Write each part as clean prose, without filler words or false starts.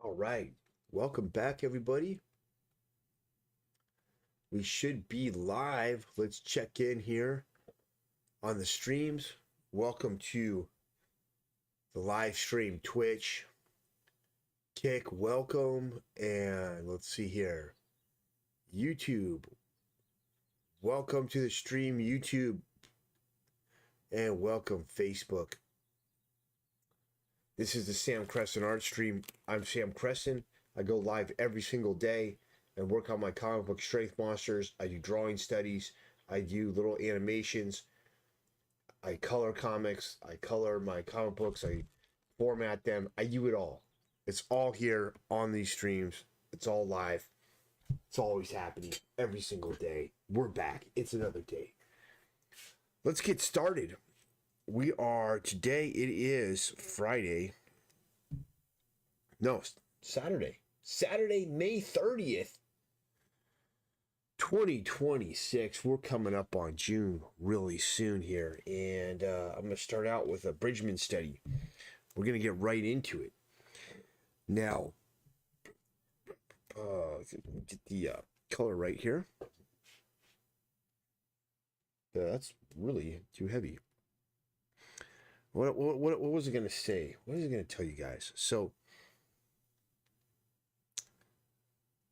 All right. Welcome back, everybody. We should be live. Let's check in here on the streams. Welcome to the live stream, Twitch. Kick, welcome. And let's see here. YouTube. Welcome to the stream, YouTube. And welcome, Facebook. This is the Sam Crescent Art Stream. I'm Sam Crescent. I go live every single day and work on my comic book strength monsters. I do drawing studies. I do little animations. I color comics. I color my comic books. I format them. I do it all. It's all here on these streams. It's all live. It's always happening every single day. We're back. It's another day. Let's get started. Today it is Friday. No, Saturday. Saturday, May 30th, 2026. We're coming up on June really soon here. And I'm going to start out with a Bridgman study. We're going to get right into it. Now, get the color right here. That's really too heavy. What was it going to say? What is it going to tell you guys? So,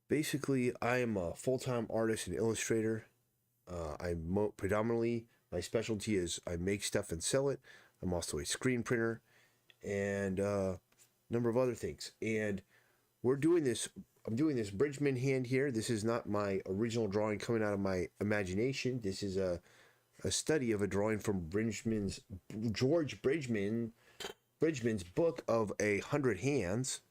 basically, I am a full-time artist and illustrator. Predominantly, my specialty is I make stuff and sell it. I'm also a screen printer and a number of other things. And I'm doing this Bridgman hand here. This is not my original drawing coming out of my imagination. This is a study of a drawing from George Bridgman's book of 100 hands.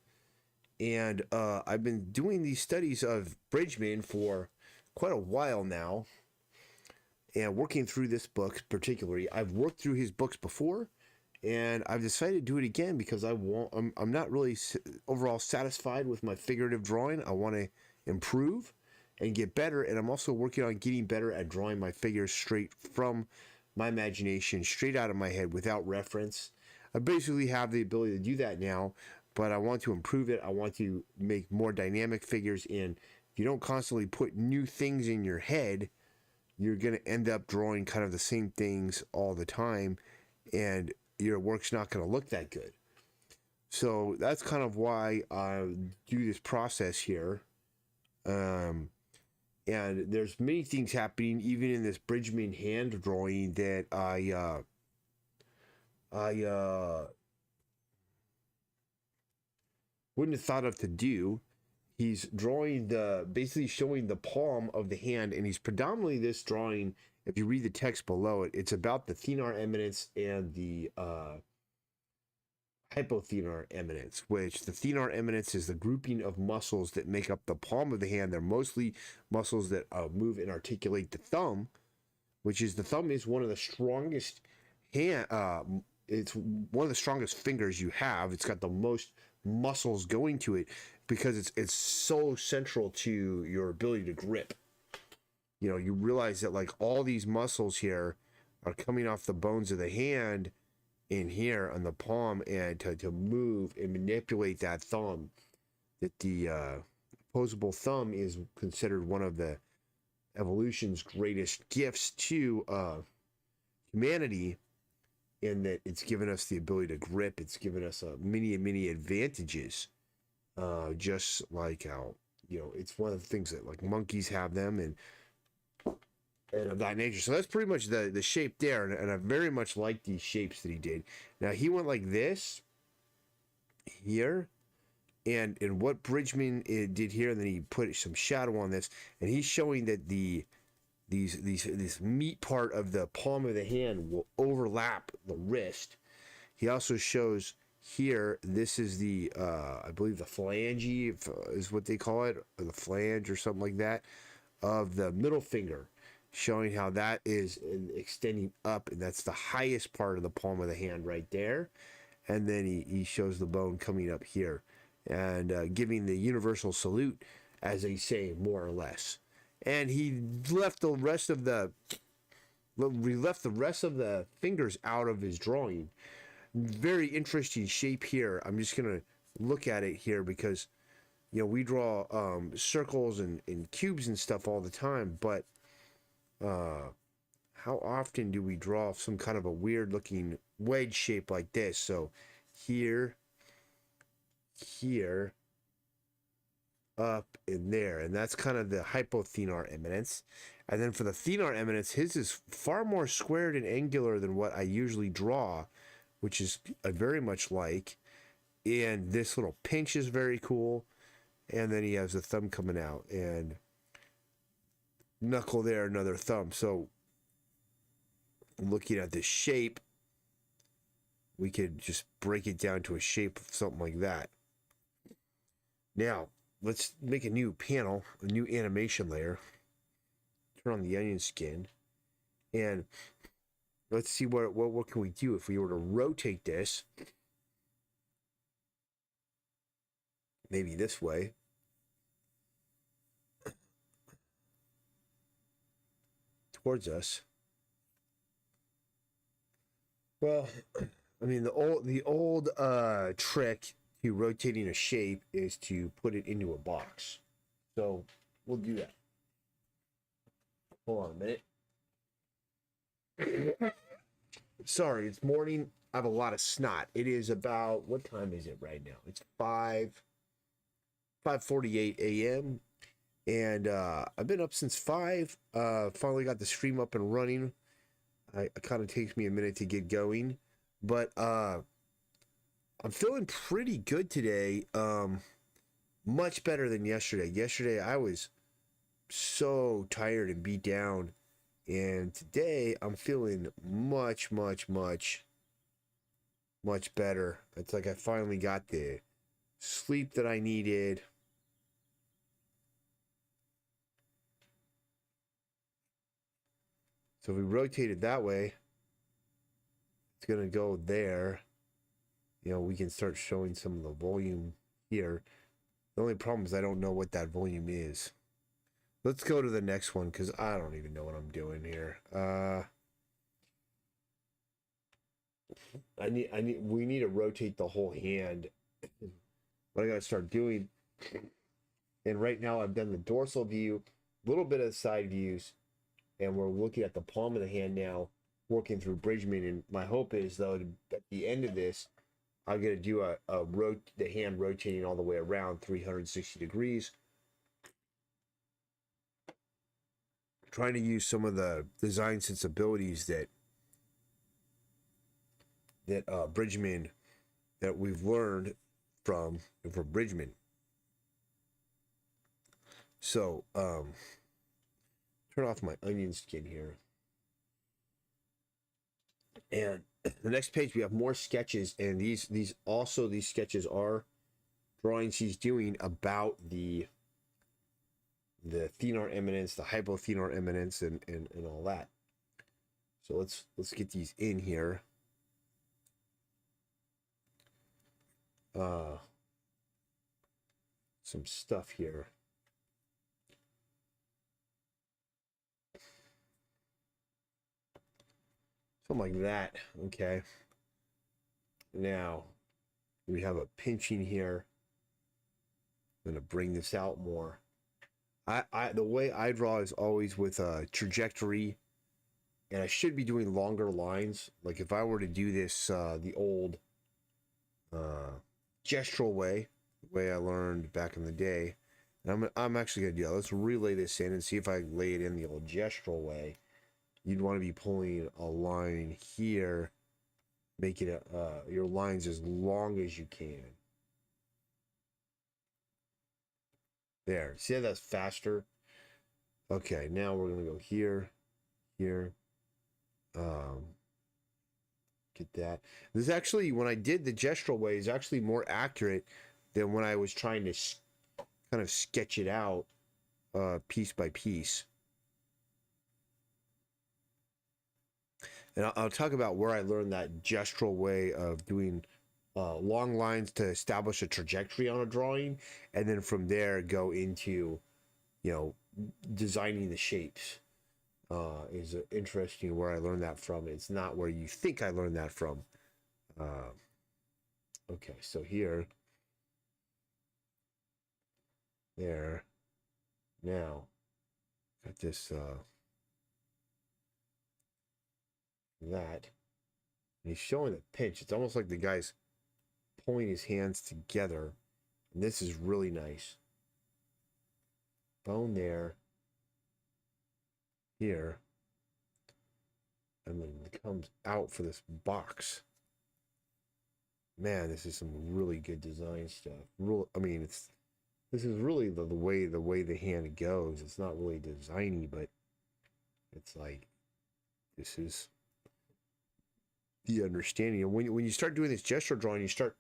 And I've been doing these studies of Bridgman for quite a while now, and working through this book particularly. I've worked through his books before, and I've decided to do it again because I'm not really overall satisfied with my figurative drawing. I want to improve and get better, and I'm also working on getting better at drawing my figures straight from my imagination, straight out of my head without reference. I basically have the ability to do that now, but I want to improve it. I want to make more dynamic figures, and if you don't constantly put new things in your head, you're going to end up drawing kind of the same things all the time, and your work's not going to look that good. So that's kind of why I do this process here. And there's many things happening, even in this Bridgman hand drawing, that I wouldn't have thought of to do. He's drawing basically showing the palm of the hand, and he's predominantly this drawing. If you read the text below it, it's about the thenar eminence and the hypothenar eminence, which the thenar eminence is the grouping of muscles that make up the palm of the hand. They're mostly muscles that move and articulate the thumb, which is the thumb is one of the strongest it's one of the strongest fingers you have. It's got the most muscles going to it because it's so central to your ability to grip. You know, you realize that like all these muscles here are coming off the bones of the hand in here on the palm, and to move and manipulate that thumb. That the opposable thumb is considered one of the evolution's greatest gifts to humanity, in that it's given us the ability to grip. It's given us many advantages, just like how, you know, it's one of the things that like monkeys have them, and of that nature. So that's pretty much the shape there, and I very much like these shapes that he did. Now he went like this here, and what Bridgman did here, and then he put some shadow on this, and he's showing that this meat part of the palm of the hand will overlap the wrist. He also shows here, this is the I believe the phalange is what they call it, or the flange or something like that, of the middle finger, showing how that is extending up, and that's the highest part of the palm of the hand right there. And then he shows the bone coming up here, and giving the universal salute, as they say, more or less. And he left the rest of the fingers out of his drawing. Very interesting shape here. I'm just gonna look at it here because, you know, we draw circles and cubes and stuff all the time, but how often do we draw some kind of a weird looking wedge shape like this? So here, here, up, and there. And that's kind of the hypothenar eminence. And then for the thenar eminence, his is far more squared and angular than what I usually draw, which is very much like. And this little pinch is very cool. And then he has a thumb coming out. And knuckle there, another thumb. So looking at this shape, we could just break it down to a shape of something like that. Now, let's make a new panel, a new animation layer. Turn on the onion skin. And let's see what can we do if we were to rotate this. Maybe this way. Towards us. Well, I mean the old trick to rotating a shape is to put it into a box. So we'll do that. Hold on a minute. Sorry, it's morning. I have a lot of snot. It is about, what time is it right now? It's 5:48 a.m. And I've been up since 5. Finally got the stream up and running. It kind of takes me a minute to get going. But I'm feeling pretty good today. Much better than yesterday. Yesterday I was so tired and beat down. And today I'm feeling much better. It's like I finally got the sleep that I needed. So if we rotate it that way, it's going to go there. You know, we can start showing some of the volume here. The only problem is I don't know what that volume is. Let's go to the next one because I don't even know what I'm doing here. We need to rotate the whole hand. What I got to start doing. And right now I've done the dorsal view, a little bit of the side views, and we're looking at the palm of the hand now, working through Bridgman. And my hope is, though, at the end of this, I'm going to do the hand rotating all the way around 360 degrees. Trying to use some of the design sensibilities that Bridgman, that we've learned from Bridgman. So, turn off my onion skin here. And the next page, we have more sketches, and these sketches are drawings he's doing about the thenar eminence, the hypothenar eminence, and all that. So let's get these in here. Some stuff here. Something like that. Okay. Now we have a pinching here. I'm gonna bring this out more. The way I draw is always with a trajectory, and I should be doing longer lines. Like if I were to do this the old gestural way, the way I learned back in the day, and I'm actually gonna do that. Let's relay this in and see if I lay it in the old gestural way. You'd want to be pulling a line here, making it your lines as long as you can. There. See how that's faster? Okay, now we're gonna go here, here. Get that. This is actually, when I did the gestural way, is actually more accurate than when I was trying to kind of sketch it out piece by piece. And I'll talk about where I learned that gestural way of doing long lines to establish a trajectory on a drawing, and then from there go into, you know, designing the shapes. Is interesting where I learned that from. It's not where you think I learned that from. Okay, so here there. Now, got this, that. And he's showing the pinch. It's almost like the guy's pulling his hands together. And this is really nice. Bone there. Here. And then it comes out for this box. Man, this is some really good design stuff. I mean, this is really the way the hand goes. It's not really designy, but it's like this is the understanding. And when you start doing this gesture drawing, you start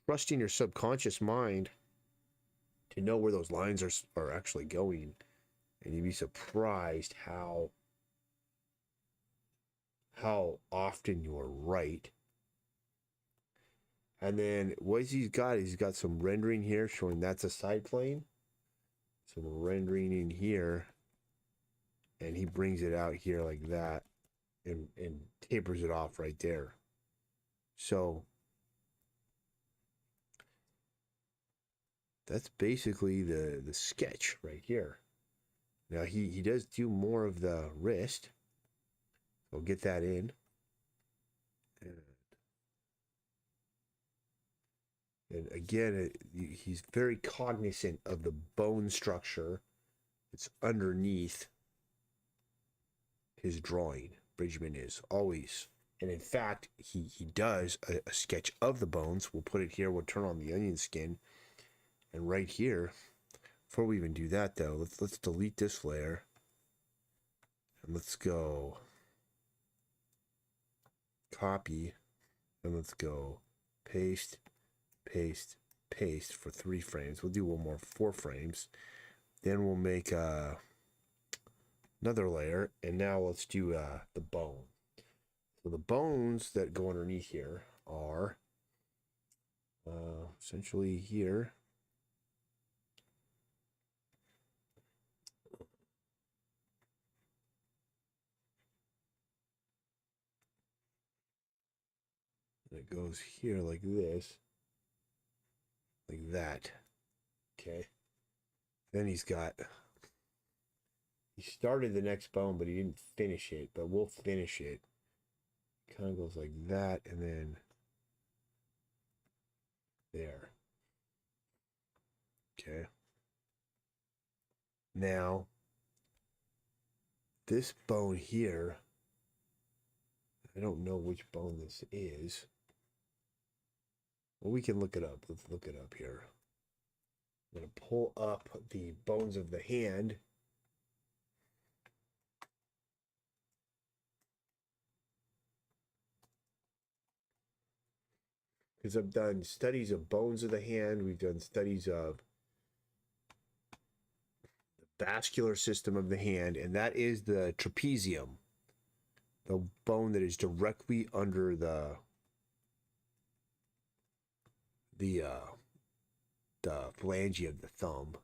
trusting your subconscious mind to know where those lines are actually going, and you'd be surprised how often you're right. And then what he's got some rendering here showing that's a side plane. Some rendering in here. And he brings it out here like that and tapers it off right there. So that's basically the sketch right here. Now he does do more of the wrist. So get that in. And again, he's very cognizant of the bone structure that's underneath his drawing. Bridgman is always. And in fact, he does a sketch of the bones. We'll put it here. We'll turn on the onion skin. And right here, before we even do that though, let's delete this layer. And let's go copy. And let's go paste, paste, paste for 3 frames. We'll do one more 4 frames. Then we'll make another layer. And now let's do the bone. So the bones that go underneath here are essentially here. And it goes here like this. Like that. Okay. Then he started the next bone, but he didn't finish it. But we'll finish it. Kind of goes like that, and then there. Okay. Now, this bone here, I don't know which bone this is. Well, we can look it up. Let's look it up here. I'm going to pull up the bones of the hand. Because I've done studies of bones of the hand. We've done studies of the vascular system of the hand, and that is the trapezium, the bone that is directly under the phalange of the thumb.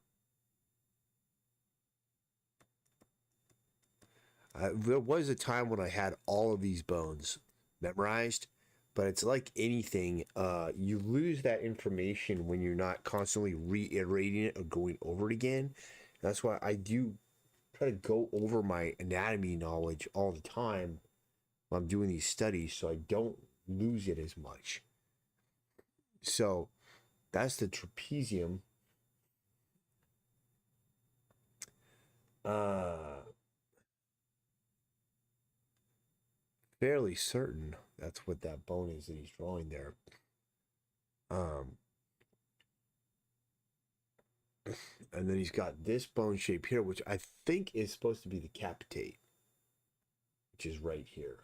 There was a time when I had all of these bones memorized, but it's like anything. You lose that information when you're not constantly reiterating it or going over it again. That's why I do try to go over my anatomy knowledge all the time when I'm doing these studies so I don't lose it as much. So that's the trapezium. Fairly certain that's what that bone is that he's drawing there. And then he's got this bone shape here, which I think is supposed to be the capitate, which is right here.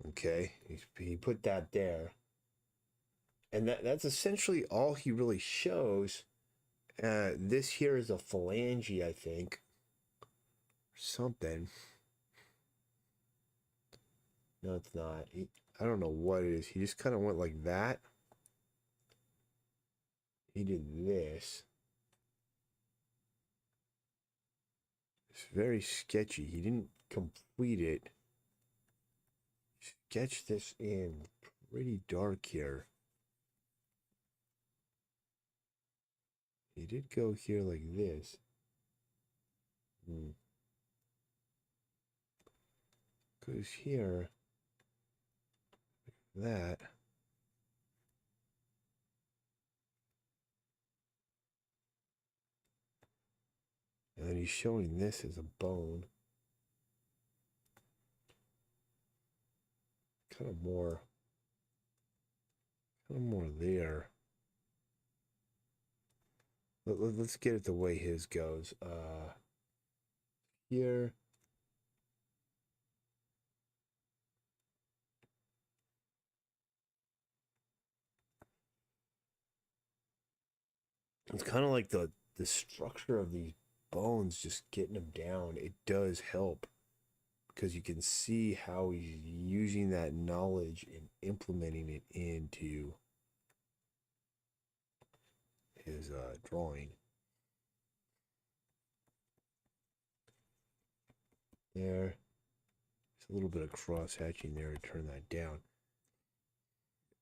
Okay, he put that there. And that's essentially all he really shows. This here is a phalange, I think. Or something. No, it's not. I don't know what it is. He just kind of went like that. He did this. very sketchy. He didn't complete it. Sketch this in pretty dark here. He did go here like this. Goes here. Like that. And then he's showing this as a bone. Kind of more there. Let's get it the way his goes. Here. It's kind of like the structure of these bones, just getting them down. It does help because you can see how he's using that knowledge and implementing it into his drawing. There. There's a little bit of cross hatching there to turn that down.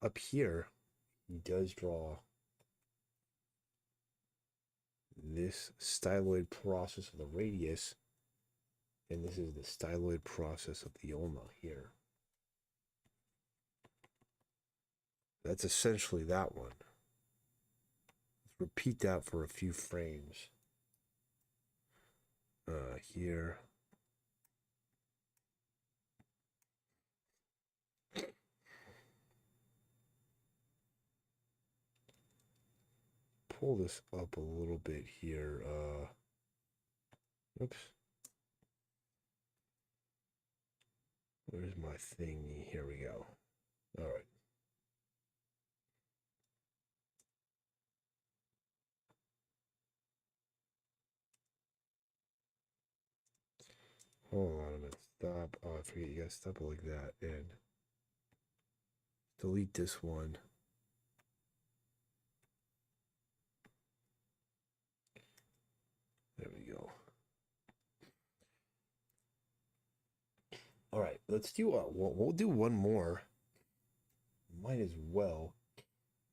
Up here, he does draw this styloid process of the radius, and this is the styloid process of the ulna here. That's essentially that one. Let's repeat that for a few frames. Here. Pull this up a little bit here. Oops. Where's my thingy? Here we go. All right. Hold on a minute. Stop. Oh, I forget. You gotta stop it like that and delete this one. There we go. All right, let's do. We'll do one more. Might as well.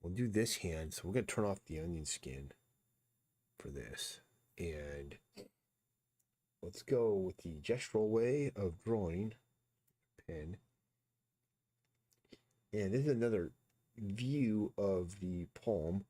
We'll do this hand. So we're gonna turn off the onion skin for this, and let's go with the gestural way of drawing. Pen. And this is another view of the palm.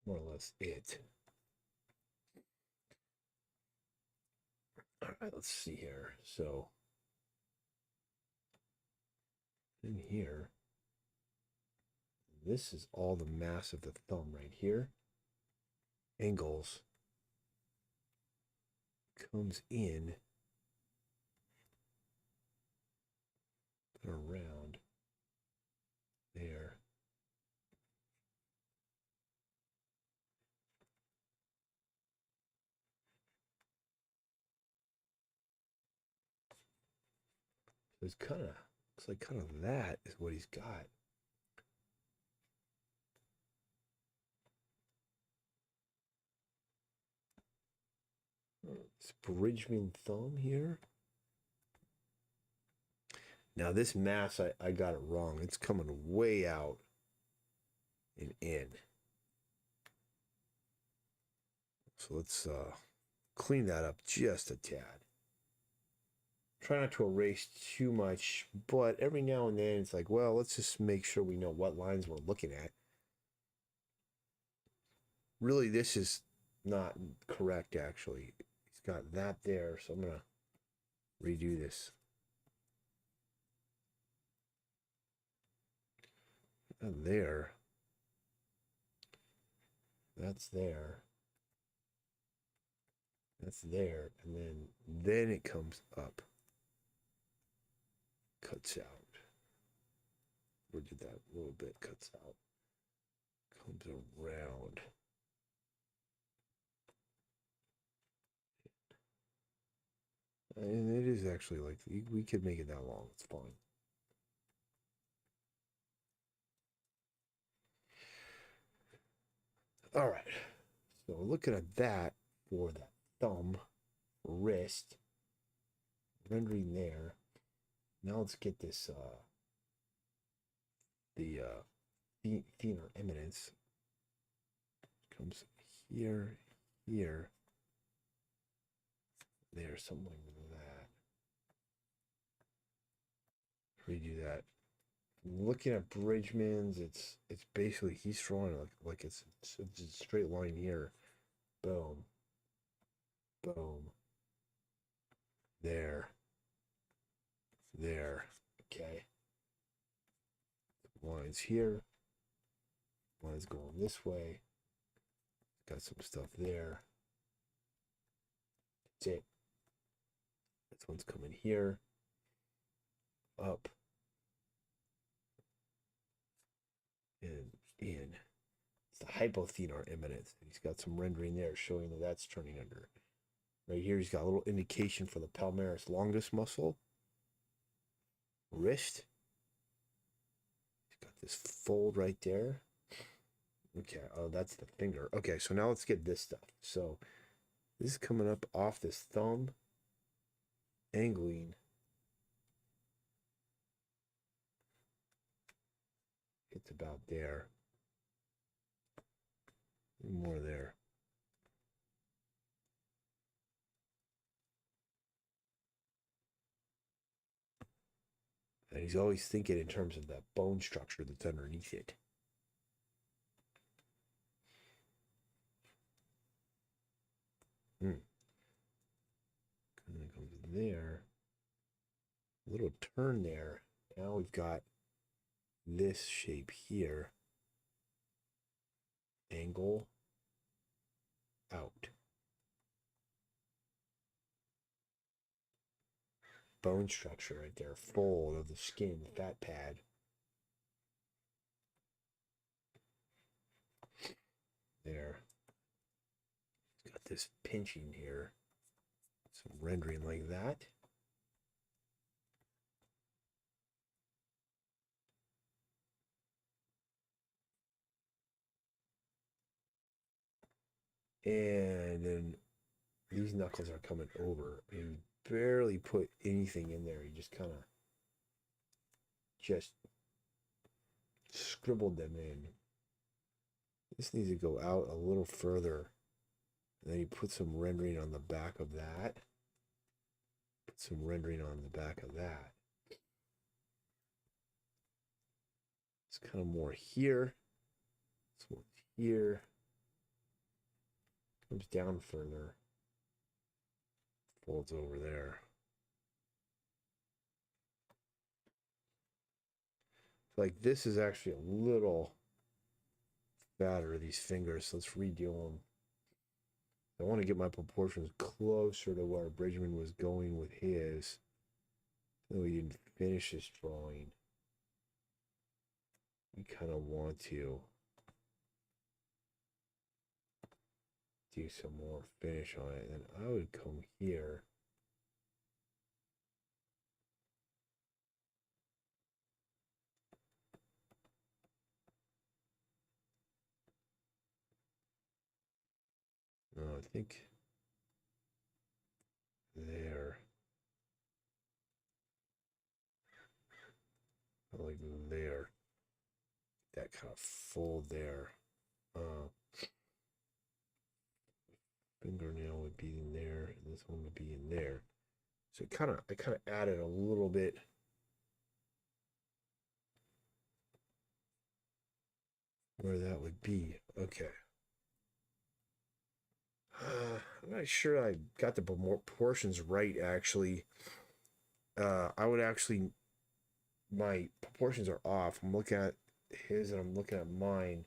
More or less it. All right, let's see here. So in here, this is all the mass of the thumb right here. Angles comes in and around there. So it's kind of looks like kind of that is what he's got. It's Bridgman thumb here. Now this mass, I got it wrong. It's coming way out and in. So let's clean that up just a tad. Try not to erase too much, but every now and then it's like, well, let's just make sure we know what lines we're looking at. Really, this is not correct, actually. He's got that there, so I'm going to redo this. And there. That's there. That's there. And then it comes up. Cuts out. Where did that little bit cuts out? Comes around. And it is actually like, we could make it that long. It's fine. All right. So looking at that for that thumb, wrist, rendering there. Now let's get this the thenar eminence. Comes here, here, there, something like that. Redo that. Looking at Bridgman's, it's basically he's drawing like it's a straight line here. Boom. Boom. There. There. Okay. Lines here. Lines going this way. Got some stuff there. That's it. This one's coming here. Up. And in. It's the hypothenar eminence. He's got some rendering there showing that that's turning under. Right here, he's got a little indication for the palmaris longus muscle. Wrist. He's got this fold right there. Okay, oh, that's the finger. Okay, so now let's get this stuff. So this is coming up off this thumb, angling. It's about there. More there. And he's always thinking in terms of that bone structure that's underneath it. And then it comes there. A little turn there. Now we've got this shape here. Angle out. Bone structure right there. Fold of the skin, fat pad. There. It's got this pinching here. Some rendering like that. And then these knuckles are coming over. You barely put anything in there. You just kind of just scribbled them in. This needs to go out a little further. And then you put some rendering on the back of that. Put some rendering on the back of that. It's kind of more here. This one's here. Comes down further. Folds over there. Like this is actually a little fatter, these fingers. So let's redo them. I want to get my proportions closer to where Bridgman was going with his. Though we didn't finish this drawing. We kind of want to do some more finish on it. Then I would come here. No, I think there. Like there. That kind of fold there. Fingernail would be in there, and this one would be in there. So I kind of added a little bit. Where that would be. Okay. I'm not sure I got the proportions right, actually. I would actually, my proportions are off. I'm looking at his and I'm looking at mine.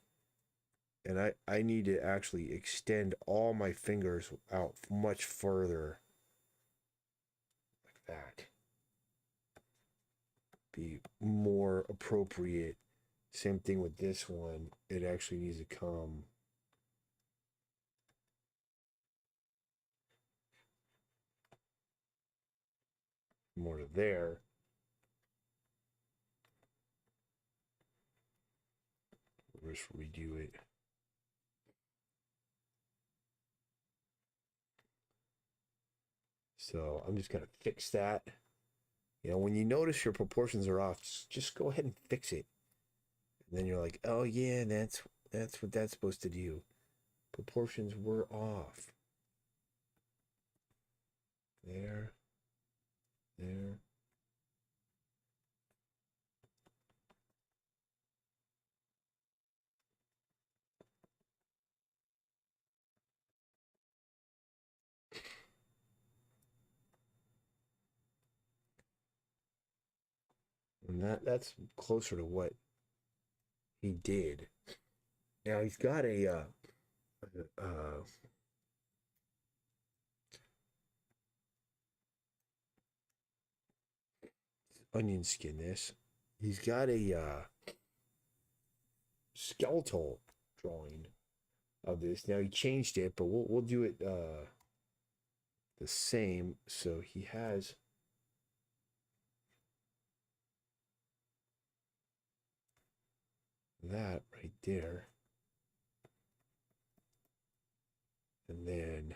And I need to actually extend all my fingers out much further. Like that. Be more appropriate. Same thing with this one. It actually needs to come more to there. We'll just redo it. So I'm just going to fix that. You know, when you notice your proportions are off, just go ahead and fix it. And then you're like, oh yeah, that's what that's supposed to do. Proportions were off. There. There. And that's closer to what he did. Now he's got a onion skin this. He's got a skeletal drawing of this. Now he changed it, but we'll do it the same. So he has that right there. And then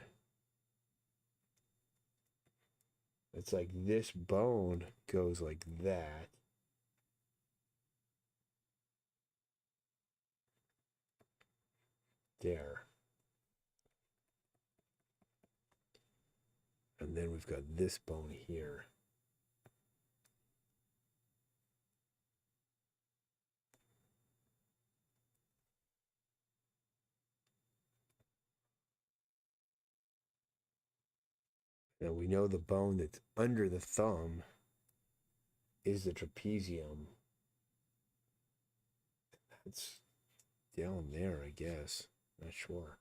it's like this bone goes like that. There. And then we've got this bone here. Now we know the bone that's under the thumb is the trapezium. That's down there, I guess. Not sure.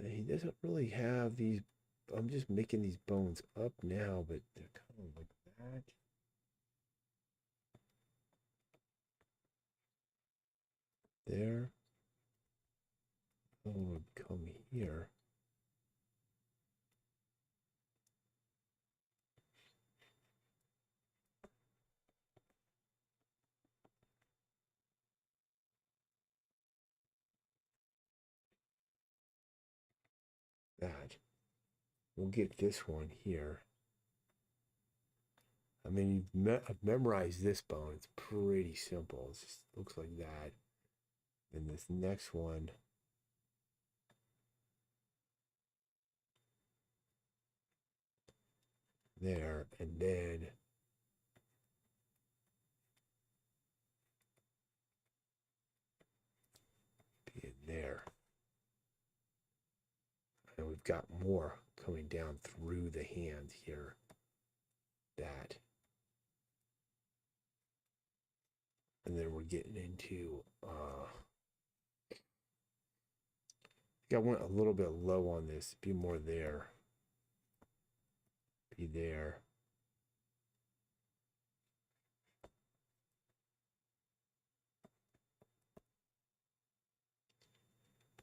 He doesn't really have these. I'm just making these bones up now, but they're kind of like that. There. Bone would come here. That. We'll get this one here. I mean, I've memorized this bone. It's pretty simple. It just looks like that. And this next one. There. And then. Be in there. And we've got more coming down through the hand here. That. And then we're getting into I think I went a little bit low on this. Be more there. Be there.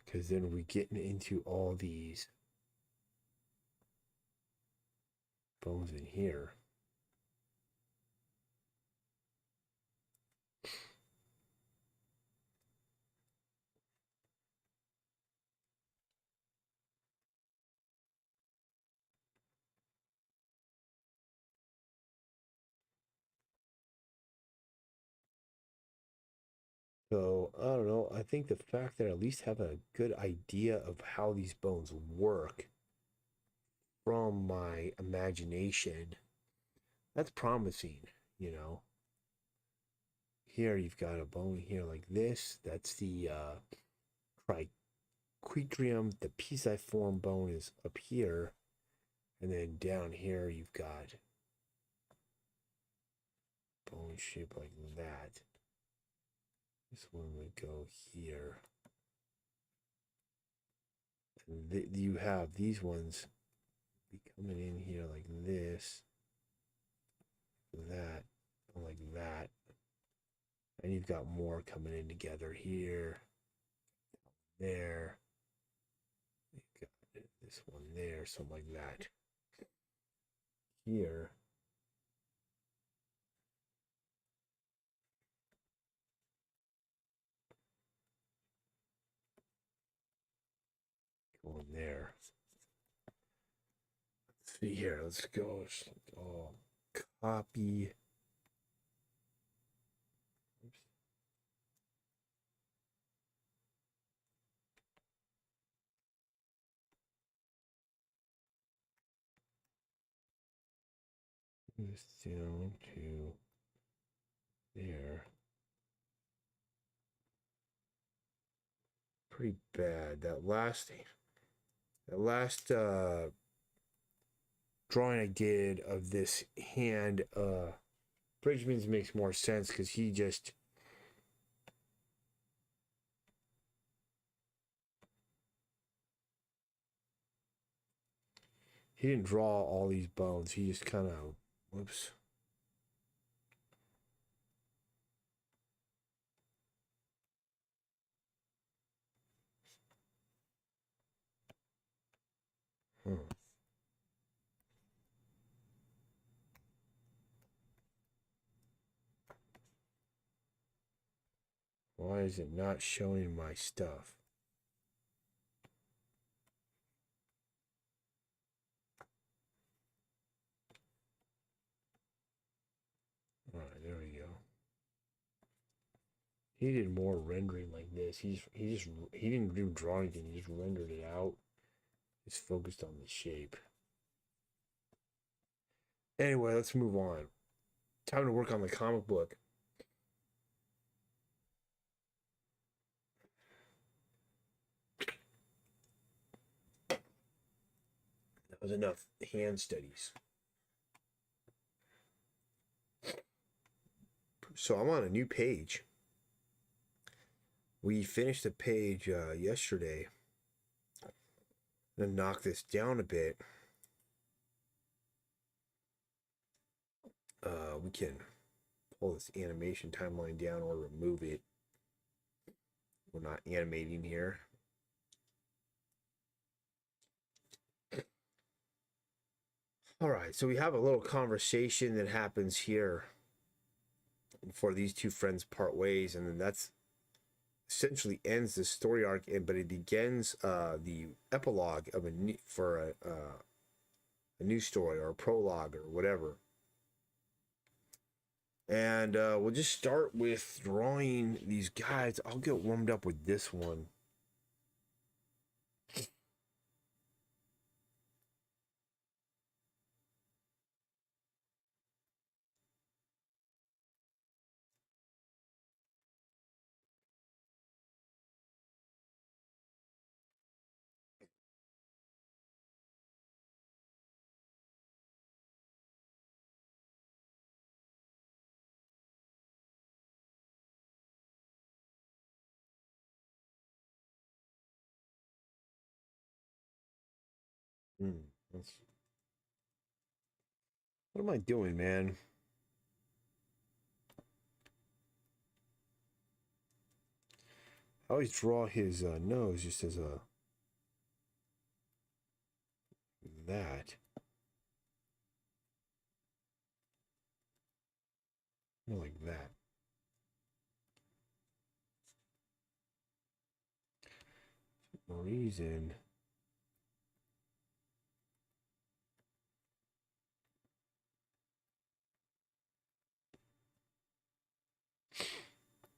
Because then we're getting into all these bones in here. So I don't know. I think the fact that I at least have a good idea of how these bones work from my imagination, that's promising, you know. Here you've got a bone here like this. That's the triquetrum. The pisiform bone is up here. And then down here you've got bone shape like that. This one would go here. And you have these ones be coming in here like this, that, like that. And you've got more coming in together here, there. You've got This one there, something like that. Here. Go in there. Let's see here. Let's go. Oh, copy. Oops. This down to there. Pretty bad. That last drawing I did of this hand, Bridgman's makes more sense because he didn't draw all these bones. He just kind of, whoops. Huh. Why is it not showing my stuff? All right, there we go. He did more rendering like this. He didn't do draw anything. He just rendered it out. He's focused on the shape. Anyway, let's move on. Time to work on the comic book. That was enough hand studies. So I'm on a new page. We finished the page yesterday. I'm gonna knock this down a bit. We can pull this animation timeline down or remove it. We're not animating here. All right, so we have a little conversation that happens here before these two friends part ways, and then that's essentially ends the story arc, but it begins the epilogue of a new story or a prologue or whatever. And we'll just start with drawing these guys. I'll get warmed up with this one. That's... What am I doing, man? I always draw his nose just as a that. More like that. Reason.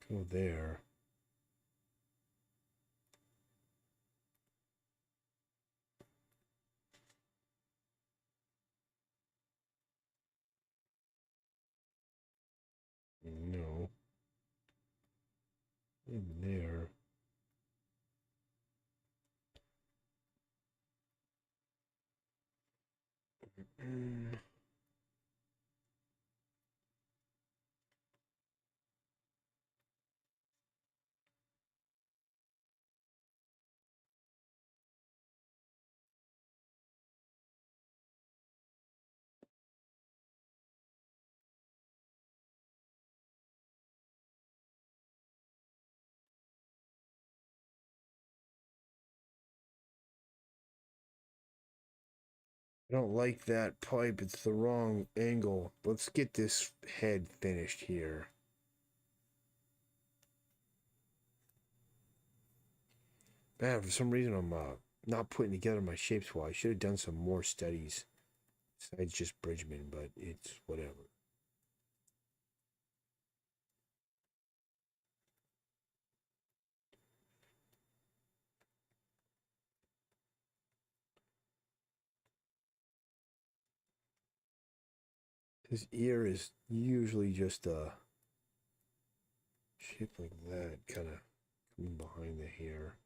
Go there. No. In there. Mm. I don't like that pipe. It's the wrong angle. Let's get this head finished here. Man, for some reason I'm not putting together my shapes well. I should have done some more studies besides just Bridgman, but it's whatever. His ear is usually just shaped like that, kind of coming behind the hair.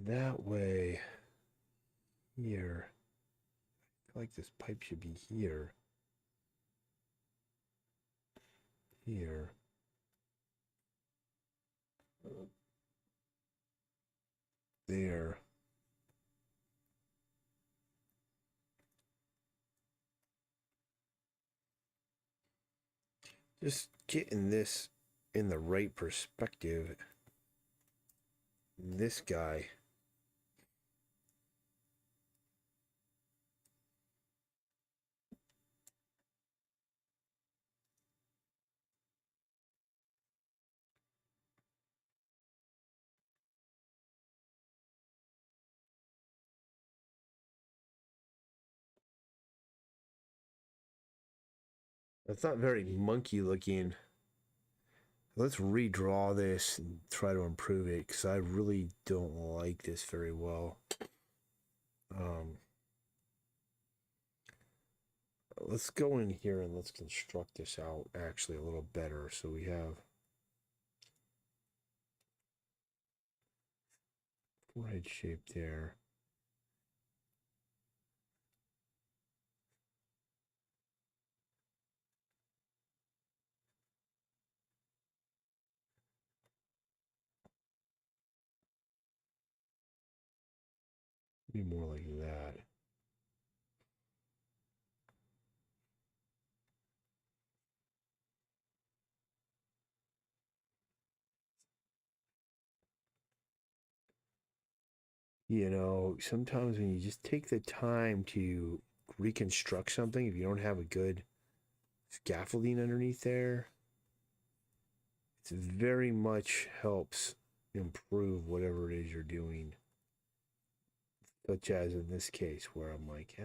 That way, here. I feel like this pipe should be here. Here. There. Just getting this in the right perspective. This guy. It's not very monkey looking. Let's redraw this and try to improve it because I really don't like this very well. Let's go in here and let's construct this out actually a little better. So we have forehead shape there. Be more like that. You know, sometimes when you just take the time to reconstruct something, if you don't have a good scaffolding underneath there, it very much helps improve whatever it is you're doing. Such as in this case, where I'm like,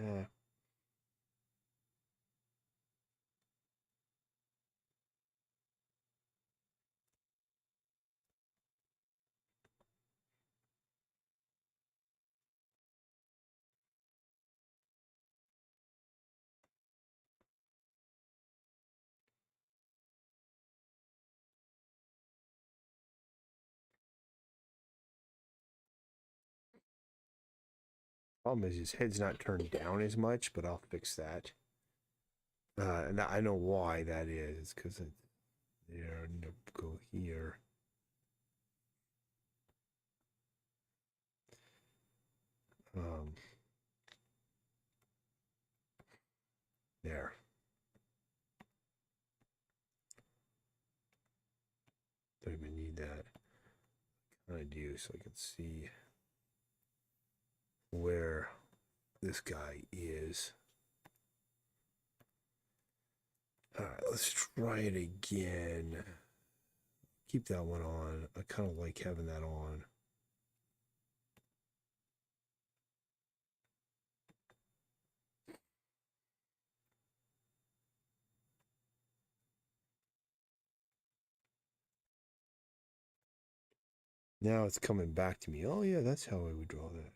problem is his head's not turned down as much, but I'll fix that. And I know why that is, because there and go here. Um, there. Don't even need that. I do so I can see where this guy is. All right, let's try it again. Keep that one on. I kind of like having that on. Now it's coming back to me. Oh, yeah, that's how I would draw that.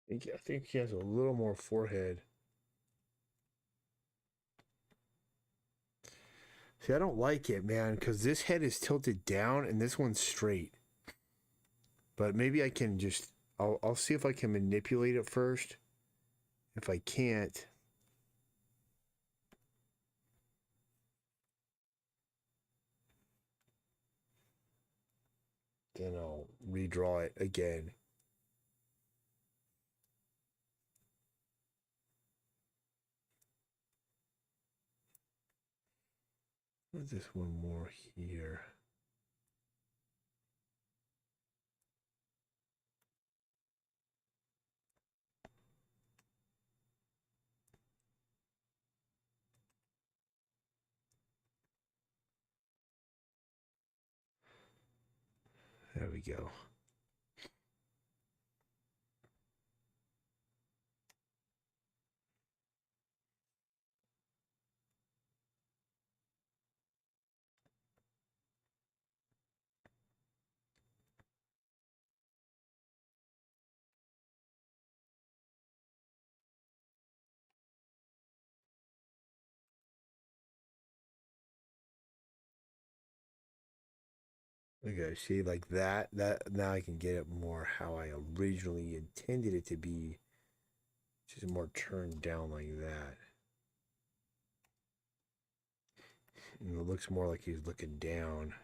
I think he has a little more forehead. See, I don't like it, man, because this head is tilted down and this one's straight. But maybe I can just, I'll see if I can manipulate it first. If I can't, then I'll redraw it again. What's this one more here? There we go. Okay, see, like that. Now I can get it more how I originally intended it to be, which is more turned down like that. And it looks more like he's looking down.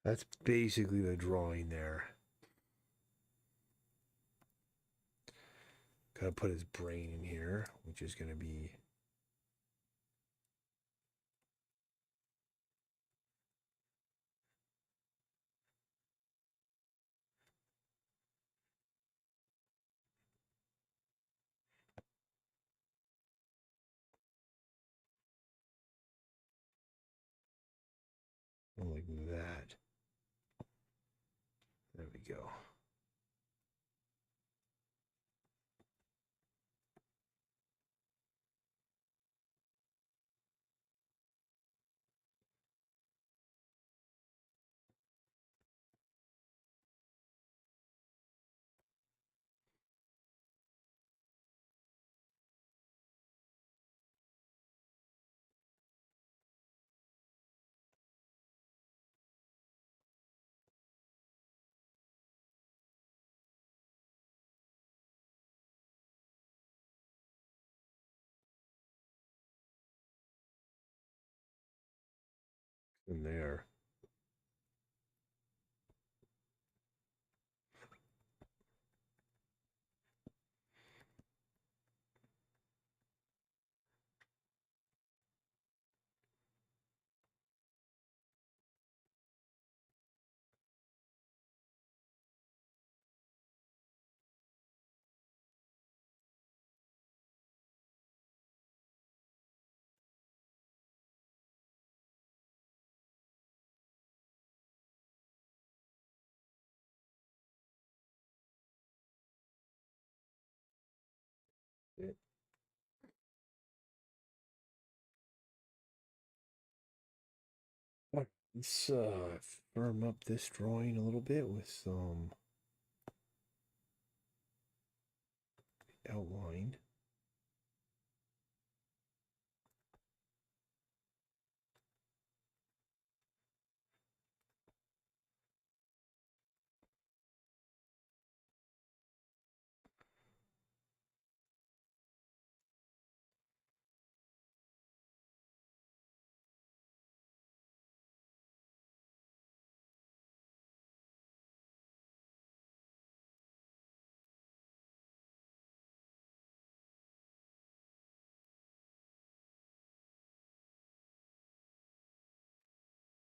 That's basically the drawing there. Gotta put his brain in here, which is gonna be like that. There we go. In there. Let's firm up this drawing a little bit with some outline.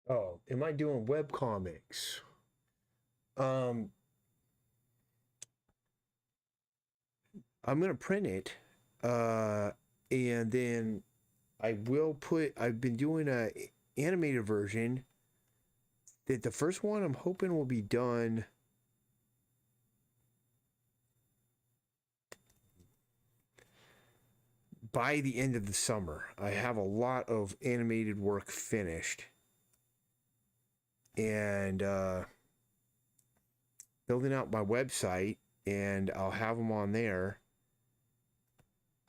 Oh, am I doing web comics? Um, I'm gonna print it, uh, and then I will put. I've been doing a animated version. That the first one I'm hoping will be done by the end of the summer. I have a lot of animated work finished, and building out my website, and I'll have them on there.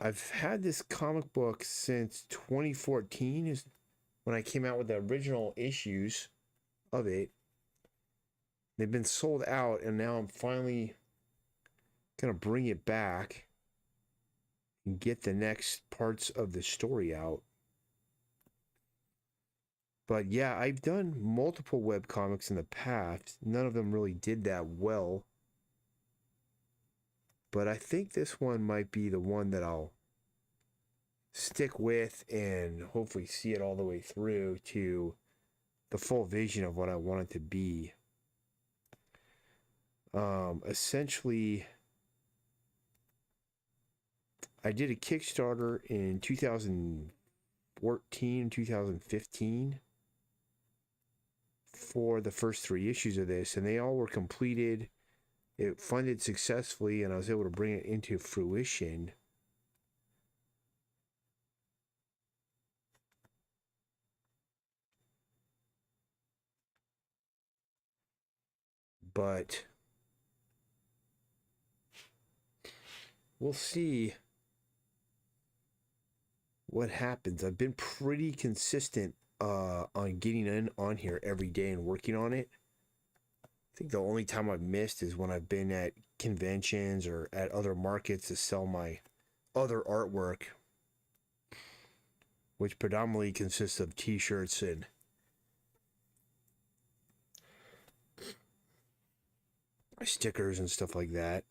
I've had this comic book since 2014 is when I came out with the original issues of it. They've been sold out, and now I'm finally gonna bring it back and get the next parts of the story out. But yeah, I've done multiple web comics in the past. None of them really did that well. But I think this one might be the one that I'll stick with and hopefully see it all the way through to the full vision of what I want it to be. Essentially, I did a Kickstarter in 2014, 2015 for the first 3 issues of this, and they all were completed. It funded successfully, and I was able to bring it into fruition. But we'll see what happens. I've been pretty consistent on getting in on here every day and working on it. I think the only time I've missed is when I've been at conventions or at other markets to sell my other artwork, which predominantly consists of t-shirts and stickers and stuff like that.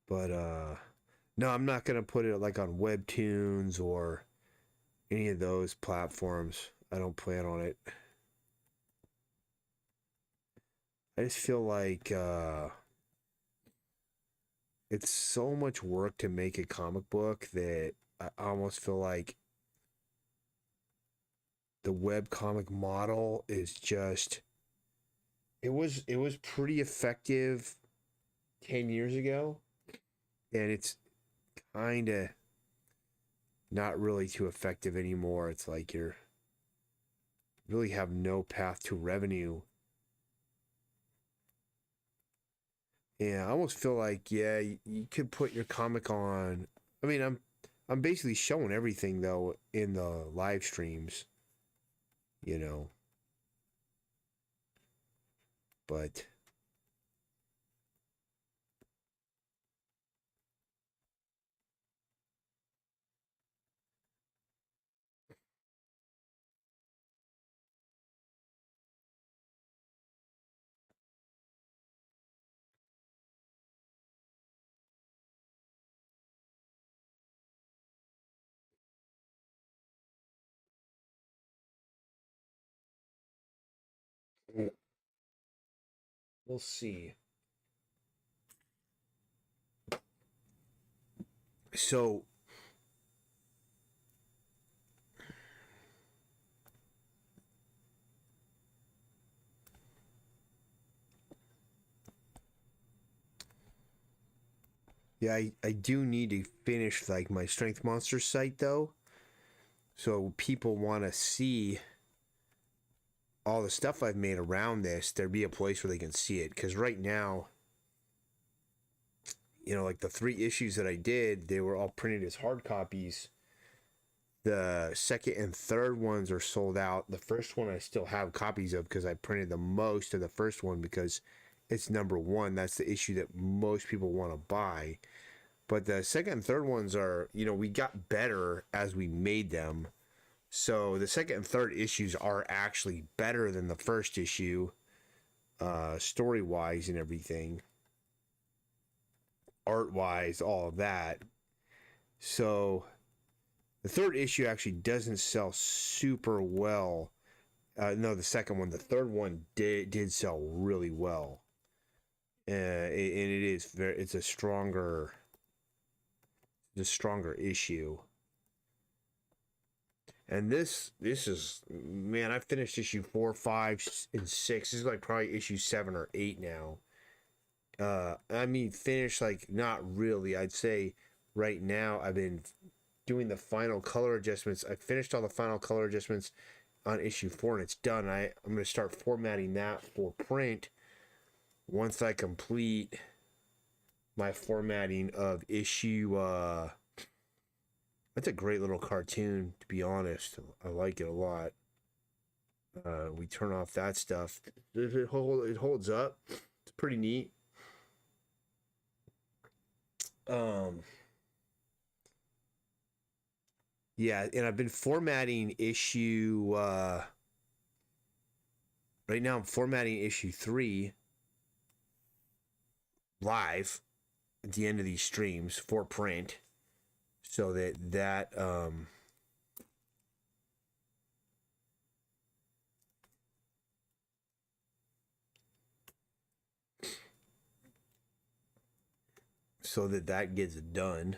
But no, I'm not gonna put it like on Webtoons or any of those platforms. I don't plan on it. I just feel like it's so much work to make a comic book that I almost feel like the web comic model is just it was pretty effective 10 years ago, and it's kind of not really too effective anymore. It's like you're really have no path to revenue. Yeah, I almost feel like you could put your comic on. I mean, I'm basically showing everything though in the live streams, you know. But we'll see. So yeah, I do need to finish like my Strength Monster site though. So people want to see all the stuff I've made around this. There'd be a place where they can see it. Because right now, like the 3 issues that I did, they were all printed as hard copies. The second and third ones are sold out. The first one I still have copies of because I printed the most of the first one because it's #1. That's the issue that most people want to buy. But the second and third ones are, we got better as we made them. So the second and third issues are actually better than the first issue, story-wise and everything. Art-wise, all of that. So the third issue actually doesn't sell super well. No, the second one. The third one did sell really well. And it's a stronger the stronger issue. And this is, man, I finished issue 4, 5, and 6. This is like probably issue 7 or 8 now. I mean, finished, like, not really. I'd say right now I've been doing the final color adjustments. I finished all the final color adjustments on issue 4 and it's done. I'm going to start formatting that for print once I complete my formatting of issue. That's a great little cartoon, to be honest. I like it a lot. We turn off that stuff. It holds up. It's pretty neat. Yeah, and I've been formatting issue right now I'm formatting issue 3 live at the end of these streams for print so that so that gets done.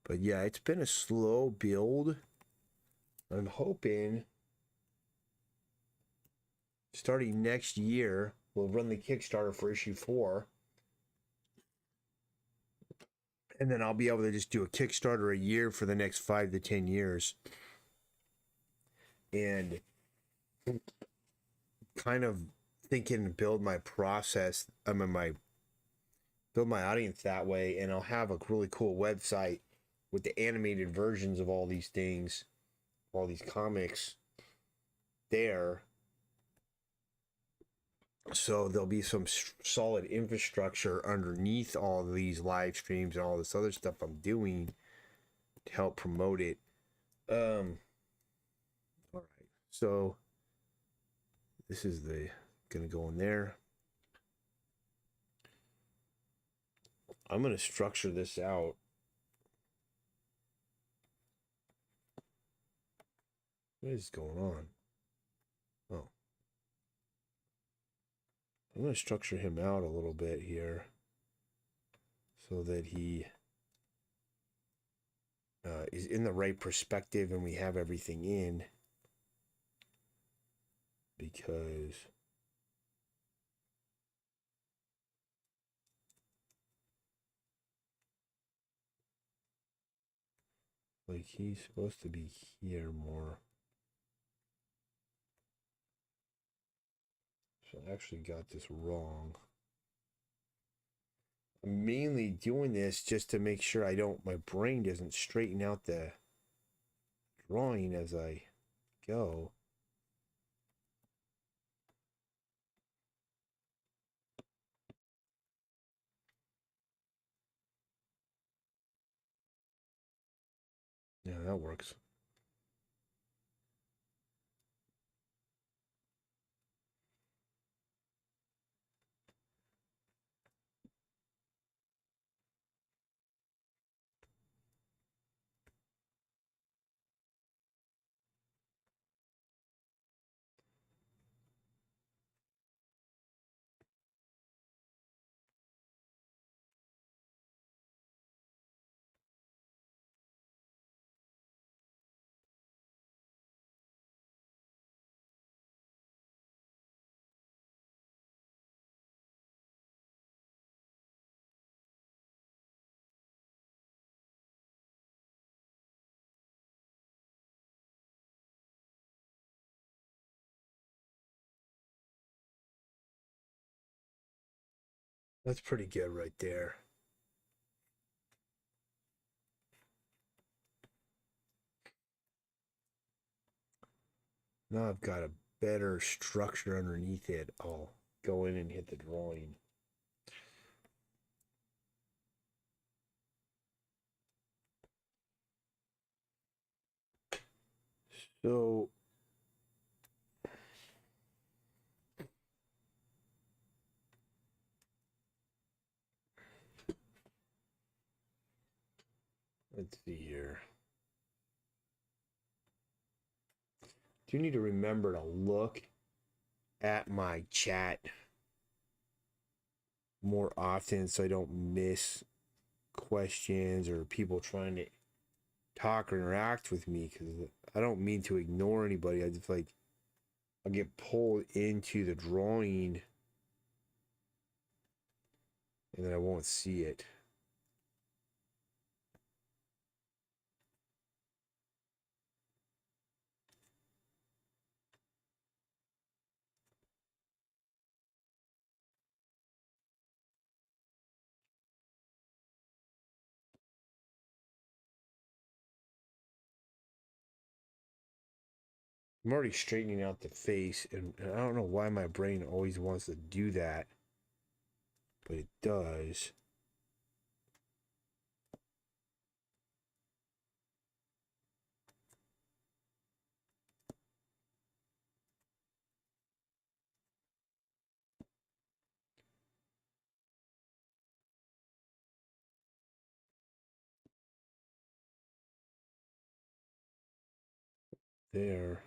But yeah, it's been a slow build. I'm hoping starting next year, we'll run the Kickstarter for issue 4. And then I'll be able to just do a Kickstarter a year for the next 5 to 10 years. And kind of thinking to build my process, build my audience that way. And I'll have a really cool website with the animated versions of all these things, all these comics there. So there'll be some solid infrastructure underneath all of these live streams and all this other stuff I'm doing to help promote it. All right. So this is gonna go in there. I'm gonna structure this out. What is going on? Oh. I'm going to structure him out a little bit here so that he is in the right perspective and we have everything in. Because like he's supposed to be here more. So I actually got this wrong. I'm mainly doing this just to make sure my brain doesn't straighten out the drawing as I go. Yeah, that works. That's pretty good right there. Now I've got a better structure underneath it. I'll go in and hit the drawing. So let's see here. do need to remember to look at my chat more often so I don't miss questions or people trying to talk or interact with me, because I don't mean to ignore anybody. I just like I'll get pulled into the drawing and then I won't see it. I'm already straightening out the face, and I don't know why my brain always wants to do that, but it does. There.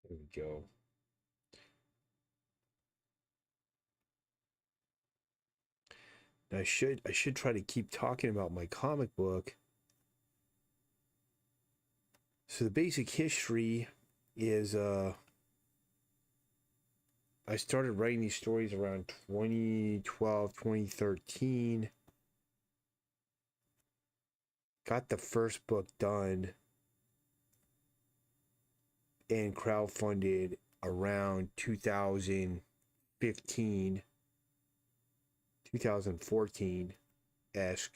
There we go. I should try to keep talking about my comic book. So the basic history is I started writing these stories around 2012, 2013. Got the first book done and crowdfunded around 2015, 2014-esque.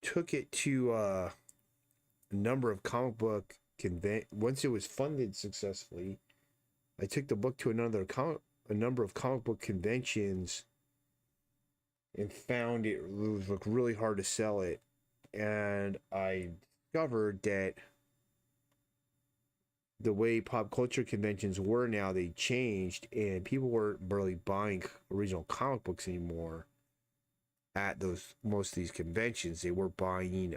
Took it to a number of comic book once it was funded successfully. I took the book to a number of comic book conventions and found it was like really hard to sell it. And I discovered that the way pop culture conventions were now, they changed, and people weren't really buying original comic books anymore at most of these conventions. They were buying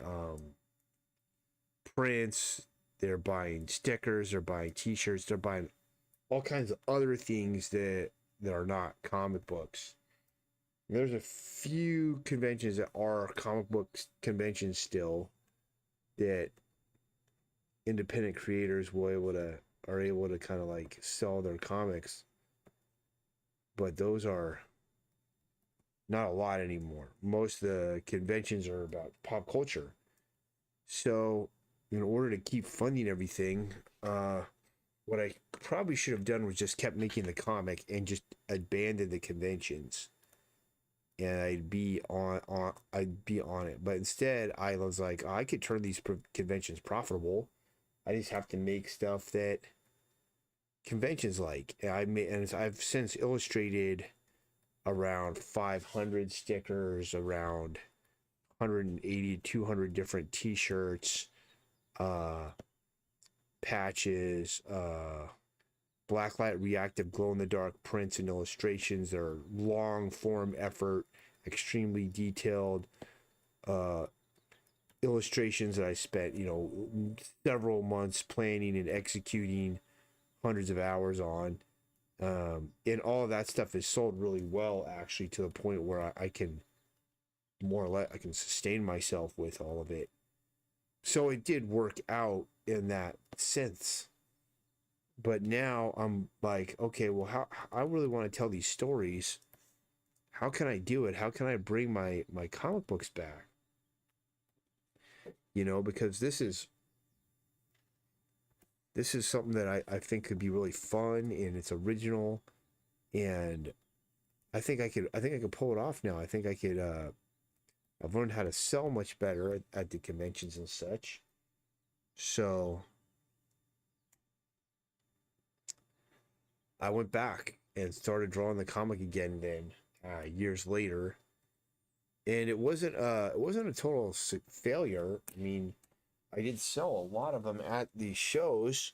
prints, they're buying stickers, they're buying t-shirts, they're buying all kinds of other things that are not comic books. There's a few conventions that are comic book conventions still, that independent creators are able to kind of like sell their comics, but those are not a lot anymore. Most of the conventions are about pop culture. So in order to keep funding everything, what I probably should have done was just kept making the comic and just abandoned the conventions, and I'd be on it. But instead, I was like, I could turn these conventions profitable. I just have to make stuff that conventions like. And I've since illustrated around 500 stickers, around 180 200 different t-shirts, patches, blacklight reactive glow in the dark prints and illustrations. They're long form effort, extremely detailed illustrations that I spent, several months planning and executing, hundreds of hours on. And all of that stuff is sold really well, actually, to the point where I can more or less I can sustain myself with all of it. So it did work out in that sense. But now I'm like, okay, well, how I really want to tell these stories. How can I do it? How can I bring my comic books back? Because this is something that I think could be really fun, and it's original, and I think I could pull it off now. I think I could I've learned how to sell much better at the conventions and such. So I went back and started drawing the comic again then years later. And it wasn't a total failure. I mean, I did sell a lot of them at these shows,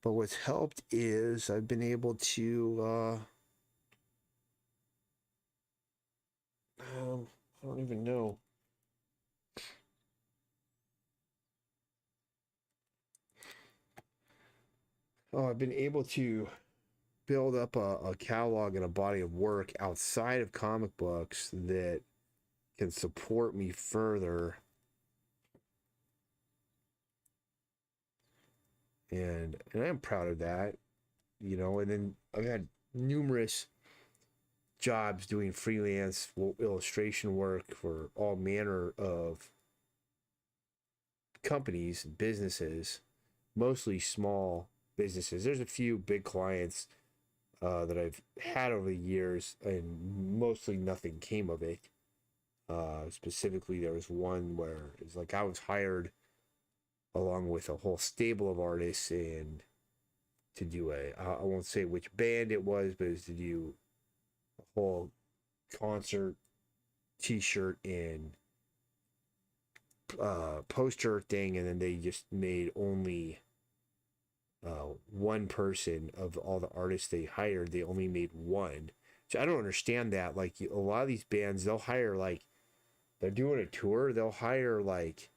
but what's helped is I've been able to I don't even know. Oh, I've been able to build up a catalog and a body of work outside of comic books that can support me further. And I'm proud of that, you know. And then I've had numerous jobs doing freelance illustration work for all manner of companies, businesses, mostly small businesses. There's a few big clients that I've had over the years, and mostly nothing came of it. Specifically, there was one where it's like I was hired along with a whole stable of artists and to do I won't say which band it was, but it was to do a whole concert T-shirt and poster thing, and then they just made only one person of all the artists they hired. They only made one. So I don't understand that. Like a lot of these bands, they'll hire like they're doing a tour. They'll hire like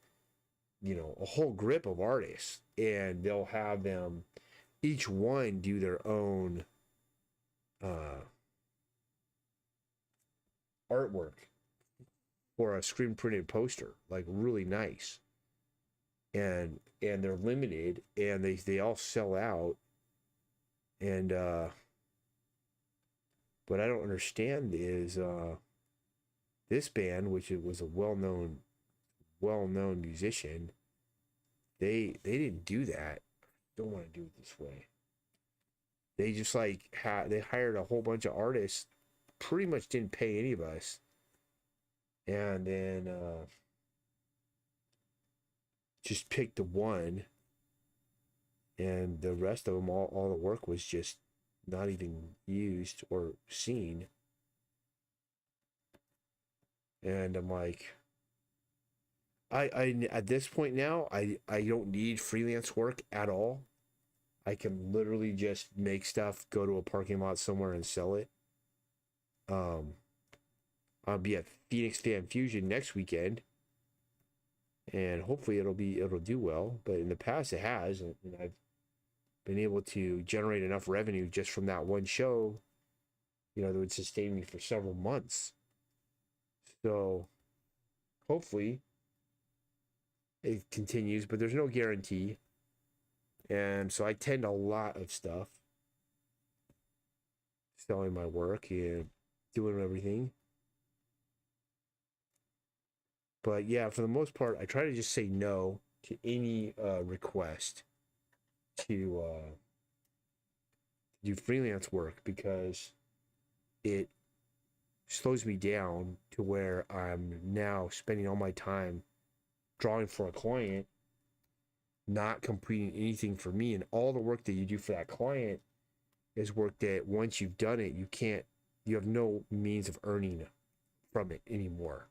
a whole grip of artists, and they'll have them each one do their own artwork for a screen printed poster, like really nice. And they're limited, and they all sell out. And what I don't understand is this band, which it was a well-known musician, they didn't do that. Don't want to do it this way. They just like they hired a whole bunch of artists, pretty much didn't pay any of us, and then just picked the one, and the rest of them, all the work was just not even used or seen. And I'm like, I at this point now, I don't need freelance work at all. I can literally just make stuff, go to a parking lot somewhere and sell it. Um, I'll be at Phoenix Fan Fusion next weekend, and hopefully it'll do well. But in the past, it has, and I've been able to generate enough revenue just from that one show, that would sustain me for several months. So hopefully it continues, but there's no guarantee. And so I tend a lot of stuff, selling my work and doing everything. But yeah, for the most part, I try to just say no to any request to do freelance work, because it slows me down to where I'm now spending all my time drawing for a client, not completing anything for me. And all the work that you do for that client is work that once you've done it, you have no means of earning from it anymore.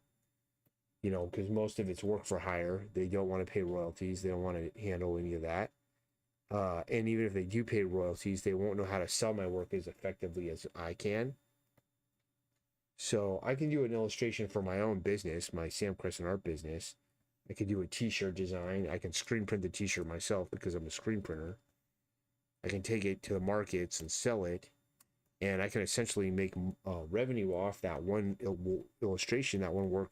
Because most of it's work for hire. They don't want to pay royalties. They don't want to handle any of that. And even if they do pay royalties, they won't know how to sell my work as effectively as I can. So I can do an illustration for my own business, my Sam Crescent art business. I can do a t-shirt design. I can screen print the t-shirt myself because I'm a screen printer. I can take it to the markets and sell it. And I can essentially make revenue off that one illustration, that one work,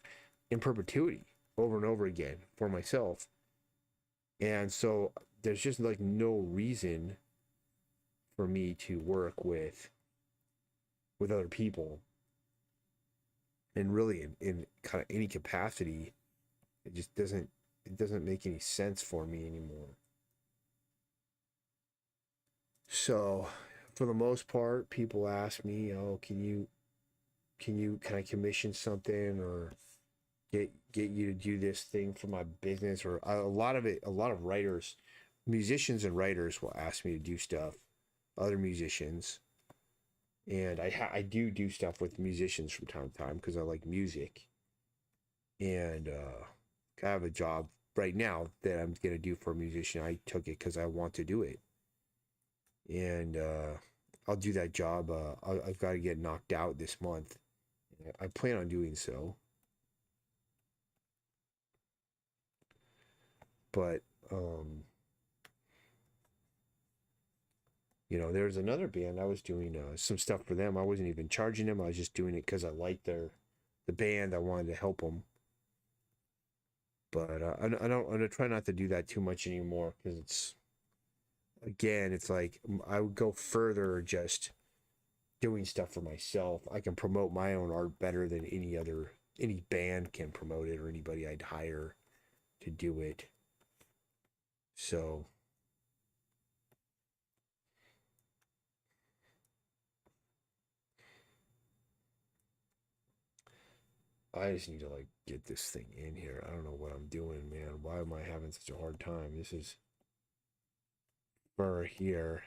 in perpetuity, over and over again for myself. And so there's just like no reason for me to work with other people, and really in kind of any capacity. It just doesn't make any sense for me anymore. So for the most part, people ask me, "Oh, can I commission something, or get you to do this thing for my business?" Or a lot of writers, musicians and writers will ask me to do stuff. Other musicians, And I do stuff with musicians from time to time because I like music. And I have a job right now that I'm gonna do for a musician. I took it because I want to do it, and I'll do that job. I've got to get knocked out this month. I plan on doing so, but um, there's another band I was doing some stuff for them. I wasn't even charging them. I was just doing it because I liked the band. I wanted to help them, but I don't. I'm gonna try not to do that too much anymore because it's like I would go further just doing stuff for myself. I can promote my own art better than any band can promote it or anybody I'd hire to do it. So I just need to like get this thing in here. I don't know what I'm doing, man. Why am I having such a hard time? This is fur here.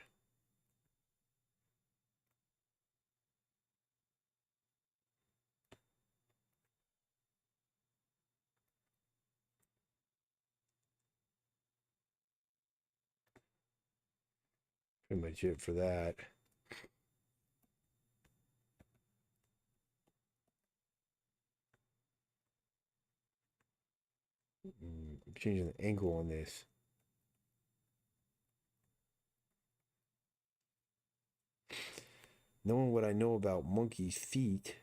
Pretty much it for that. I'm changing the angle on this. Knowing what I know about monkeys' feet,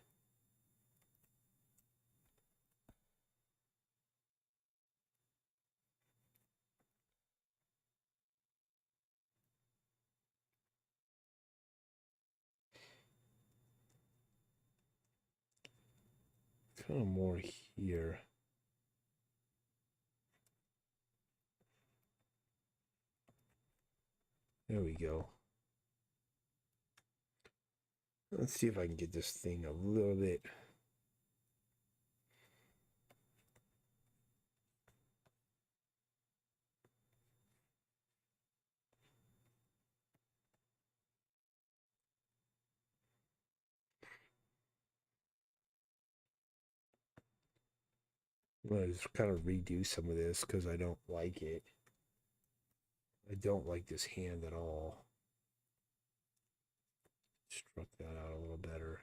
kind of more here. There we go. Let's see if I can get this thing a little bit. I'm gonna just kind of redo some of this because I don't like it. I don't like this hand at all. Struck that out a little better.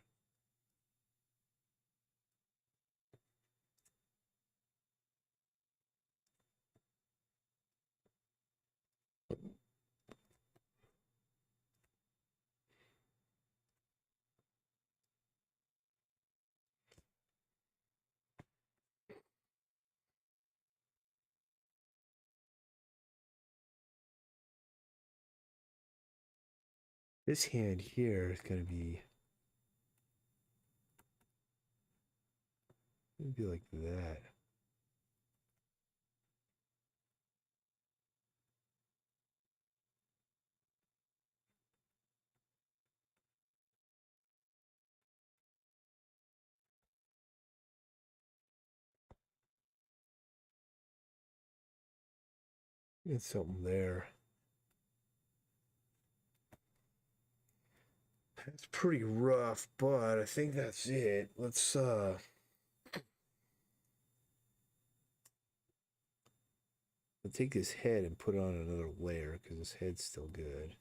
This hand here is gonna be like that. Get something there. That's pretty rough, but I think that's it. Let's take this head and put it on another layer because this head's still good.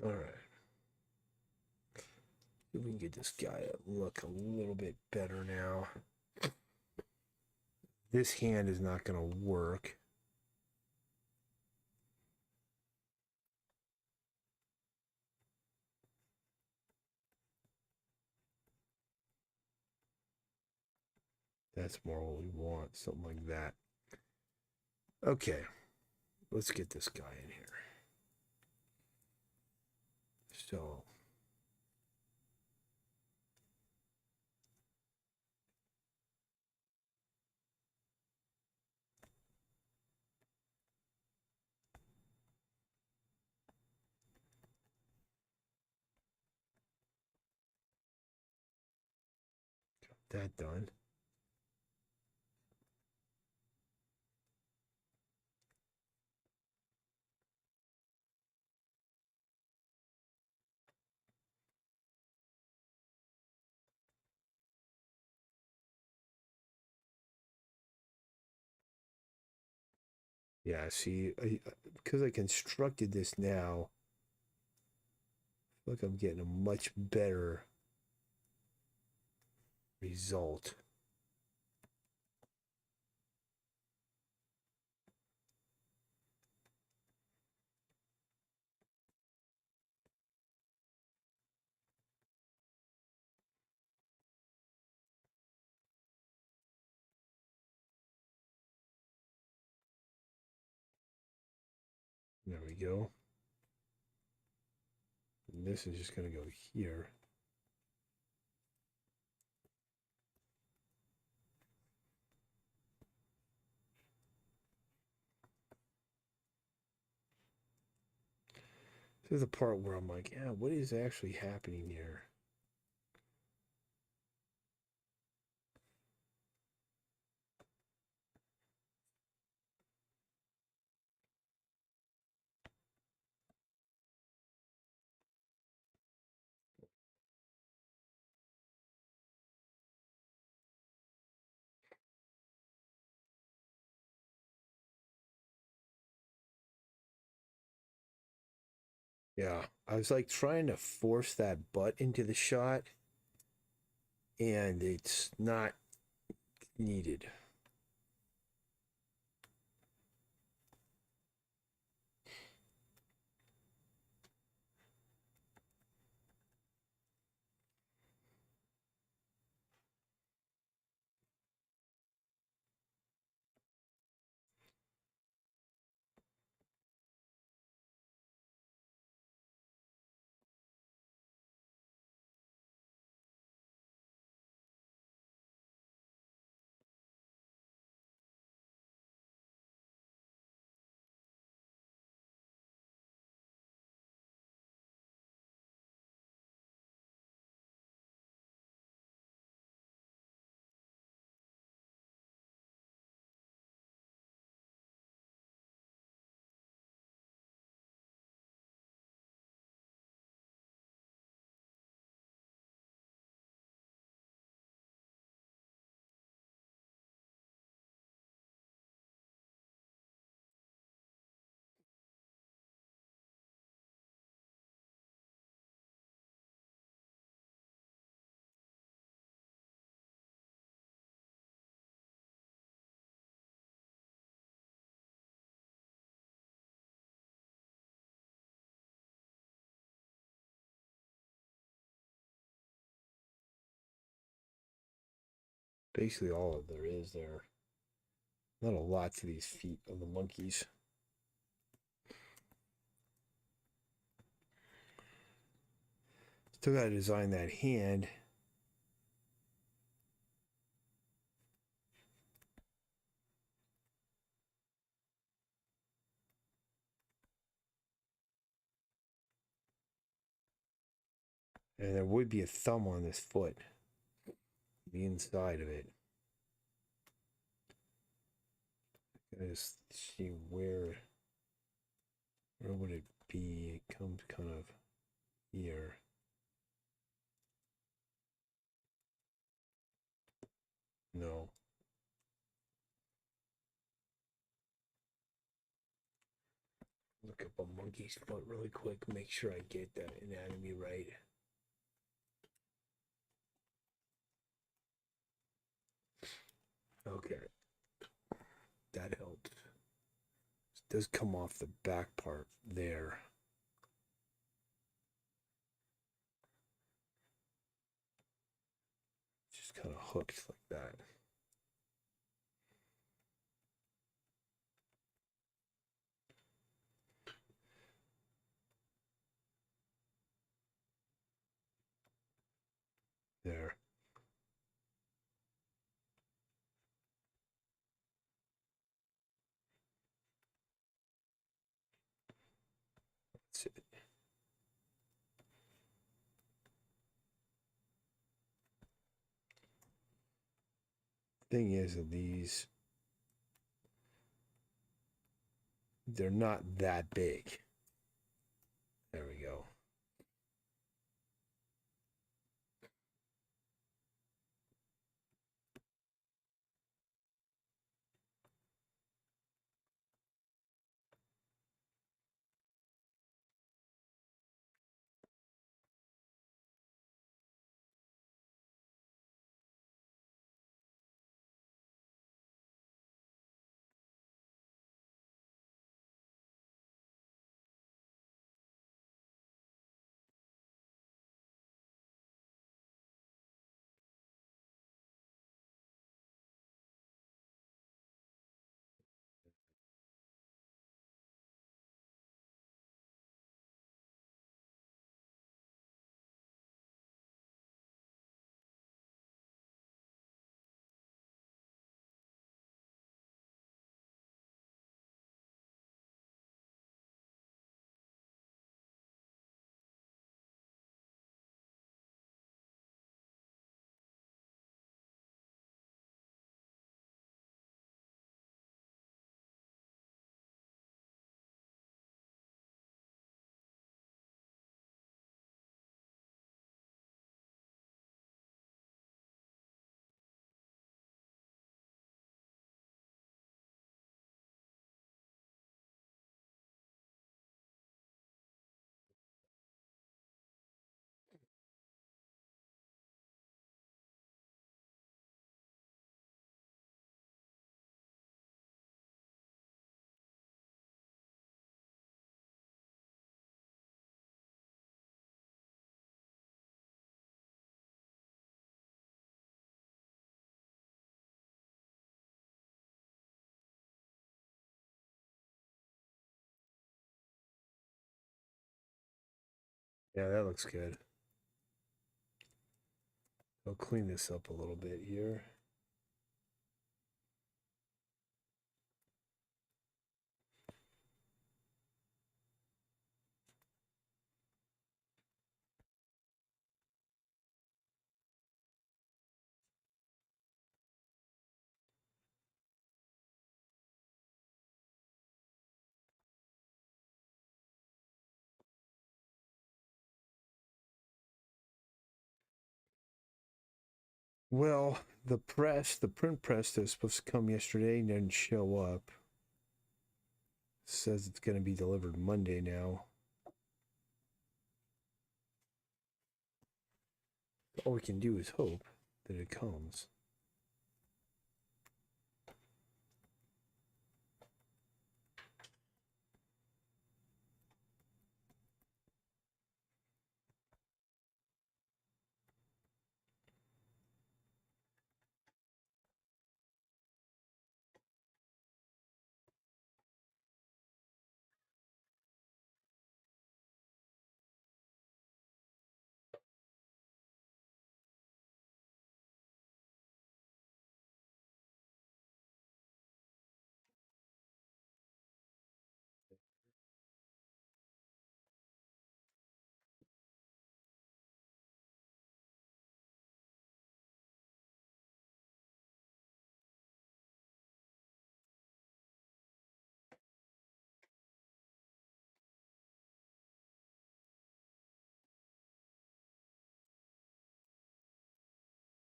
All right. See if we can get this guy to look a little bit better now. This hand is not going to work. That's more what we want, something like that. Okay, let's get this guy in here. So, that done. Yeah, see, because I constructed this now, I feel like I'm getting a much better result. There we go. And this is just going to go here. This is the part where I'm like, yeah, what is actually happening here? Yeah, I was like trying to force that butt into the shot, and it's not needed. Basically, all of there is there. Not a lot to these feet of the monkeys. Still got to design that hand. And there would be a thumb on this foot, the inside of it. Just see where would it be? It comes kind of here. No. Look up a monkey's foot really quick. Make sure I get that anatomy right. Okay. That helps. It does come off the back part there. Just kind of hooked like that. That's it. Thing is that they're not that big. There we go. Yeah, that looks good. I'll clean this up a little bit here. Well, the print press that was supposed to come yesterday didn't show up. It says it's going to be delivered Monday now. All we can do is hope that it comes.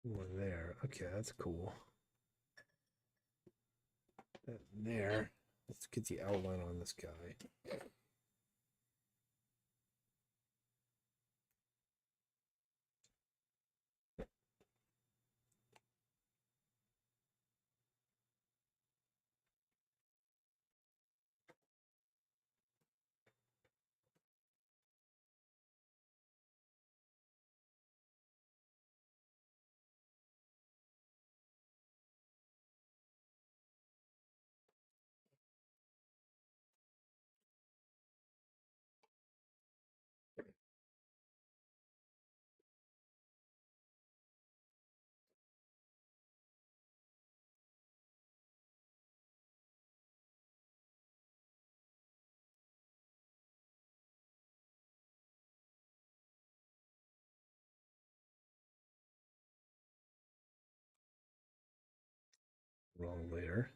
One there. Okay, that's cool. That there. Let's get the outline on this guy. little later.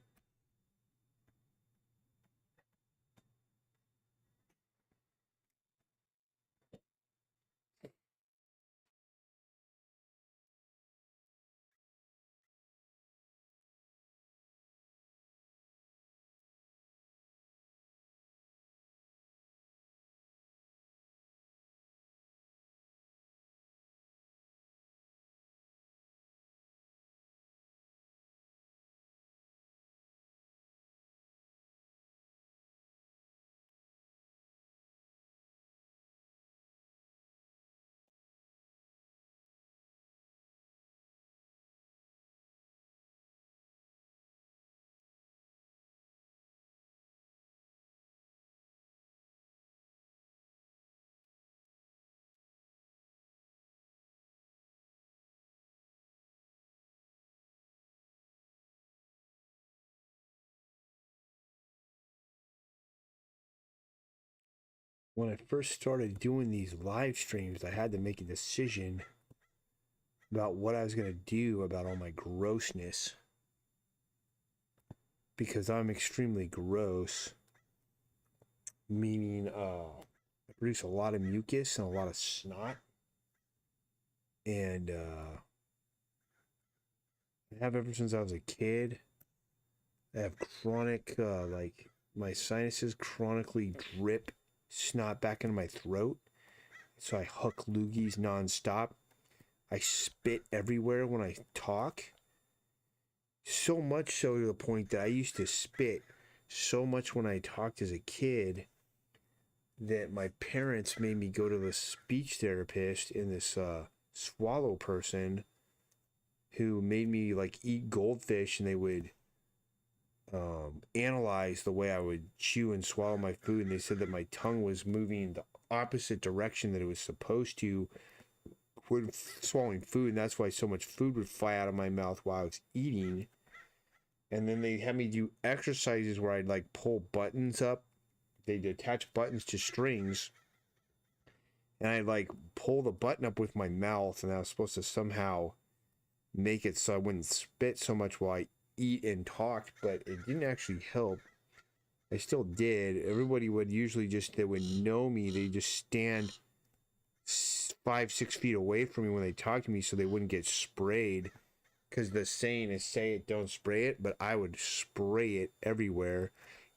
When I first started doing these live streams, I had to make a decision about what I was going to do about all my grossness, because I'm extremely gross, meaning I produce a lot of mucus and a lot of snot, and I have ever since I was a kid. I have chronic, like, my sinuses chronically drip snot back into my throat, so I huck loogies nonstop. I spit everywhere when I talk. So much so to the point that I used to spit so much when I talked as a kid that my parents made me go to the speech therapist and this swallow person who made me like eat goldfish, and they would analyze the way I would chew and swallow my food, and they said that my tongue was moving the opposite direction that it was supposed to when swallowing food, and that's why so much food would fly out of my mouth while I was eating. And then they had me do exercises where I'd like pull buttons up. They'd attach buttons to strings, and I'd like pull the button up with my mouth, and I was supposed to somehow make it so I wouldn't spit so much while I eat and talk, but it didn't actually help. I still did. Everybody would usually just, they would know me, they just stand 5-6 feet away from me when they talk to me so they wouldn't get sprayed, because the saying is say it, don't spray it, but I would spray it everywhere,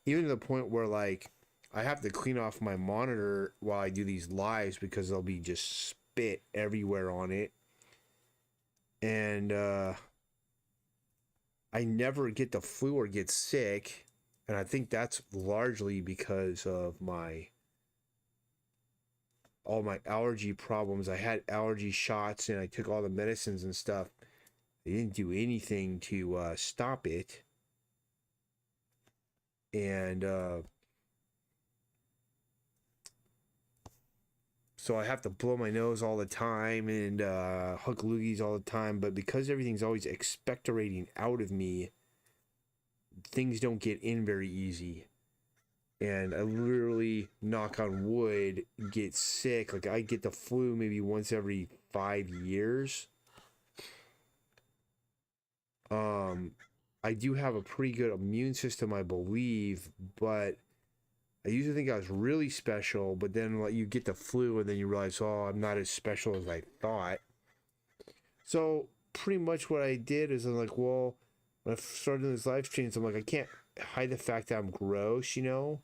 even to the point where like I have to clean off my monitor while I do these lives because there'll be just spit everywhere on it. And I never get the flu or get sick, and I think that's largely because of all my allergy problems. I had allergy shots and I took all the medicines and stuff. They didn't do anything to stop it. And so I have to blow my nose all the time and huck loogies all the time. But because everything's always expectorating out of me, things don't get in very easy. And I literally, knock on wood, get sick. Like I get the flu maybe once every 5 years. I do have a pretty good immune system, I believe, but I used to think I was really special, but then like you get the flu and then you realize, oh, I'm not as special as I thought. So pretty much what I did is I'm like, well, when I started doing this live streams, I'm like, I can't hide the fact that I'm gross, you know?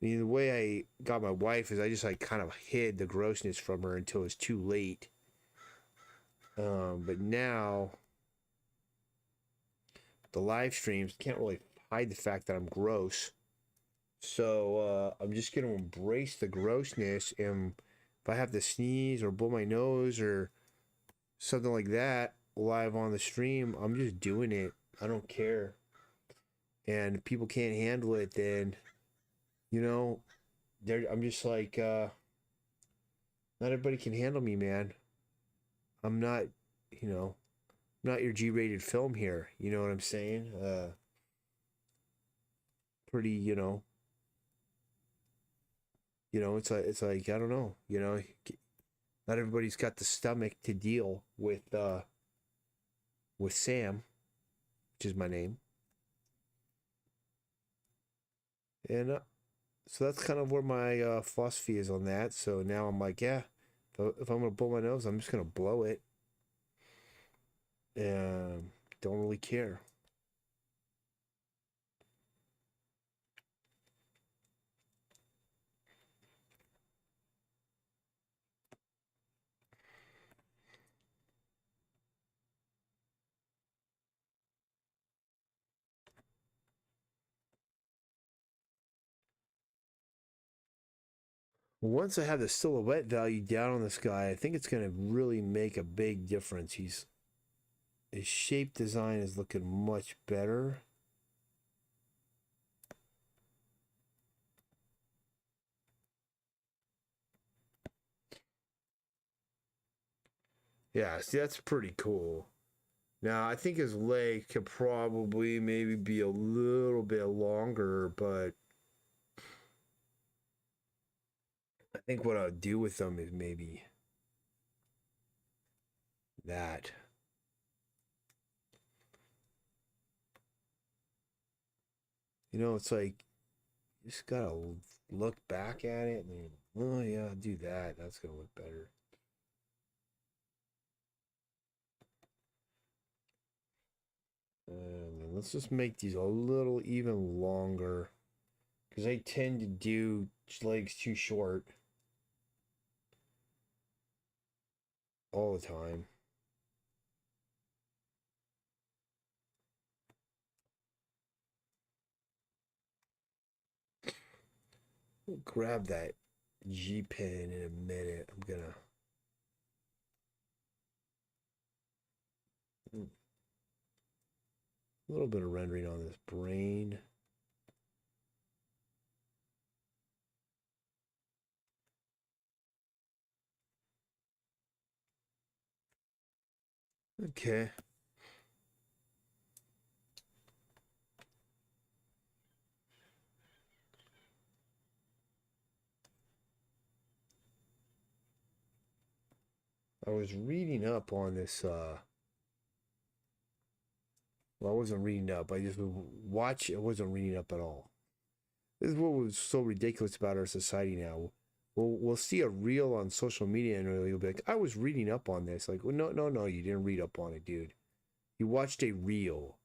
I mean, the way I got my wife is I just like kind of hid the grossness from her until it was too late. But now the live streams can't really hide the fact that I'm gross. So I'm just going to embrace the grossness, and if I have to sneeze or blow my nose or something like that live on the stream, I'm just doing it. I don't care. And if people can't handle it, then, you know, I'm just like, not everybody can handle me, man. I'm not, you know, not your G-rated film here. You know what I'm saying? Pretty, it's like I don't know, not everybody's got the stomach to deal with Sam, which is my name. And so that's kind of where my philosophy is on that. So now I'm like, yeah, if I'm gonna blow my nose, I'm just gonna blow it, and don't really care. Once I have the silhouette value down on this guy, I think it's gonna really make a big difference. His shape design is looking much better. Yeah, see, that's pretty cool. Now, I think his leg could probably maybe be a little bit longer, but I think what I'll do with them is maybe that. It's like you just gotta look back at it and then, oh yeah, I'll do that. That's gonna look better. And let's just make these a little even longer because I tend to do legs too short all the time. We'll grab that G pen in a minute. I'm gonna. A little bit of rendering on this brain. Okay. I was reading up on this. Well, I wasn't reading up. I just watch. I wasn't reading up at all. This is what was so ridiculous about our society now. We'll see a reel on social media and you'll be like, I was reading up on this. Like, well, no, you didn't read up on it, dude. You watched a reel.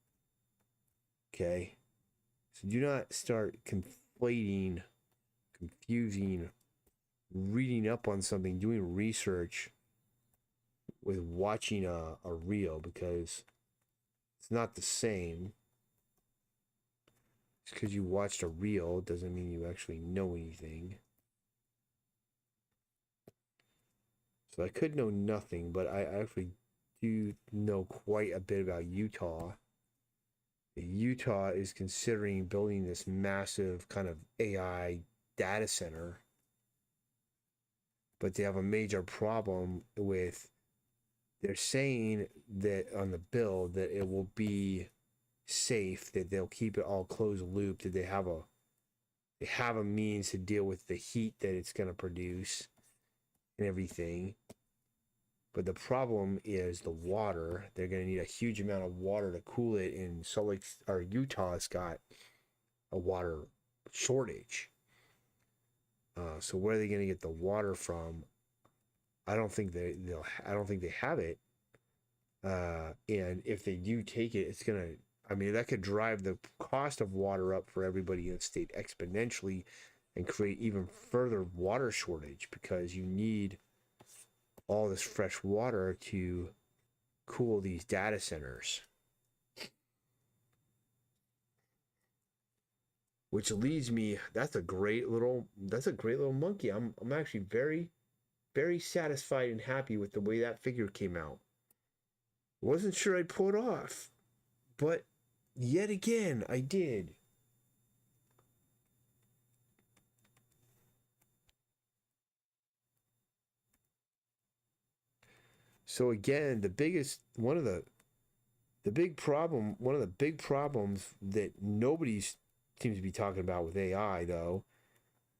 Okay? So do not start conflating, confusing, reading up on something, doing research with watching a reel because it's not the same. Just because you watched a reel doesn't mean you actually know anything. So I could know nothing, but I actually do know quite a bit about Utah. Utah is considering building this massive kind of AI data center, but they have a major problem with they're saying that on the bill that it will be safe, that they'll keep it all closed loop, that they have a means to deal with the heat that it's going to produce and everything. But the problem is the water. They're going to need a huge amount of water to cool it. In Salt Lake or Utah's got a water shortage. So where are they going to get the water from? I don't think they'll. I don't think they have it. And if they do take it, it's gonna. I mean, that could drive the cost of water up for everybody in the state exponentially, and create even further water shortage because you need all this fresh water to cool these data centers. Which leads me, that's a great little monkey. I'm actually very satisfied and happy with the way that figure came out. Wasn't sure I'd pull it off, but yet again I did. So again, one of the big problems that nobody seems to be talking about with AI though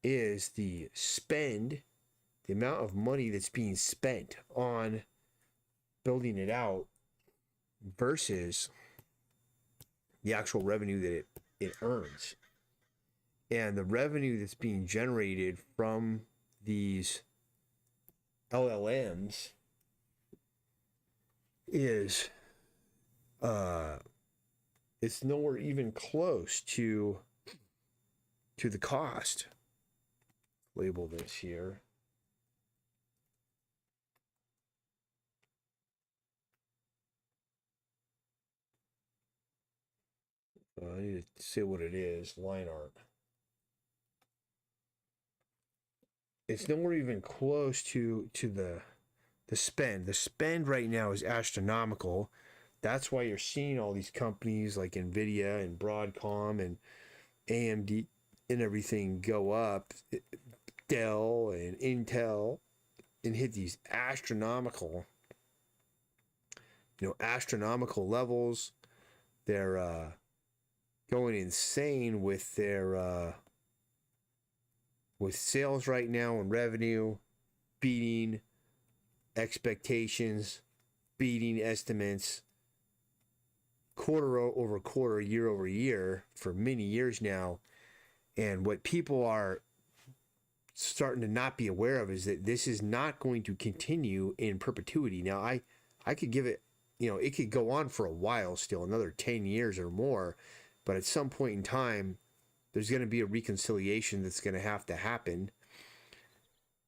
is the amount of money that's being spent on building it out versus the actual revenue that it earns. And the revenue that's being generated from these LLMs is it's nowhere even close to the cost. Label this here. I need to say what it is. Line art. It's nowhere even close to the spend. The spend right now is astronomical. That's why you're seeing all these companies like Nvidia and Broadcom and AMD and everything go up, Dell and Intel, and hit these astronomical levels. They're going insane with their with sales right now and revenue, beating expectations, beating estimates, quarter over quarter, year over year for many years now. And what people are starting to not be aware of is that this is not going to continue in perpetuity. Now, I could give it, it could go on for a while still, another 10 years or more, but at some point in time, there's going to be a reconciliation that's going to have to happen.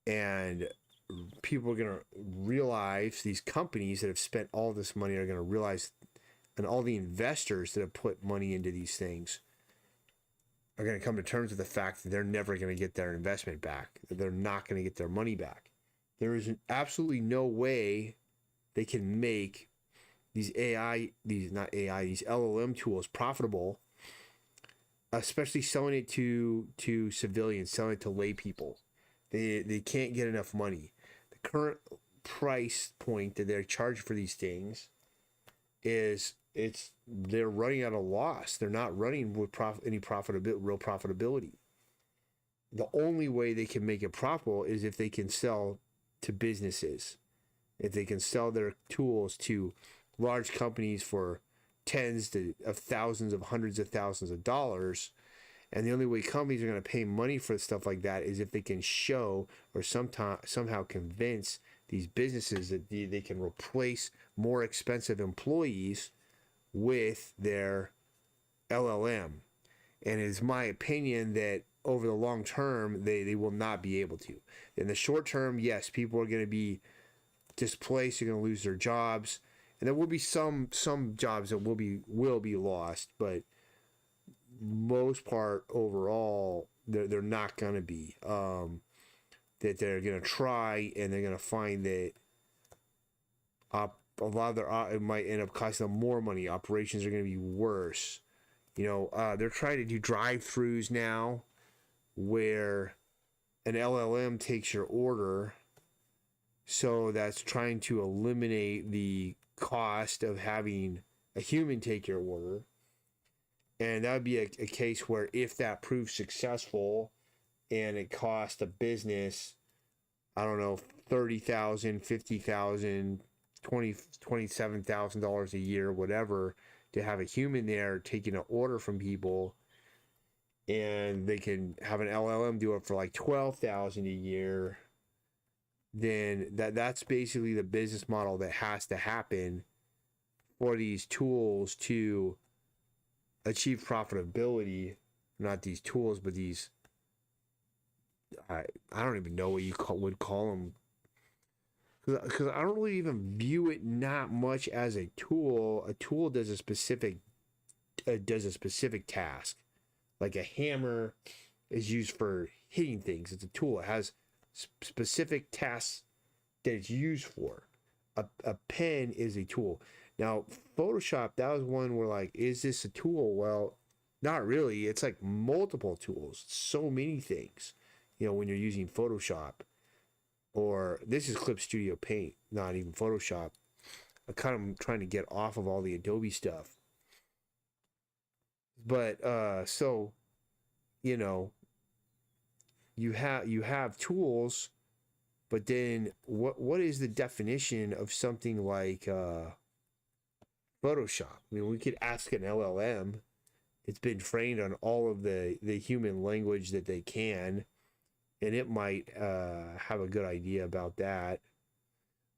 And people are going to realize, these companies that have spent all this money are going to realize, and all the investors that have put money into these things are going to come to terms with the fact that they're never going to get their investment back. That they're not going to get their money back. There is absolutely no way they can make these these LLM tools profitable, especially selling it to civilians, selling it to lay people. They can't get enough money. The current price point that they're charged for these things is they're running at a loss. They're not running with real profitability. The only way they can make it profitable is if they can sell to businesses, if they can sell their tools to large companies for tens of thousands of hundreds of thousands of dollars. And the only way companies are going to pay money for stuff like that is if they can show or somehow convince these businesses that they can replace more expensive employees with their LLM. And it is my opinion that over the long term, they will not be able to. In the short term, yes, people are going to be displaced, they're going to lose their jobs. And there will be some jobs that will be lost, but most part overall, they're not going to be. That they're going to try, and they're going to find that a lot of it might end up costing them more money. Operations are going to be worse. They're trying to do drive-throughs now, where an LLM takes your order. So that's trying to eliminate the cost of having a human take your order. And that would be a case where if that proves successful and it costs a business, I don't know, $30,000, $50,000, $27,000 a year, whatever, to have a human there taking an order from people, and they can have an LLM do it for like $12,000 a year, then that's basically the business model that has to happen for these tools to achieve profitability. Not these tools, but these, I don't even know what you would call them, because I don't really even view it not much as a tool. A tool does a specific task. Like a hammer is used for hitting things. It's a tool. It has specific tasks that it's used for. A pen is a tool. Now, Photoshop, that was one where, like, is this a tool? Well, not really. It's like multiple tools. So many things, when you're using Photoshop. Or this is Clip Studio Paint, not even Photoshop. I'm kind of trying to get off of all the Adobe stuff. But so, you have tools, but then what is the definition of something like Photoshop? I mean, we could ask an LLM, it's been trained on all of the human language that they can, and it might have a good idea about that.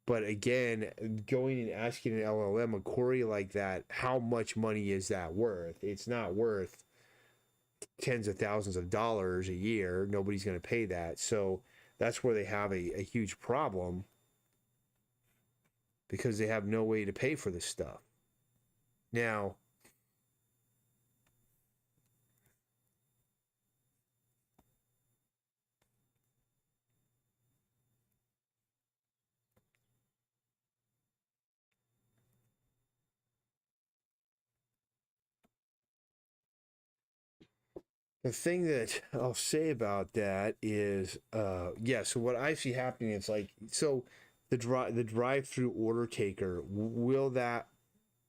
But again, going and asking an LLM a query like that, how much money is that worth? It's not worth tens of thousands of dollars a year. Nobody's going to pay that. So that's where they have a huge problem, because they have no way to pay for this stuff. Now, the thing that I'll say about that is, so what I see happening is like, so the drive-through order taker, will that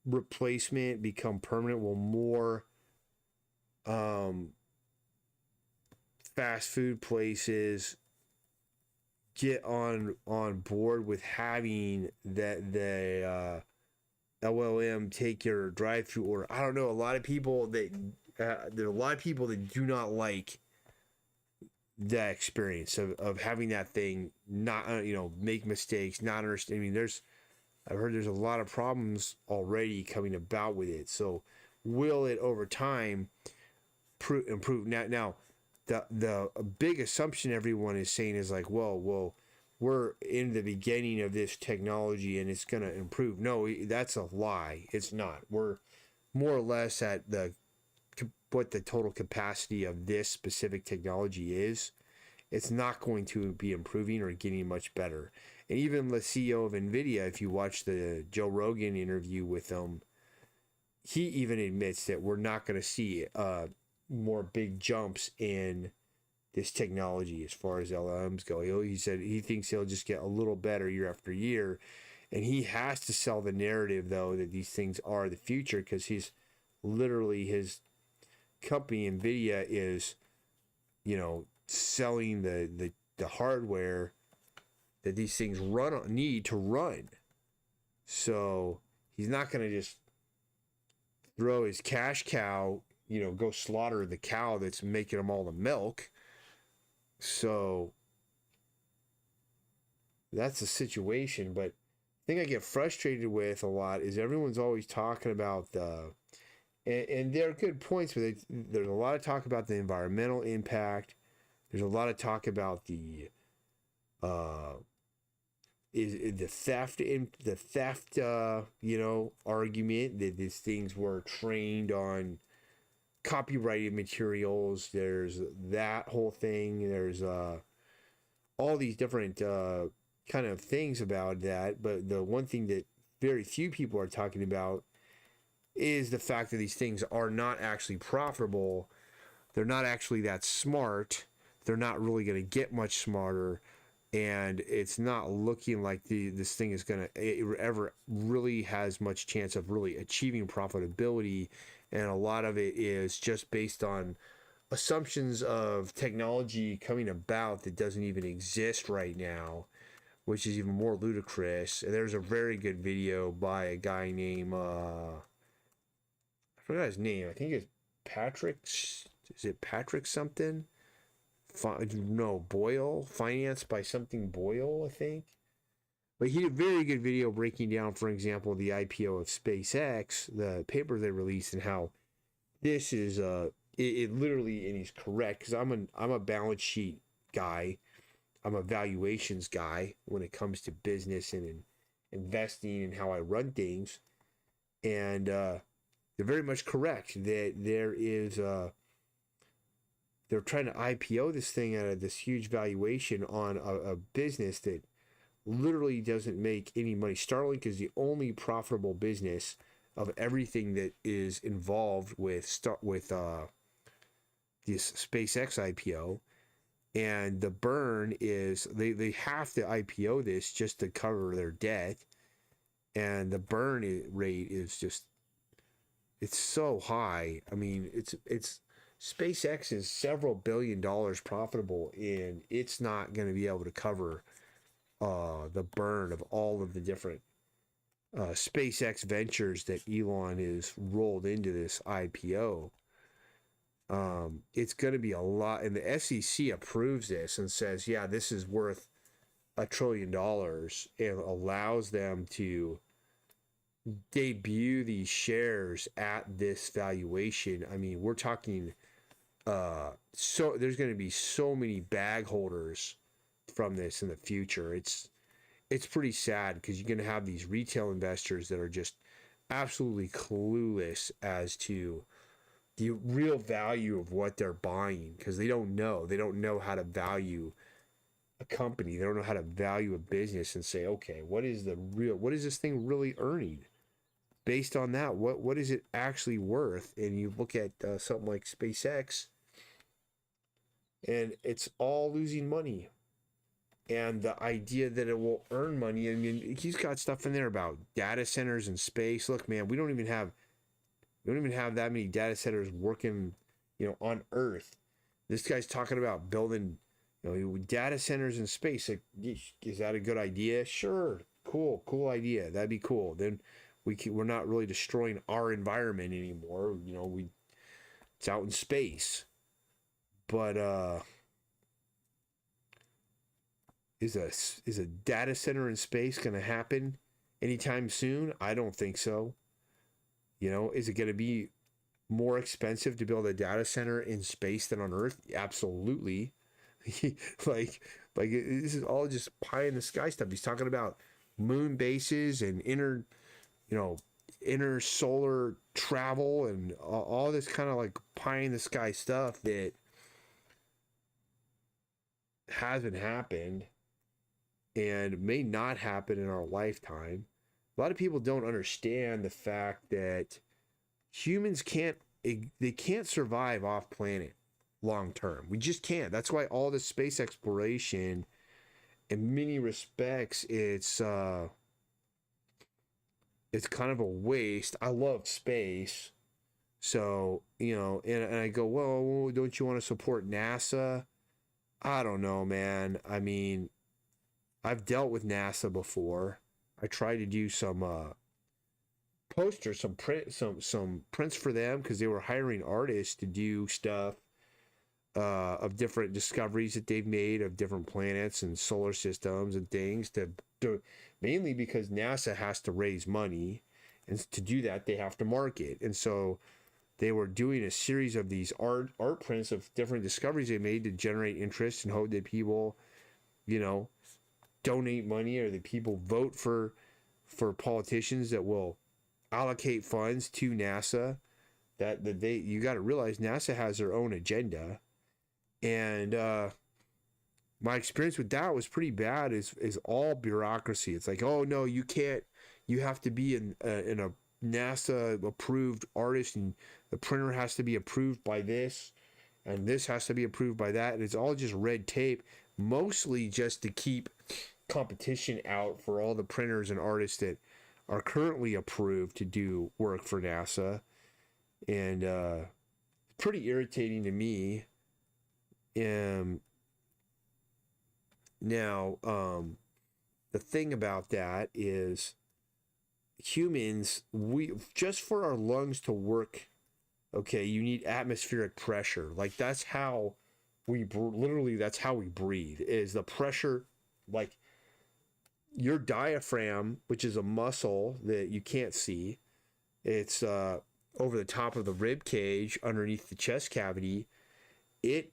replacement become permanent? Will more fast food places get on board with having that the LLM take your drive-through order? I don't know. A lot of people that there are a lot of people that do not like that experience of having that thing not make mistakes, not understand. I mean, I've heard there's a lot of problems already coming about with it. So will it over time improve? Now the big assumption everyone is saying is like, well, we're in the beginning of this technology and it's going to improve. No, that's a lie. It's not. We're more or less at what the total capacity of this specific technology is. It's not going to be improving or getting much better. And even the CEO of NVIDIA, if you watch the Joe Rogan interview with him, he even admits that we're not going to see more big jumps in this technology as far as LLMs go. He said he thinks he'll just get a little better year after year. And he has to sell the narrative, though, that these things are the future, because his company NVIDIA is, selling the hardware that these things need to run. So he's not going to just throw his cash cow, go slaughter the cow that's making them all the milk. So that's the situation. But the thing I get frustrated with a lot is everyone's always talking about and there are good points, but there's a lot of talk about the environmental impact. There's a lot of talk about the theft argument, that these things were trained on copyrighted materials. There's that whole thing. There's all these different kind of things about that. But the one thing that very few people are talking about is the fact that these things are not actually profitable. They're not actually that smart. They're not really going to get much smarter. And it's not looking like this thing is going to ever really has much chance of really achieving profitability. And a lot of it is just based on assumptions of technology coming about that doesn't even exist right now, which is even more ludicrous. And there's a very good video by a guy named I forgot his name. I think it's Patrick. Is it Patrick something? No, Boyle. Financed by something Boyle, I think. But he did a very good video breaking down, for example, the IPO of SpaceX, the paper they released, and how this is it literally, and he's correct, because I'm a balance sheet guy. I'm a valuations guy when it comes to business and investing and how I run things. And they're very much correct that there is they're trying to IPO this thing at this huge valuation on a business that literally doesn't make any money. Starlink is the only profitable business of everything that is involved with this SpaceX IPO. And the burn is they have to IPO this just to cover their debt. And the burn rate is just, it's so high. I mean, it's SpaceX is several $1 billion profitable, and it's not going to be able to cover the burn of all of the different SpaceX ventures that Elon has rolled into this IPO. It's going to be a lot. And the SEC approves this and says, yeah, this is worth $1 trillion, and allows them to debut these shares at this valuation. I mean, we're talking so there's going to be so many bag holders from this in the future. It's pretty sad because you're going to have these retail investors that are just absolutely clueless as to the real value of what they're buying, because they don't know how to value a company. They don't know how to value a business and say, okay, what is this thing really earning? Based on that, what is it actually worth? And you look at something like SpaceX, and it's all losing money. And the idea that it will earn money, I mean, he's got stuff in there about data centers in space. Look, man, we don't even have that many data centers working, on Earth. This guy's talking about building, data centers in space. Like, is that a good idea? Sure, cool idea. That'd be cool. Then we're not really destroying our environment anymore. It's out in space. But is a data center in space going to happen anytime soon? I don't think so. Is it going to be more expensive to build a data center in space than on Earth? Absolutely. like this is all just pie in the sky stuff. He's talking about moon bases and inner solar travel and all this kind of like pie in the sky stuff that hasn't happened and may not happen in our lifetime. A lot of people don't understand the fact that humans can't survive off planet long term. We just can't. That's why all this space exploration, in many respects, it's kind of a waste. I love space. So, and I go, well, don't you want to support NASA? I don't know, man. I mean, I've dealt with NASA before. I tried to do some posters, some prints for them, because they were hiring artists to do stuff of different discoveries that they've made of different planets and solar systems and things, to mainly because NASA has to raise money, and to do that they have to market. And so they were doing a series of these art prints of different discoveries they made to generate interest and hope that people, donate money, or that people vote for politicians that will allocate funds to NASA. You got to realize NASA has their own agenda. And my experience with that was pretty bad. Is all bureaucracy. It's like, oh no, you can't. You have to be in a NASA approved artist, and the printer has to be approved by this, and this has to be approved by that. And it's all just red tape, mostly just to keep competition out for all the printers and artists that are currently approved to do work for NASA. And pretty irritating to me. Now, the thing about that is, humans, we just for our lungs to work, okay, you need atmospheric pressure. Like, that's how that's how we breathe, is the pressure. Like, your diaphragm, which is a muscle that you can't see, it's over the top of the rib cage underneath the chest cavity. It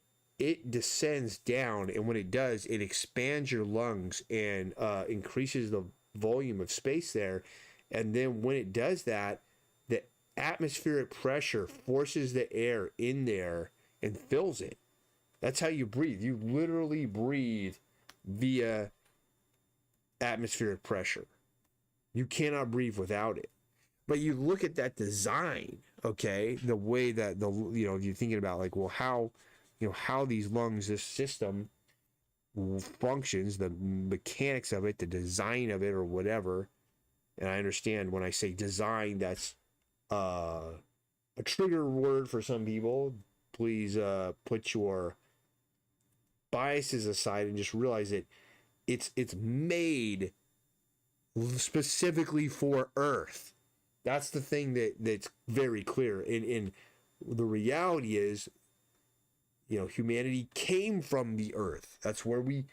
descends down, and when it does, it expands your lungs and increases the volume of space there. And then when it does that, the atmospheric pressure forces the air in there and fills it. That's how you breathe. You literally breathe via atmospheric pressure. You cannot breathe without it. But you look at that design, okay, the way that you're thinking about, like, well, how these lungs, this system functions, the mechanics of it, the design of it, or whatever. And I understand when I say design, that's a trigger word for some people. Please put your biases aside and just realize that it's made specifically for Earth. That's the thing that's very clear. And the reality is, humanity came from the earth. That's where we,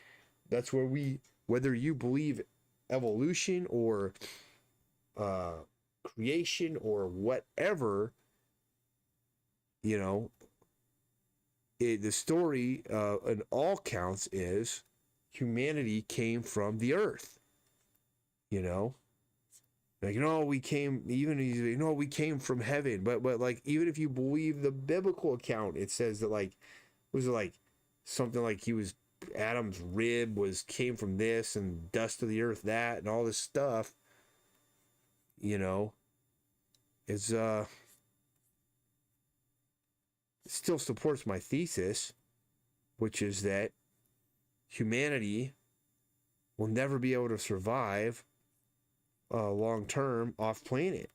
whether you believe evolution or creation or whatever, the story in all counts is humanity came from the earth. Like, we came, we came from heaven. But like, even if you believe the biblical account, it says that, like, was it like something like Adam's rib came from this, and dust of the earth that, and all this stuff, is it still supports my thesis, which is that humanity will never be able to survive long term off planet.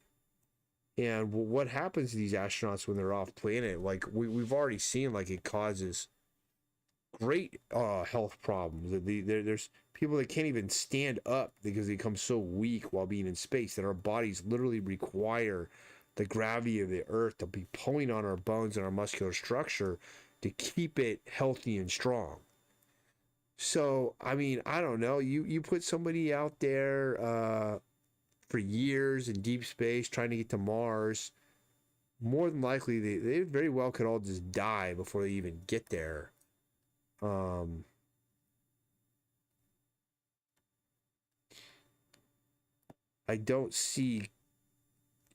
And what happens to these astronauts when they're off planet? Like, we've already seen, like, it causes great health problems. There's people that can't even stand up because they become so weak while being in space, that our bodies literally require the gravity of the earth to be pulling on our bones and our muscular structure to keep it healthy and strong. So, I mean, I don't know. You put somebody out there for years in deep space trying to get to Mars, more than likely they very well could all just die before they even get there. I don't see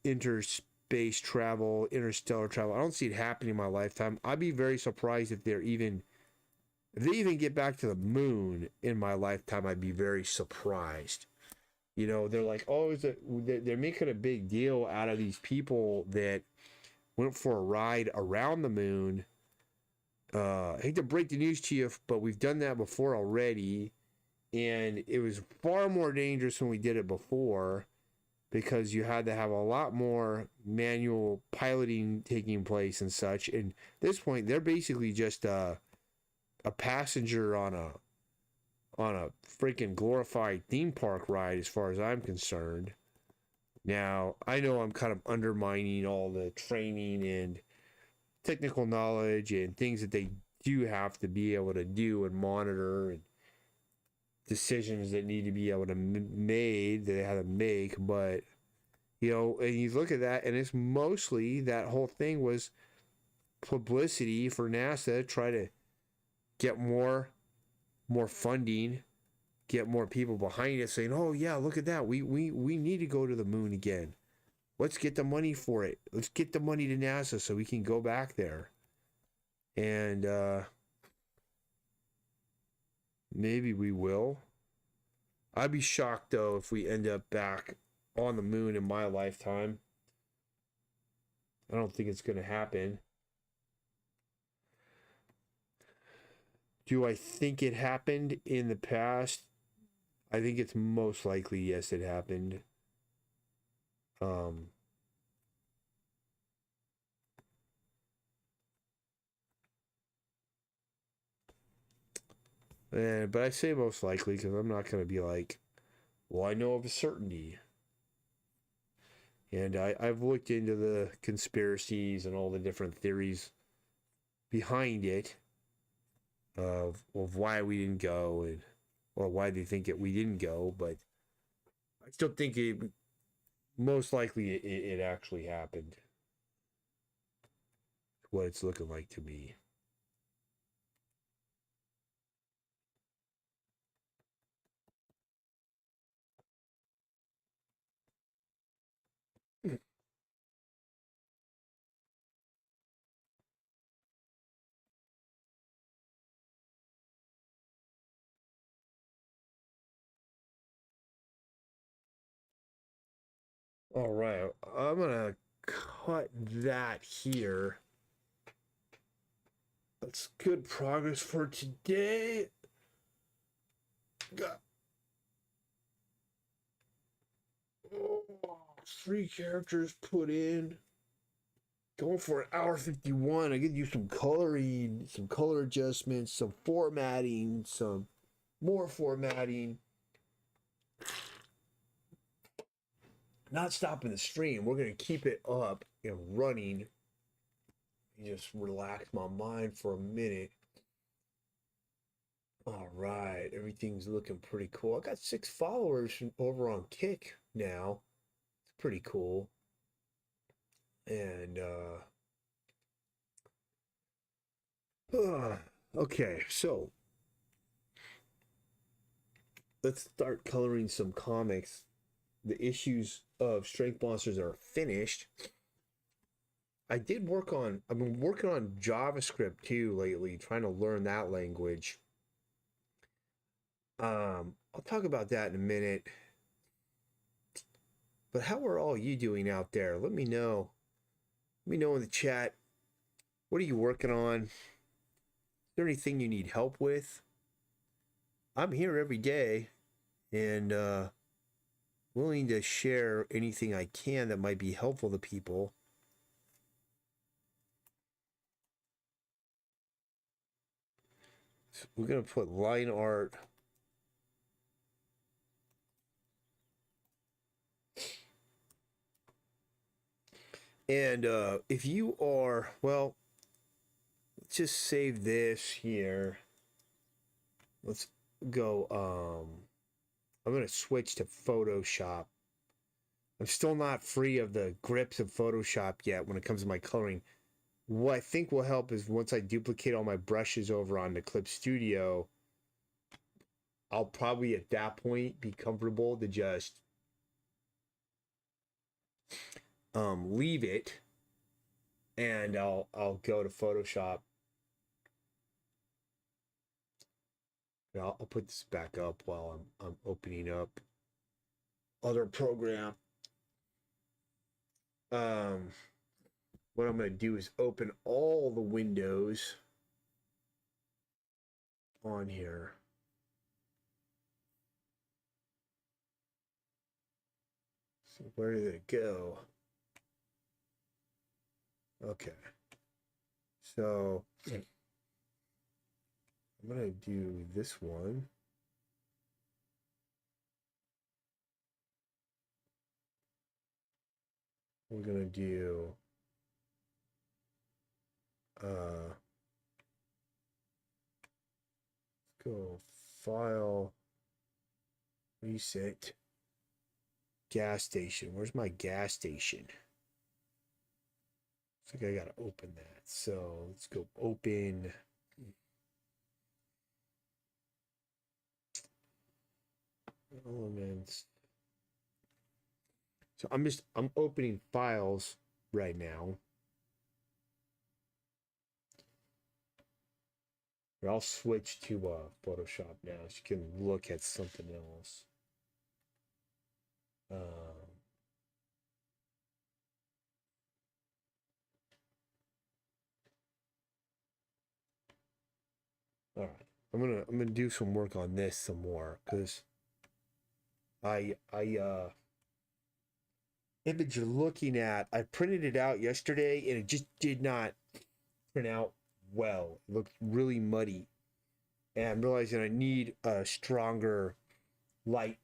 interspace travel, interstellar travel. I don't see it happening in my lifetime. I'd be very surprised if they even get back to the moon in my lifetime. I'd be very surprised. They're like, oh, they're making a big deal out of these people that went for a ride around the moon. I hate to break the news to you, but we've done that before already, and it was far more dangerous when we did it before, because you had to have a lot more manual piloting taking place and such. And at this point, they're basically just a passenger on a freaking glorified theme park ride, as far as I'm concerned. Now, I know I'm kind of undermining all the training and technical knowledge and things that they do have to be able to do and monitor, and decisions that need to be able to made that they had to make. But and you look at that, and it's mostly, that whole thing was publicity for NASA to try to get more funding, get more people behind it, saying, oh yeah, look at that, we need to go to the moon again. Let's get the money for it. Let's get the money to NASA so we can go back there. And maybe we will. I'd be shocked, though, if we end up back on the moon in my lifetime. I don't think it's going to happen. Do I think it happened in the past? I think it's most likely, yes, it happened. But I say most likely because I'm not going to be like, well, I know of a certainty. And I've looked into the conspiracies and all the different theories behind it of why we didn't go, or why they think we didn't go. But I still think most likely it actually happened. What it's looking like to me. All right, I'm gonna cut that here. That's good progress for today. Got 3 characters put in. Going for an hour 51. I could use some coloring, some color adjustments, some formatting, some more formatting. Not stopping the stream. We're going to keep it up and running. just relax my mind for a minute. All right, everything's looking pretty cool. I got 6 followers over on Kick now. It's pretty cool. And okay, so let's start coloring some comics. The issues of Strength Monsters are finished. I've been working on JavaScript too lately, trying to learn that language. I'll talk about that in a minute. But how are all you doing out there? Let me know. Let me know in the chat. What are you working on? Is there anything you need help with? I'm here every day and willing to share anything I can that might be helpful to people. So we're going to put line art. And if you are, well, let's just save this here. Let's go, I'm going to switch to Photoshop. I'm still not free of the grips of Photoshop yet when it comes to my coloring. What I think will help is once I duplicate all my brushes over on the Clip Studio, I'll probably at that point be comfortable to just leave it, and I'll go to Photoshop. I'll put this back up while I'm opening up other program. What I'm going to do is open all the windows on here. So where did it go? Okay. So I'm going to do this one. We're going to do let's go file, reset, gas station. Where's my gas station? I think I gotta open that. So let's go open. Elements. So I'm opening files right now. I'll switch to Photoshop now so you can look at something else. All right, I'm gonna do some work on this some more because image you're looking at, I printed it out yesterday and it just did not print out well. It looked really muddy, and I'm realizing I need a stronger light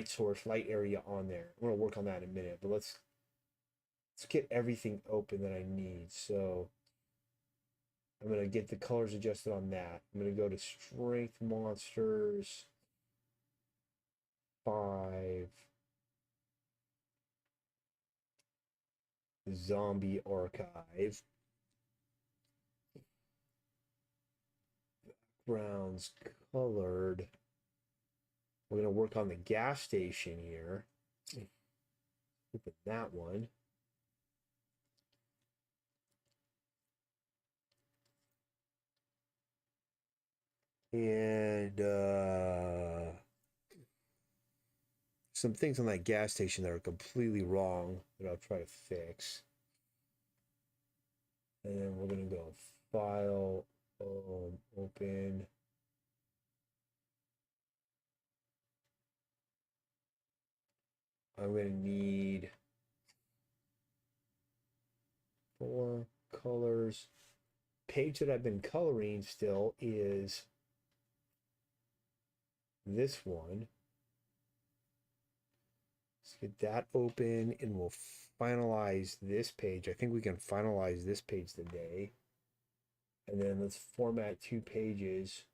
source, light area on there. I'm gonna work on that in a minute, but let's get everything open that I need. So I'm gonna get the colors adjusted on that. I'm gonna go to Strength Monsters 5, Zombie Archive, backgrounds colored. We're gonna work on the gas station here. Open that one. And some things on that gas station that are completely wrong that I'll try to fix. And then we're gonna go file, open. I'm gonna need 4 colors. Page that I've been coloring still is this one. Let's get that open and we'll finalize this page. I think we can finalize this page today. And then let's format 2 pages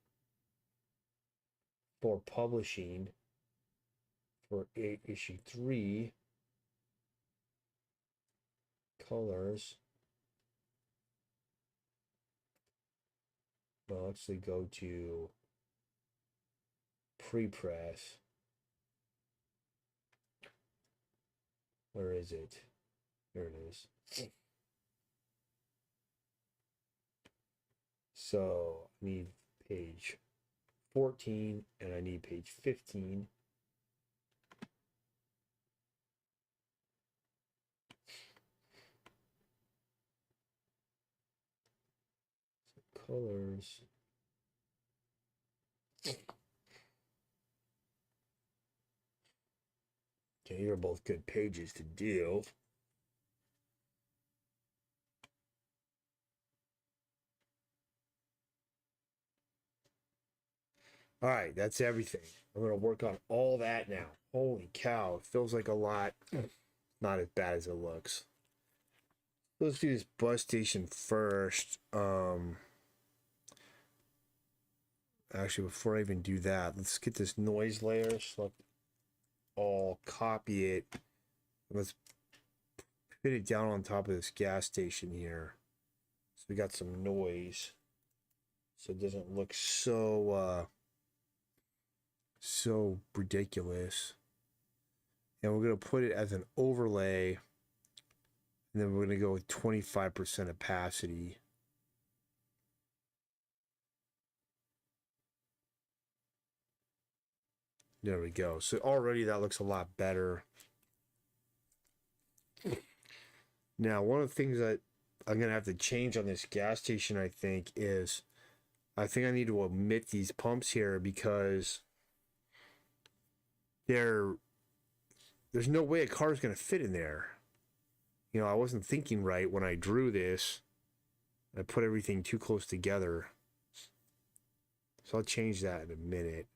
for publishing for issue 3. Colors. I'll actually go to pre-press. Where is it? There it is. So I need page 14 and I need page 15. So colors. Okay, these are both good pages to do. All right, that's everything. I'm going to work on all that now. Holy cow, it feels like a lot. Not as bad as it looks. Let's do this bus station first. Actually, before I even do that, let's get this noise layer. Select all, copy it. Let's put it down on top of this gas station here. So we got some noise. So it doesn't look so so ridiculous. And we're going to put it as an overlay. And then we're going to go with 25% opacity. There we go. So already that looks a lot better. Now, one of the things that I'm going to have to change on this gas station, I think I need to omit these pumps here because there's no way a car is going to fit in there. You know, I wasn't thinking right when I drew this. I put everything too close together. So I'll change that in a minute.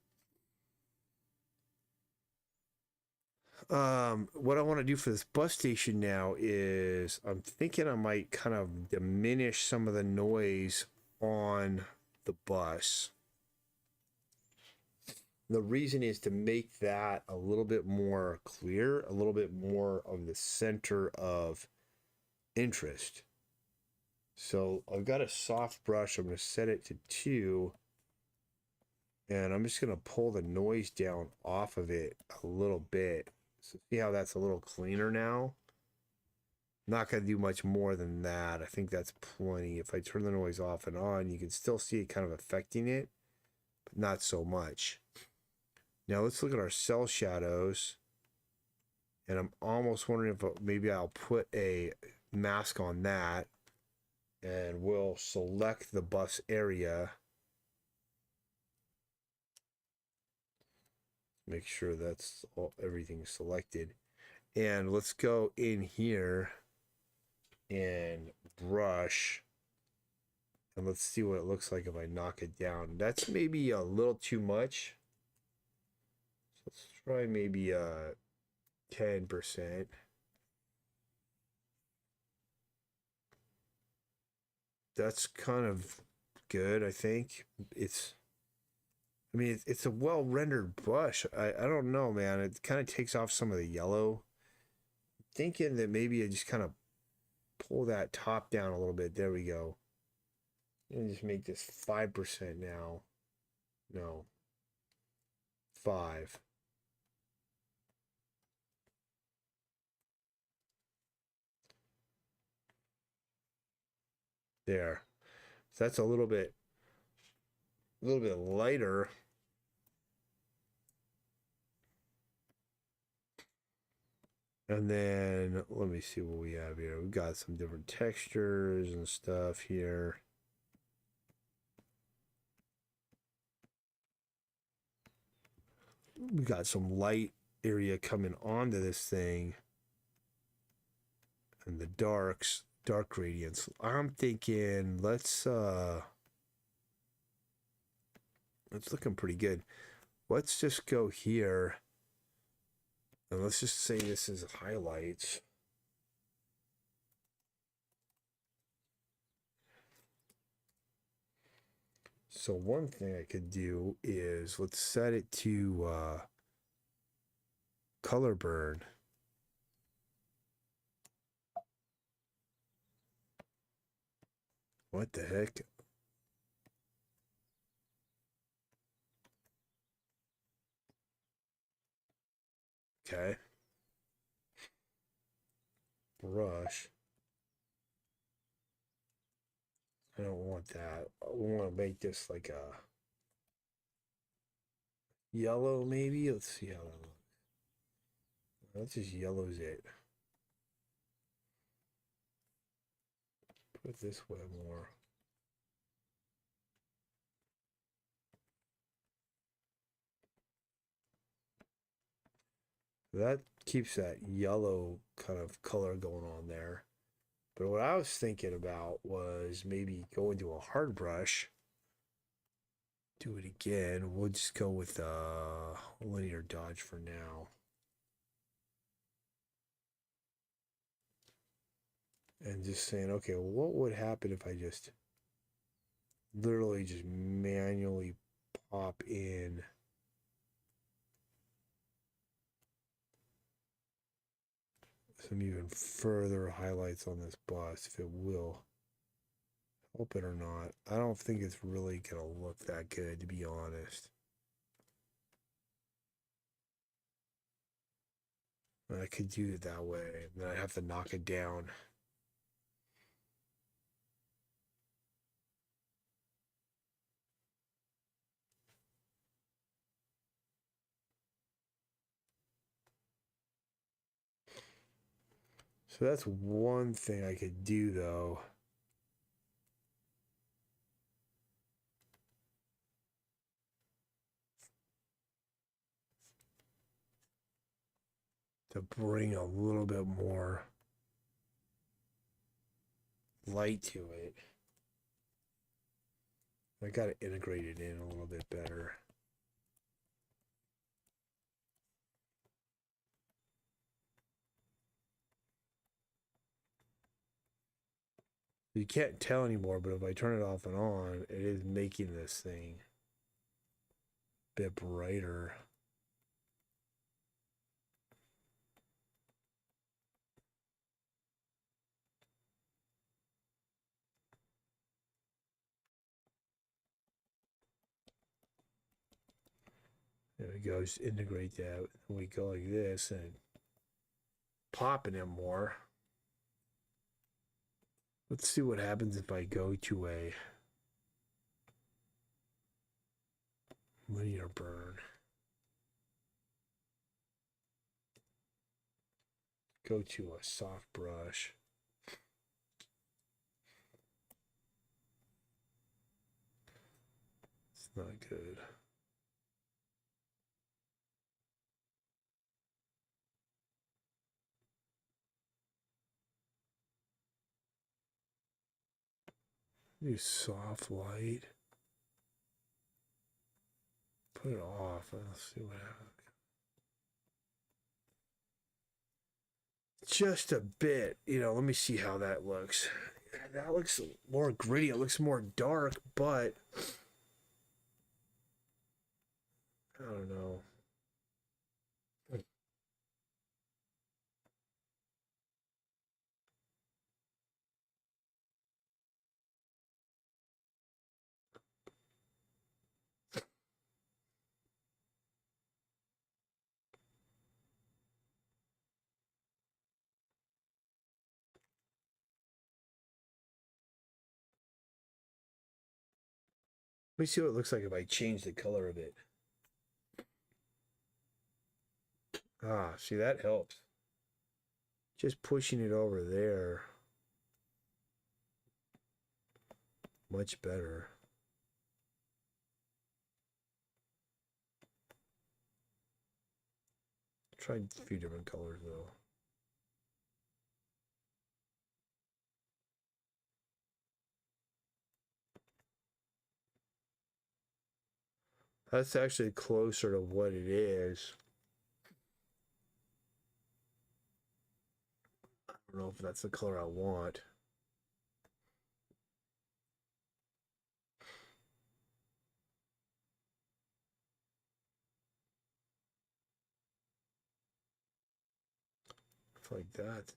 What I want to do for this bus station now is I'm thinking I might kind of diminish some of the noise on the bus. The reason is to make that a little bit more clear, a little bit more of the center of interest. So I've got a soft brush. I'm going to set it to 2. And I'm just going to pull the noise down off of it a little bit. So see how that's a little cleaner now? Not going to do much more than that. I think that's plenty. If I turn the noise off and on, you can still see it kind of affecting it, but not so much. Now let's look at our cell shadows. And I'm almost wondering if maybe I'll put a mask on that. And we'll select the bus area. Make sure that's everything selected. And let's go in here and brush. And let's see what it looks like if I knock it down. That's maybe a little too much. So let's try maybe 10%. That's kind of good, I think. It's a well-rendered brush. I don't know, man. It kind of takes off some of the yellow. Thinking that maybe I just kind of pull that top down a little bit. There we go. And just make this 5% now. No. 5. There. So that's a little bit lighter. And then let me see what we have here. We've got some different textures and stuff here. We got some light area coming onto this thing. And the dark gradients. I'm thinking it's looking pretty good. Let's just go here And let's just say this is highlights. So one thing I could do is let's set it to color burn. What the heck? Okay. Brush. I don't want that. We want to make this like a yellow, maybe. Let's see how that looks. That just yellows it. Put it this way more. That keeps that yellow kind of color going on there. But what I was thinking about was maybe go into a hard brush. Do it again. We'll just go with linear dodge for now. And just saying, okay, well, what would happen if I just literally just manually pop in some even further highlights on this bust, if it will help it or not. I don't think it's really gonna look that good, to be honest. I could do it that way, and then I'd have to knock it down. So that's one thing I could do, though. To bring a little bit more light to it. I got to integrate it in a little bit better. You can't tell anymore, but if I turn it off and on, it is making this thing a bit brighter. There we go. Just integrate that. We go like this and popping it more. Let's see what happens if I go to a linear burn. Go to a soft brush. It's not good. Do soft light. Put it off. Let's see what happens. Just a bit. Let me see how that looks. That looks more gritty. It looks more dark, but I don't know. Let me see what it looks like if I change the color of it. See, that helps. Just pushing it over there. Much better. Tried a few different colors though. That's actually closer to what it is. don't know if that's the color I want. Like that.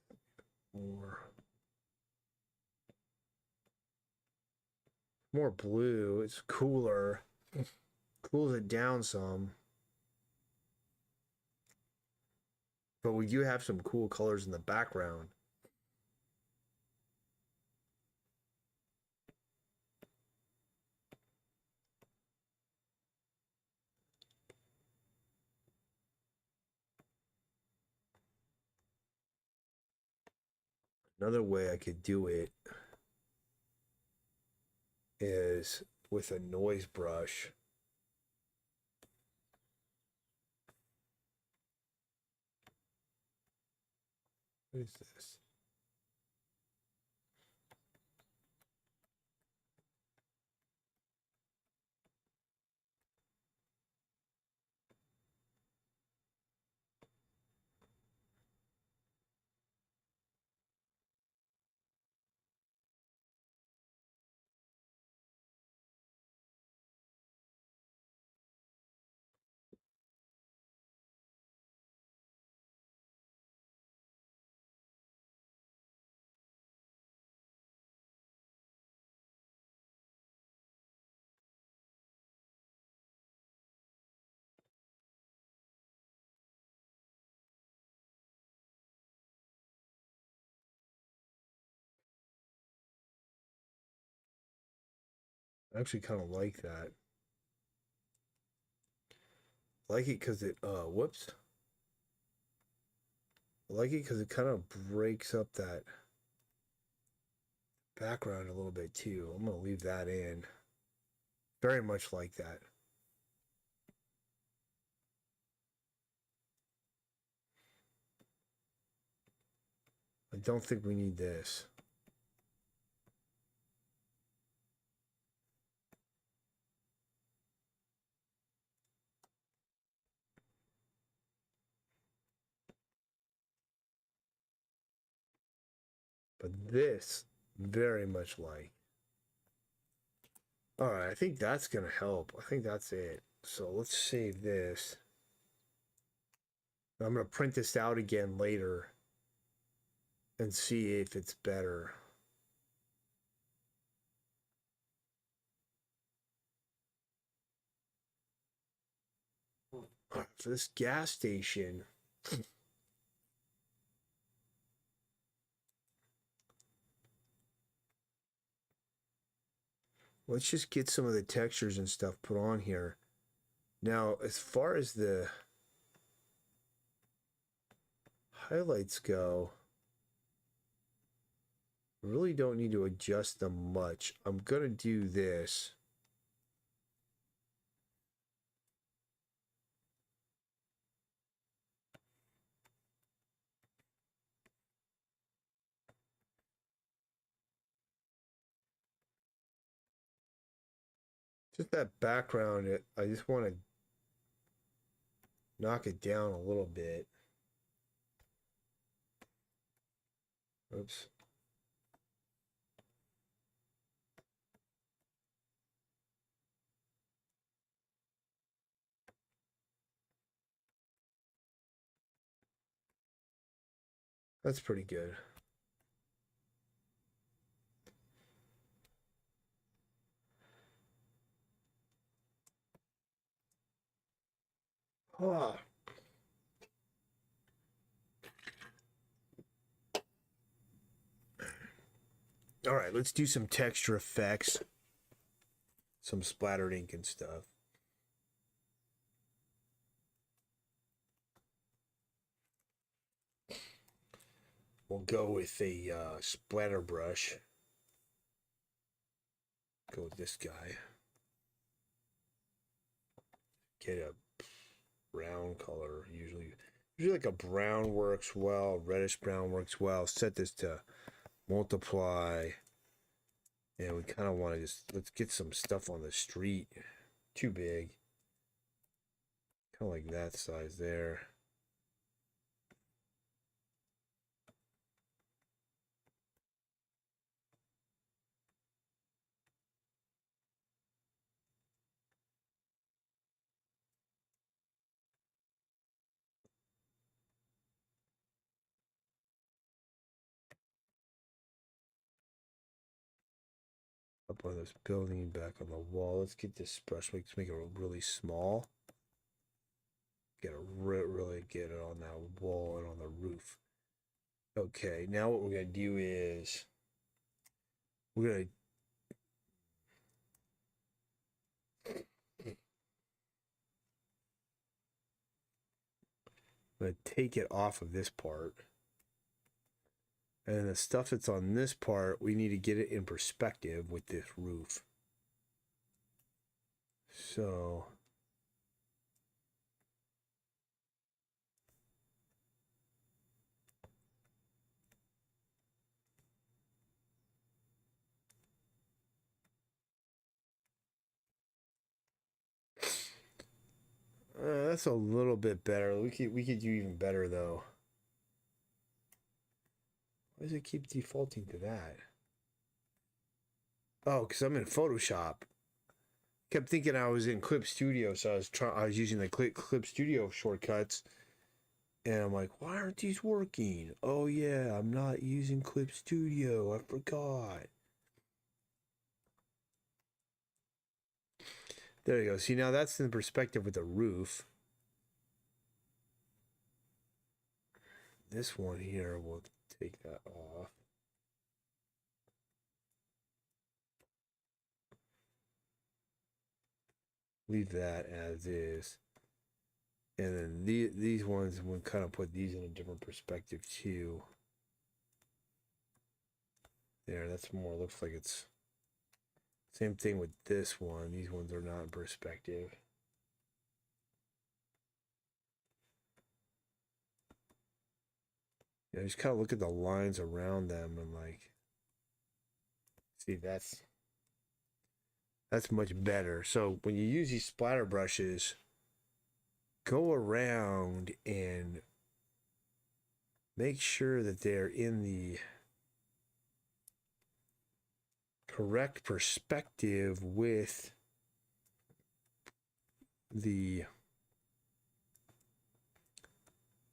More blue. It's cooler. Cools it down some. But we do have some cool colors in the background. Another way I could do it is with a noise brush. What is this? I actually kind of like that. I like it because it, whoops. I like it because it kind of breaks up that background a little bit too. I'm going to leave that in. Very much like that. I don't think we need this. But this, very much like. All right, I think that's going to help. I think that's it. So let's save this. I'm going to print this out again later and see if it's better. All right, for this gas station, let's just get some of the textures and stuff put on here. Now, as far as the highlights go, really don't need to adjust them much. I'm going to do this. Just that background, I just want to knock it down a little bit. Oops. That's pretty good. Ah. All right, let's do some texture effects. Some splattered ink and stuff. We'll go with a splatter brush. Go with this guy. Get a brown color. Usually like a brown works well. Reddish brown works well. Set this to multiply. And we kind of want to just, let's get some stuff on the street. Too big. Kind of like that size there. up on this building, back on the wall. Let's get this brush, let's make it really small. Get a really get it on that wall and on the roof. Okay, now what we're gonna do is we're gonna take it off of this part. And the stuff that's on this part, we need to get it in perspective with this roof. So that's a little bit better. We could do even better though. Why does it keep defaulting to that? Oh, because I'm in Photoshop. Kept thinking I was in Clip Studio, so I was using the Clip Studio shortcuts, and I'm like, why aren't these working? Oh yeah, I'm not using Clip Studio. I forgot. There you go. See, now that's in perspective with the roof. This one here, we'll take that off. Leave that as is. And then these ones, we'll kind of put these in a different perspective too. There, that's more, looks like it's same thing with this one. These ones are not in perspective. Yeah, just kind of look at the lines around them and like, see, that's much better. So when you use these splatter brushes, go around and make sure that they're in the correct perspective with the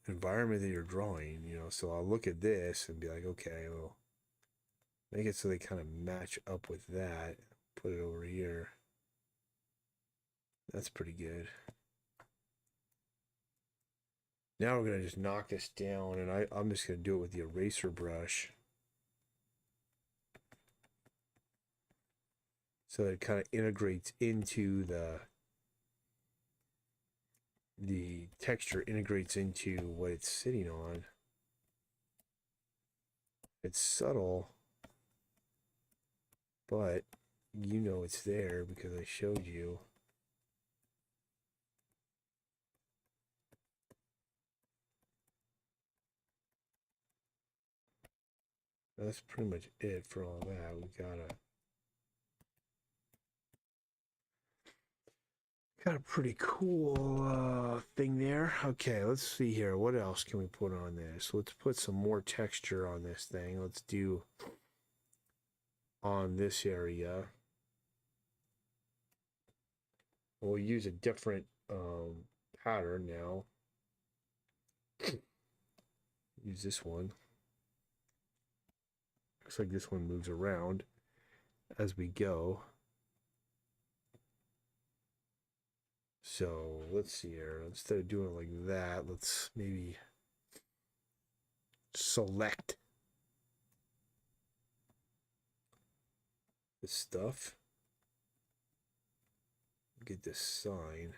environment that you're drawing, you know. So I'll look at this and be like, okay, well, make it so they kind of match up with that. Put it over here. That's pretty good. Now we're going to just knock this down, and I'm just going to do it with the eraser brush. So it kind of integrates into the texture integrates into what it's sitting on. It's subtle, but you know it's there because I showed you. That's pretty much it for all that. We got a pretty cool thing there. Okay, let's see here. What else can we put on this? Let's put some more texture on this thing. Let's do on this area. We'll use a different pattern now. Use this one. Looks like this one moves around as we go. So let's see here. Instead of doing it like that, let's maybe select this stuff. Get this sign.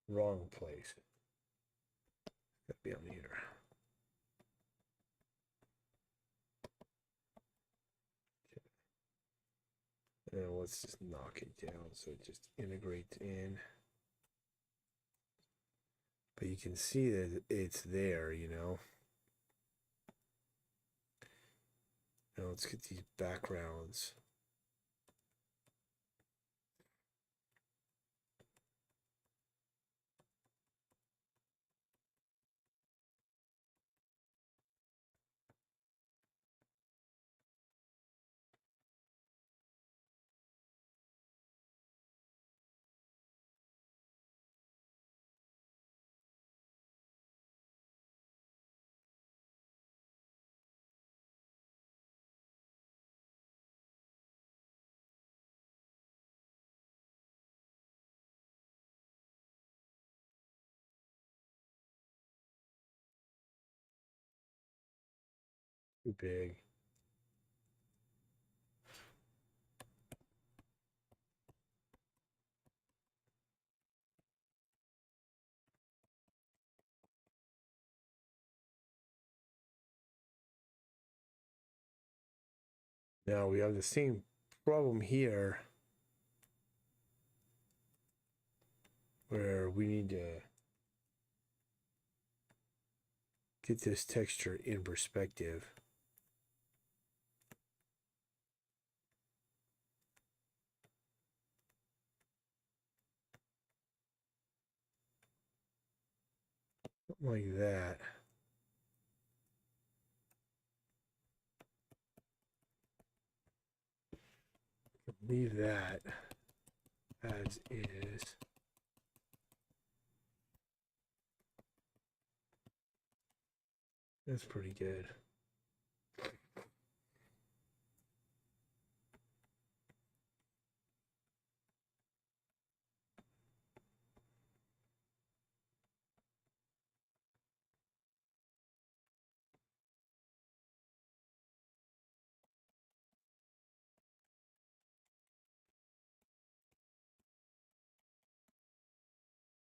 Wrong place. Gotta be on here. And let's just knock it down so it just integrates in. But you can see that it's there, you know. Now let's get these backgrounds. Too big. Now we have the same problem here where we need to get this texture in perspective. Something like that. Leave that as is. That's pretty good.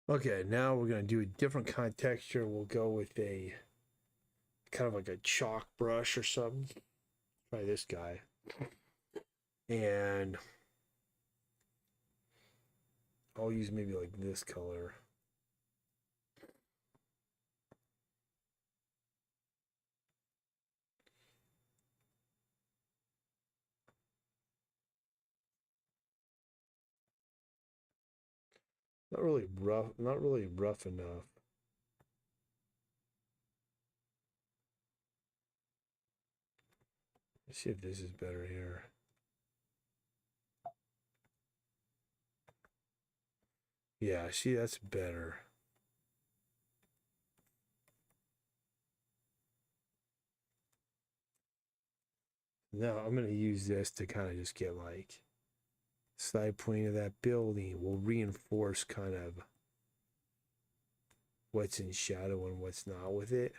Okay, now we're going to do a different kind of texture. We'll go with a kind of like a chalk brush or something. Try this guy. And I'll use maybe like this color. Not really rough enough. Let's see if this is better here. Yeah, see, that's better. Now I'm going to use this to kind of just get like side point of that building. We'll reinforce kind of what's in shadow and what's not with it.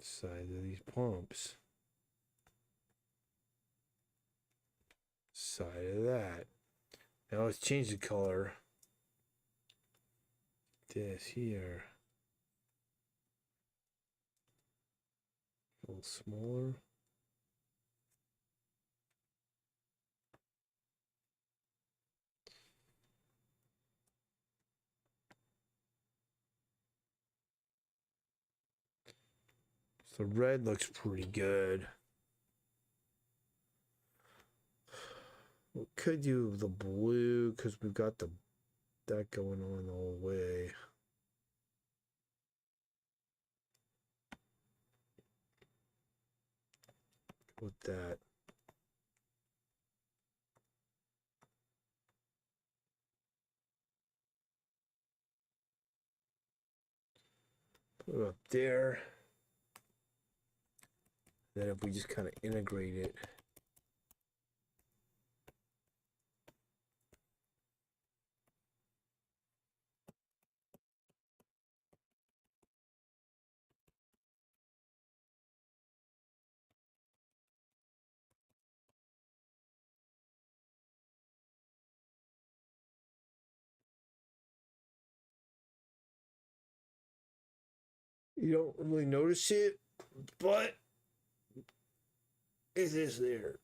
Side of these pumps. Side of that. Now let's change the color. This here. A little smaller. So red looks pretty good. We could do the blue because we've got that going on the whole way. With that. Put it up there. Then if we just kind of integrate it. You don't really notice it, but it is there.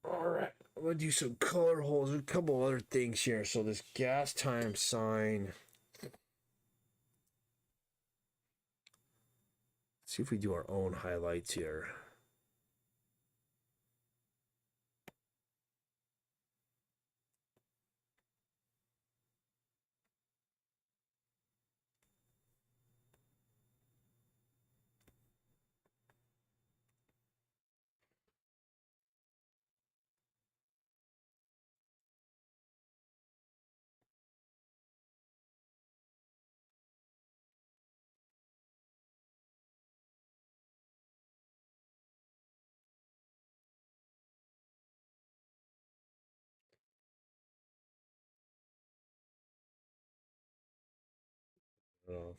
All right, I'm gonna do some color holes. There's a couple other things here. So this gas time sign. Let's see if we do our own highlights here. Off.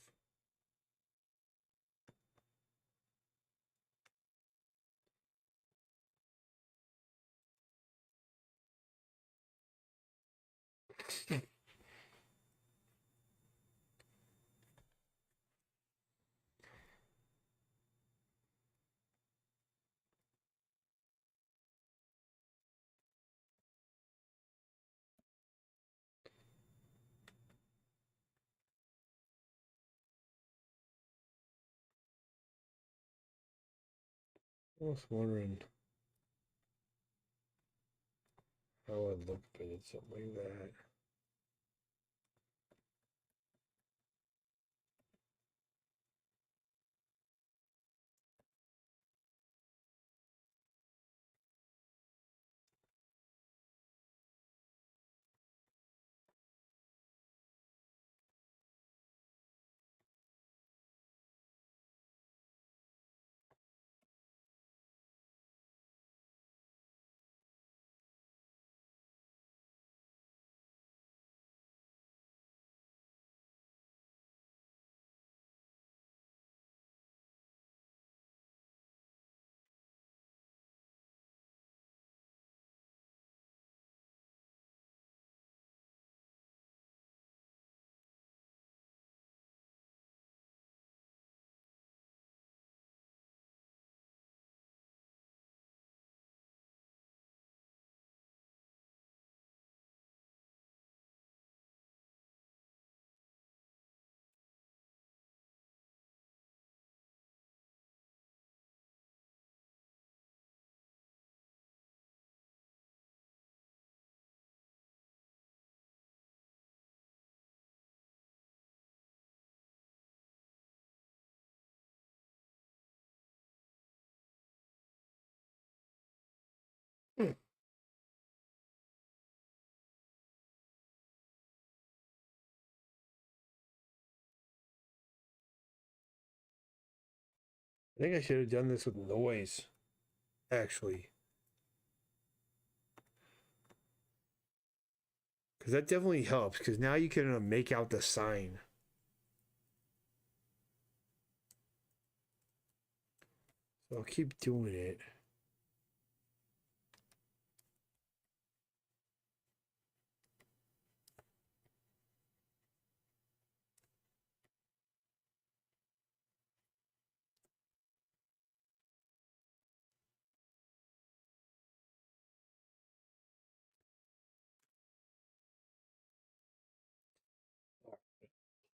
I was wondering how I'd look if I did something like that. I think I should have done this with noise, actually. Because that definitely helps, because now you can make out the sign. So I'll keep doing it.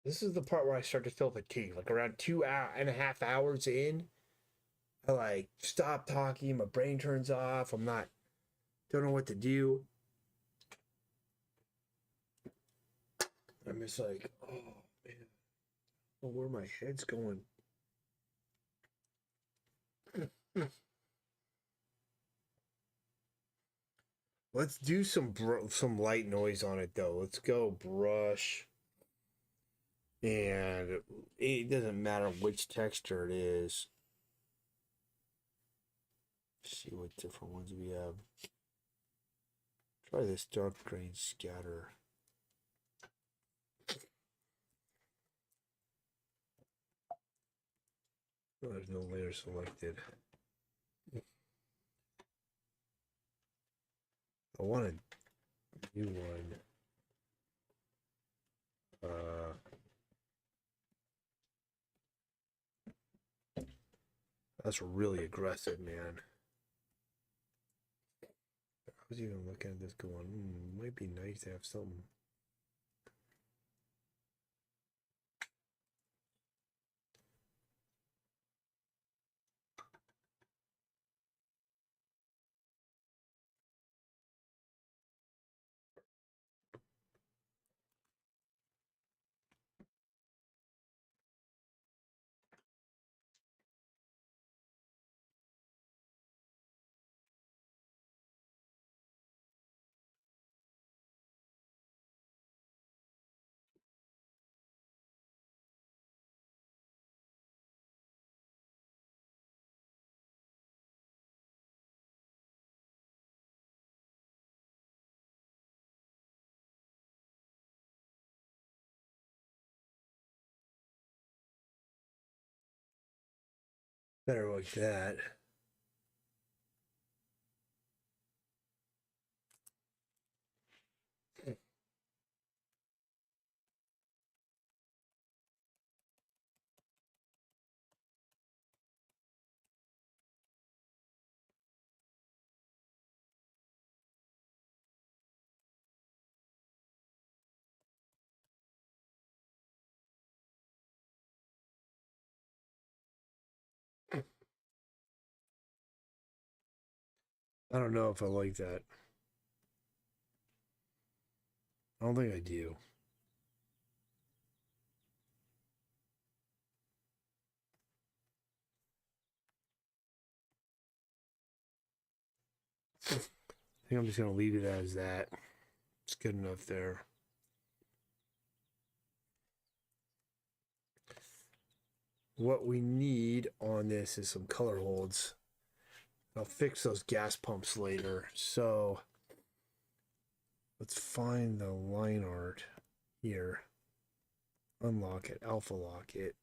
This is the part where I start to feel fatigue. Like around 2.5 hours in, I like stop talking. My brain turns off. Don't know what to do. I'm just like, oh man, where my head's going. Let's do some light noise on it though. Let's go brush, and it doesn't matter which texture it is. Let's see what different ones we have. Try this dark grain scatter. Oh, there's no layer selected. I want a new one. That's really aggressive, man. I was even looking at this going, might be nice to have something. Better like that. I don't know if I like that. I don't think I do. I think I'm just going to leave it as that. It's good enough there. What we need on this is some color holds. I'll fix those gas pumps later. So let's find the line art here. Unlock it, alpha lock it.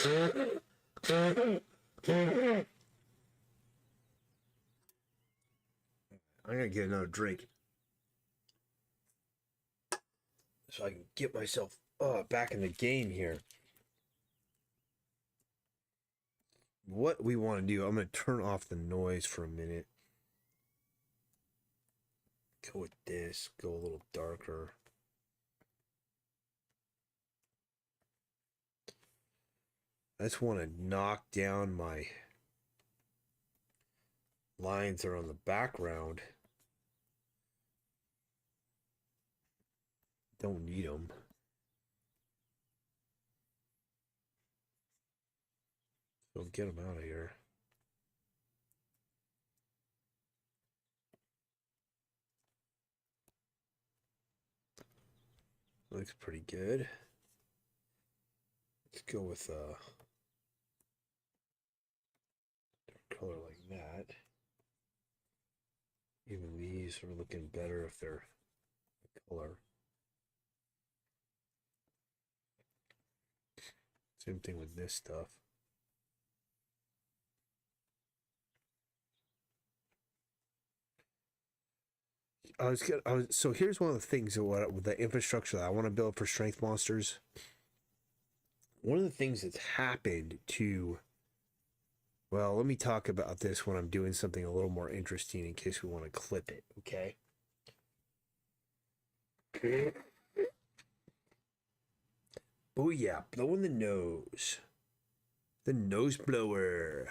I'm gonna get another drink so I can get myself back in the game here. What we want to do, I'm gonna turn off the noise for a minute. Go with this, go a little darker. I just want to knock down my lines that are on the background. Don't need them. So get them out of here. Looks pretty good. Let's go with a color like that. Even these are looking better if they're color. Same thing with this stuff. So here's one of the things with the infrastructure that I want to build for Strength Monsters. One of the things that's happened to, well, let me talk about this when I'm doing something a little more interesting in case we want to clip it, okay? Booyah, blowing the nose. The nose blower.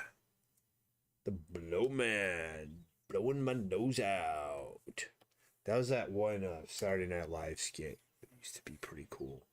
The blow man. Blowing my nose out. That was that one Saturday Night Live skit. It used to be pretty cool.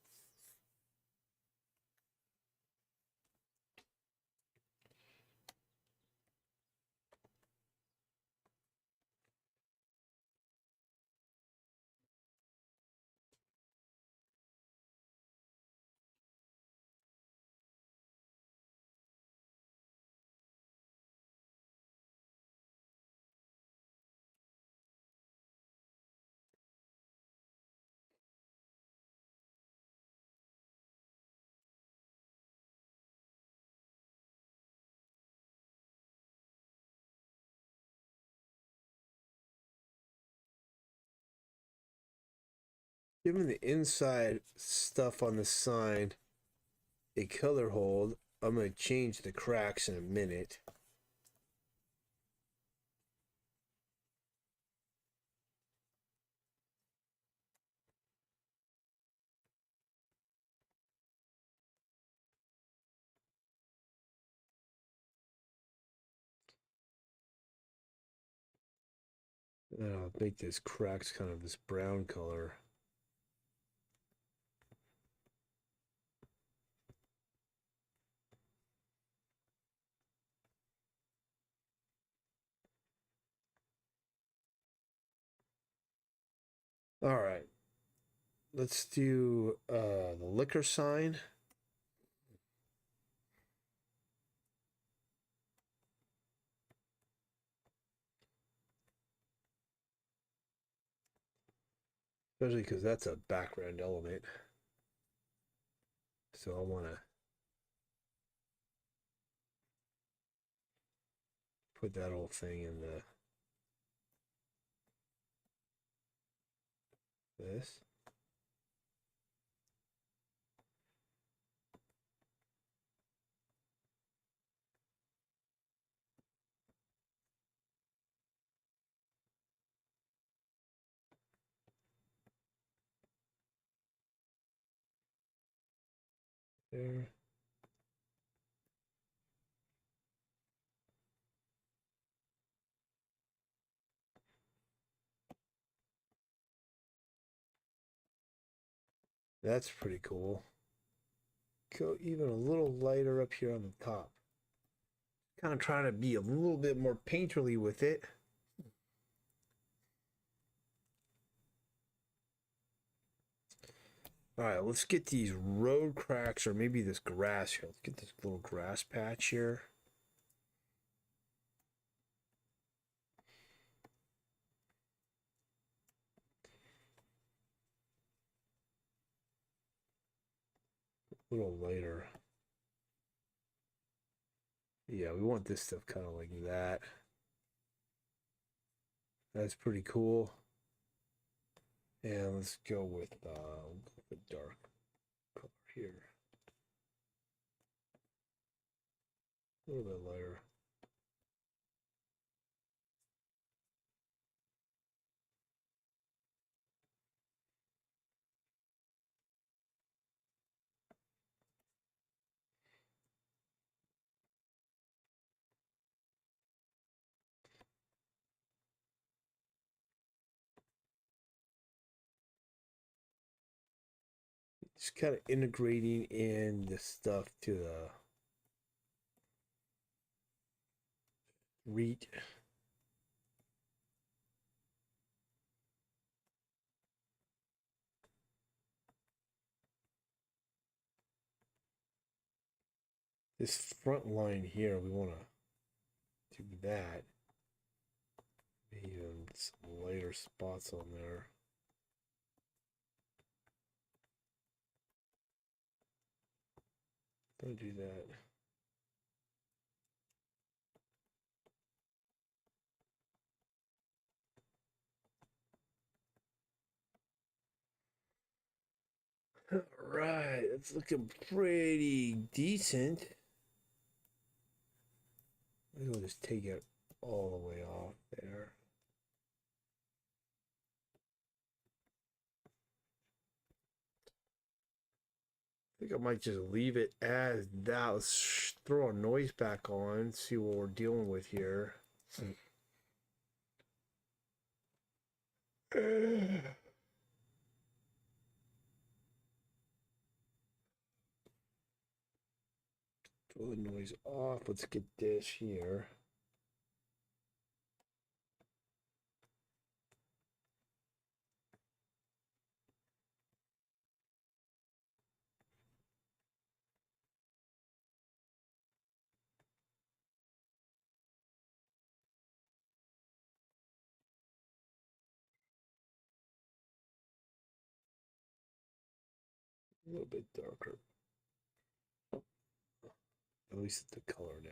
Given the inside stuff on the sign a color hold, I'm going to change the cracks in a minute. And I'll make this cracks kind of this brown color. All right. let's do the liquor sign. Especially because that's a background element. So I want to put that whole thing in this. There. That's pretty cool. Go even a little lighter up here on the top. Kind of trying to be a little bit more painterly with it. All right, let's get these road cracks or maybe this grass here. Let's get this little grass patch here. A little lighter. Yeah, we want this stuff kind of like that. That's pretty cool. And let's go with the dark color here. A little bit lighter. Just kind of integrating in this stuff to the REIT. This front line here, we want to do that. Even some lighter spots on there. Don't do that. All right, it's looking pretty decent. Maybe we'll just take it all the way off there. I think I might just leave it as that. Let's throw our noise back on, see what we're dealing with here. Throw the noise off. Let's get this here. A little bit darker. At least the color now.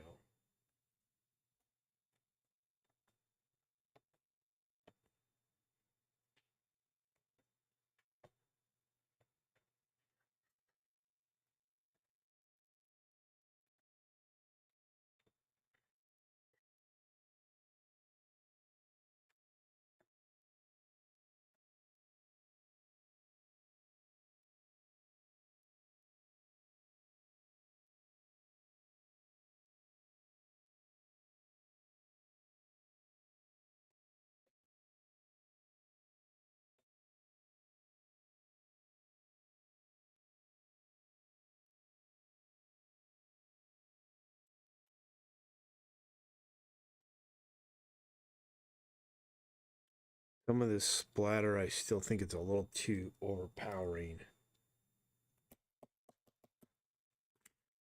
Some of this splatter, I still think it's a little too overpowering.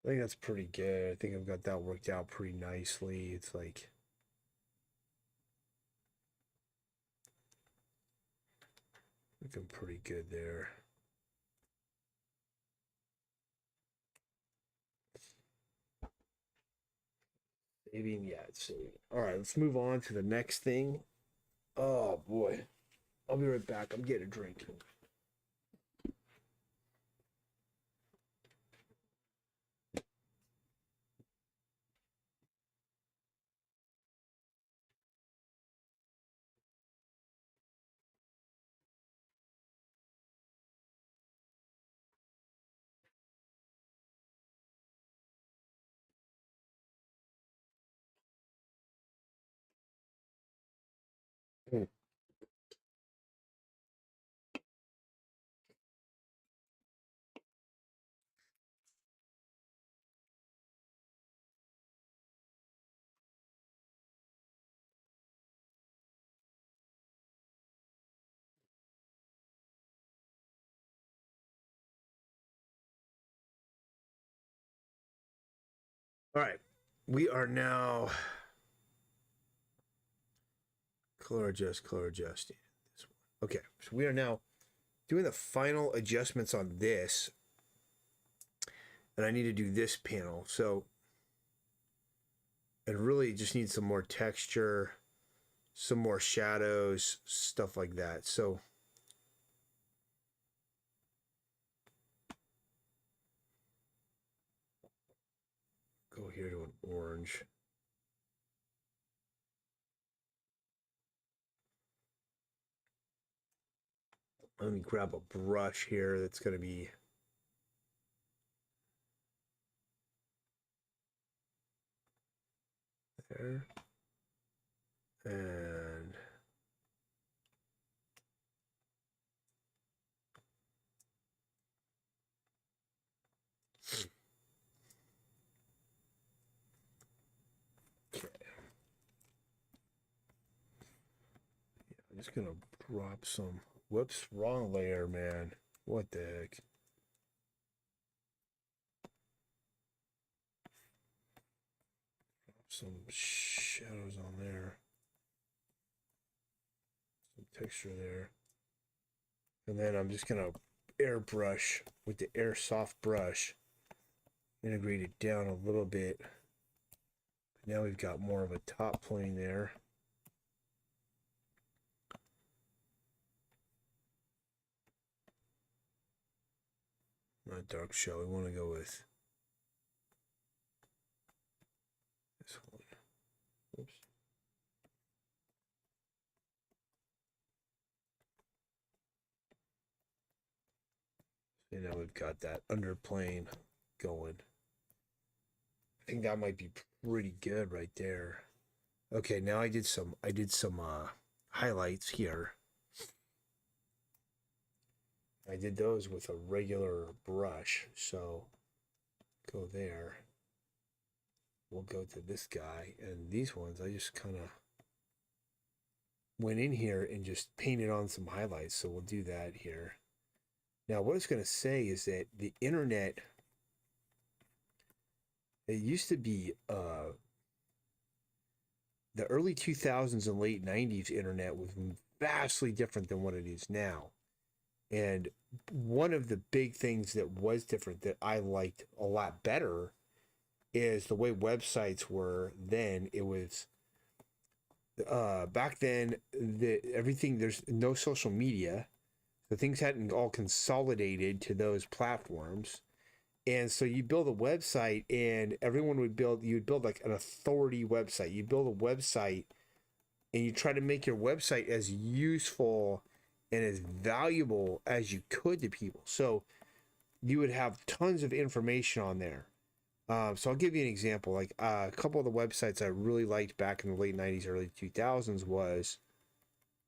I think that's pretty good. I think I've got that worked out pretty nicely. It's like looking pretty good there. Saving, yeah, it's saving. All right, let's move on to the next thing. Oh boy, I'll be right back. I'm getting a drink. Mm. All right, we are now color adjust. This one. Okay, so we are now doing the final adjustments on this, and I need to do this panel. So it really just needs some more texture, some more shadows, stuff like that. So go here to an orange. Let me grab a brush here that's going to be there. And okay. Yeah, I'm just going to drop some. Whoops, wrong layer, man. What the heck? Some shadows on there. Some texture there. And then I'm just going to airbrush with the airsoft brush. Integrate it down a little bit. Now we've got more of a top plane there. Not dark shell. We want to go with this one. Oops. So now we've got that underplane going. I think that might be pretty good right there. Okay, now I did some highlights here. I did those with a regular brush, so go there. We'll go to this guy, and these ones I just kind of went in here and just painted on some highlights, so we'll do that here. Now what it's going to say is that the internet, it used to be the early 2000s and late 90s internet was vastly different than what it is now. And one of the big things that was different that I liked a lot better is the way websites were then. It was back then, everything, there's no social media, so things hadn't all consolidated to those platforms. And so you build a website, and everyone would build, you'd build like an authority website. You build a website and you try to make your website as useful and as valuable as you could to people. So you would have tons of information on there. So I'll give you an example. Like a couple of the websites I really liked back in the late 90s, early 2000s was,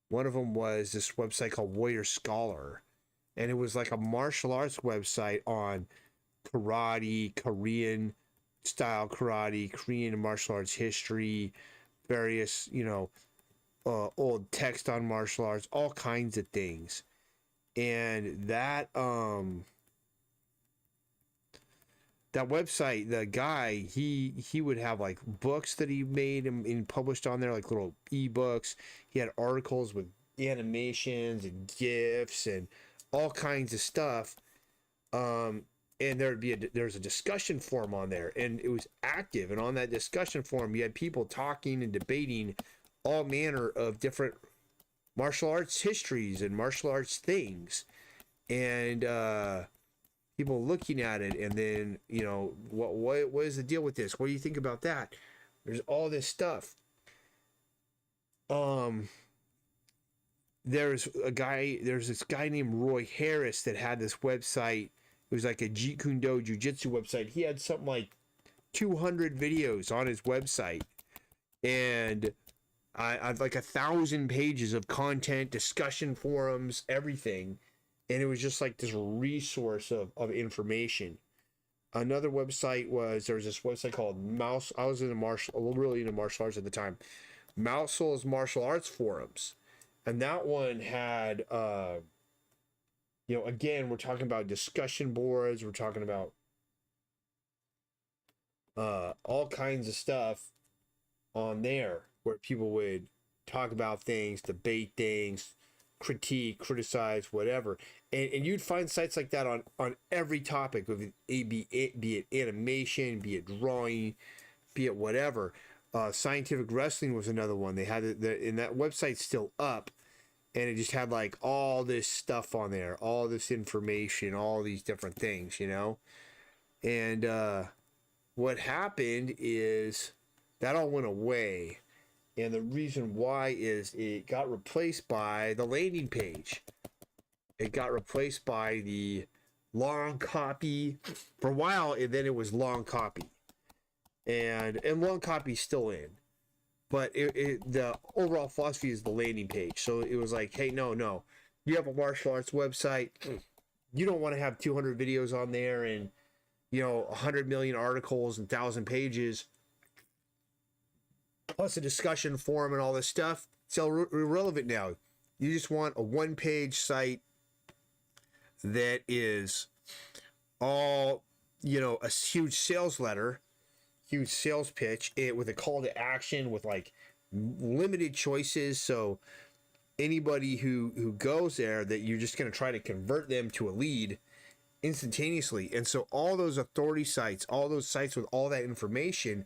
one of them was this website called Warrior Scholar. And it was like a martial arts website on karate, Korean style karate, Korean martial arts history, various, old text on martial arts, all kinds of things. And that website, the guy, he would have like books that he made and published on there, like little ebooks. He had articles with animations and gifs and all kinds of stuff. And there's a discussion forum on there, and it was active. And on that discussion forum, you had people talking and debating all manner of different martial arts histories and martial arts things, and people looking at it. And then, you know, what is the deal with this? What do you think about that? There's all this stuff. There's this guy named Roy Harris that had this website. It was like a Jeet Kune Do Jiu-Jitsu website. He had something like 200 videos on his website, and I've like 1,000 pages of content, discussion forums, everything. And it was just like this resource of information. Another website there was this website called Mouse. I was really into martial arts at the time. Mousel's Martial Arts Forums. And that one had, you know, again, we're talking about discussion boards. We're talking about all kinds of stuff on there where people would talk about things, debate things, critique, criticize, whatever. And you'd find sites like that on every topic, be it animation, be it drawing, be it whatever. Scientific Wrestling was another one. They had and that website's still up, and it just had like all this stuff on there, all this information, all these different things, you know. And what happened is that all went away. And the reason why is it got replaced by the landing page. It got replaced by the long copy for a while, and then it was long copy. And long copy's still in. But the overall philosophy is the landing page. So it was like, hey, no. You have a martial arts website. You don't want to have 200 videos on there and, you know, 100 million articles and 1,000 pages. Plus a discussion forum and all this stuff. It's irrelevant now. You just want a one-page site that is all, you know, a huge sales letter, huge sales pitch, with a call to action with like limited choices. So anybody who goes there, that you're just going to try to convert them to a lead instantaneously. And so all those authority sites, all those sites with all that information,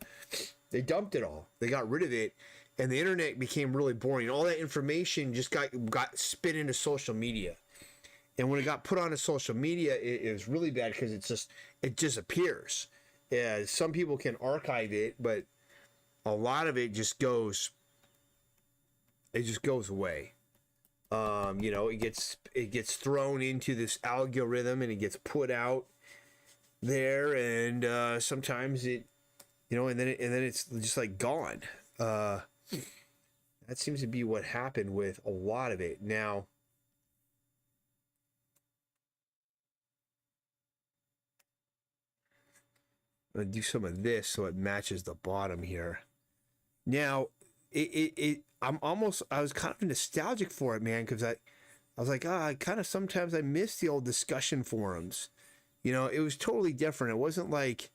they dumped it all. They got rid of it, and the internet became really boring. All that information just got spit into social media. And when it got put onto social media, it was really bad because it disappears. Some people can archive it, but a lot of it just goes away. You know, it gets thrown into this algorithm, and it gets put out there, and sometimes it, you know, and then it's just like gone. That seems to be what happened with a lot of it. Now, I'm gonna do some of this so it matches the bottom here. Now, I was kind of nostalgic for it, man, because I was like, I kind of sometimes I miss the old discussion forums. You know, it was totally different. It wasn't like,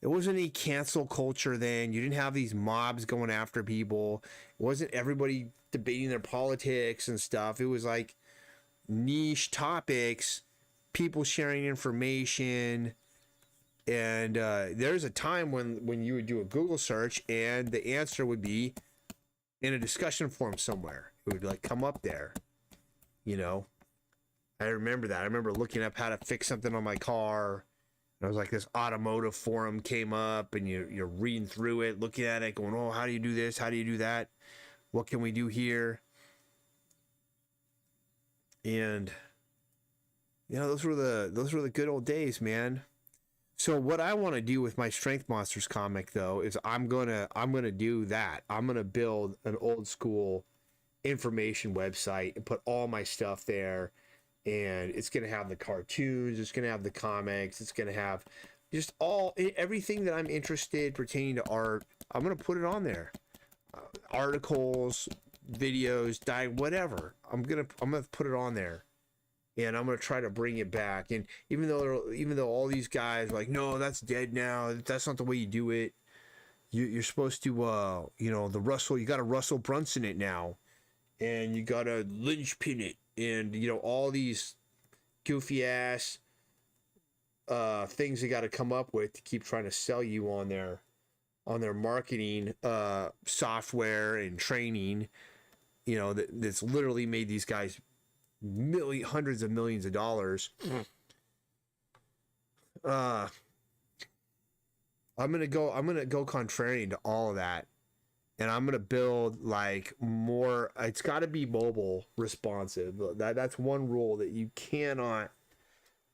there wasn't any cancel culture then. You didn't have these mobs going after people. It wasn't everybody debating their politics and stuff. It was like niche topics, people sharing information. And there's a time when you would do a Google search and the answer would be in a discussion forum somewhere. It would like come up there, you know. I remember that. I remember looking up how to fix something on my car. And I was like, this automotive forum came up, and you're reading through it, looking at it, going, oh, how do you do this? How do you do that? What can we do here? And you know, those were the good old days, man. So what I want to do with my Strength Monsters comic, though, is I'm gonna do that. I'm gonna build an old school information website and put all my stuff there, and it's gonna have the cartoons, it's gonna have the comics, it's gonna have just everything that I'm interested pertaining to art. I'm gonna put it on there. Articles, videos, dying, whatever. I'm gonna put it on there, and I'm gonna try to bring it back. And even though all these guys are like, no, that's dead now. That's not the way you do it. You're supposed to, you got to Russell Brunson it now, and you got to linchpin it, and all these goofy ass things they got to come up with to keep trying to sell you on their marketing software and training. That's literally made these guys hundreds of millions of dollars. I'm gonna go contrarian to all of that, and I'm gonna build like more. It's got to be mobile responsive. That's one rule that you cannot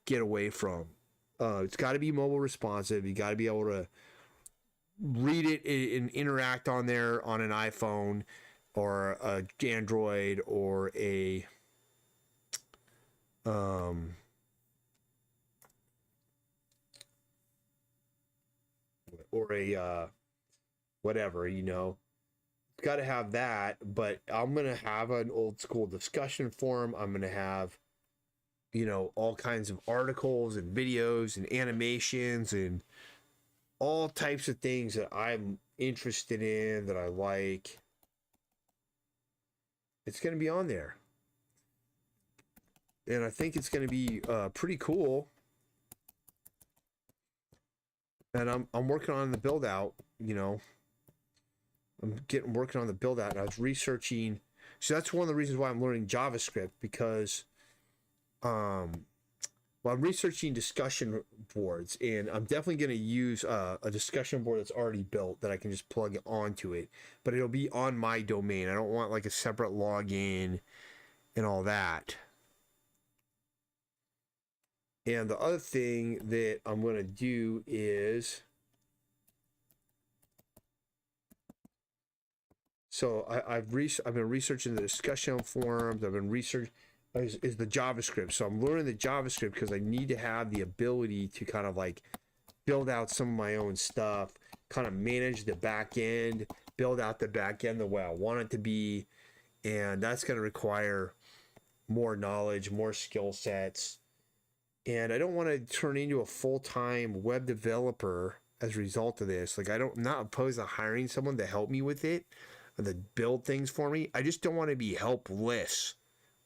get away from. It's got to be mobile responsive. You got to be able to read it and interact on there on an iPhone or a Android or a whatever, got to have that. But I'm gonna have an old school discussion forum. I'm gonna have all kinds of articles and videos and animations and all types of things that I'm interested in, that I like. It's gonna be on there, and I think it's gonna be pretty cool. And I'm working on the build out. I'm working on the build out, and I was researching. So that's one of the reasons why I'm learning JavaScript, because I'm researching discussion boards, and I'm definitely going to use a discussion board that's already built that I can just plug onto it, but it'll be on my domain. I don't want like a separate login and all that. And the other thing that I'm going to do is, so I've been researching the discussion forums. I've been researching is the JavaScript. So I'm learning the JavaScript because I need to have the ability to kind of like build out some of my own stuff, kind of manage the back end, build out the back end the way I want it to be. And that's going to require more knowledge, more skill sets. And I don't want to turn into a full-time web developer as a result of this. Like, I'm not opposed to hiring someone to help me with it, or to build things for me. I just don't want to be helpless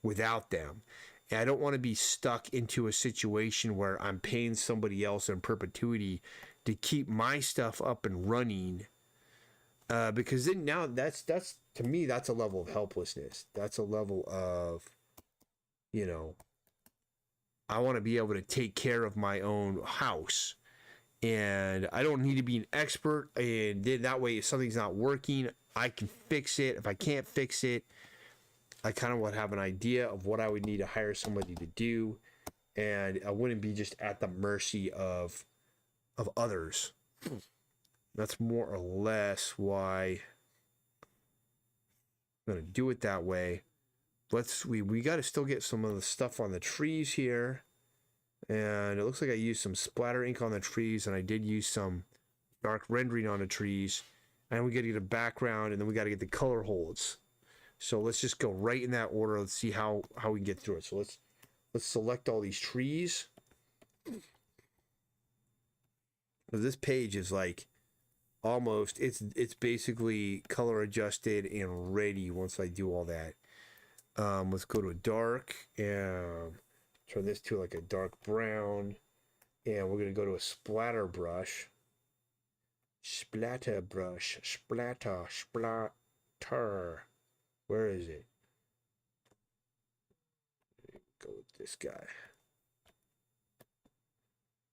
without them. And I don't want to be stuck into a situation where I'm paying somebody else in perpetuity to keep my stuff up and running. Because then now that's to me, that's a level of helplessness. That's a level of, I want to be able to take care of my own house, and I don't need to be an expert. And then that way, if something's not working, I can fix it. If I can't fix it, I kind of would have an idea of what I would need to hire somebody to do, and I wouldn't be just at the mercy of others. That's more or less why I'm gonna do it that way. We got to still get some of the stuff on the trees here, and it looks like I used some splatter ink on the trees, and I did use some dark rendering on the trees, and we got to get a background, and then we got to get the color holds. So let's just go right in that order. Let's see how we can get through it. So let's select all these trees. This page is like almost, it's basically color adjusted and ready once I do all that. Let's go to a dark and turn this to like a dark brown, and we're gonna go to a splatter brush. Splatter brush, splatter. Where is it? Go with this guy.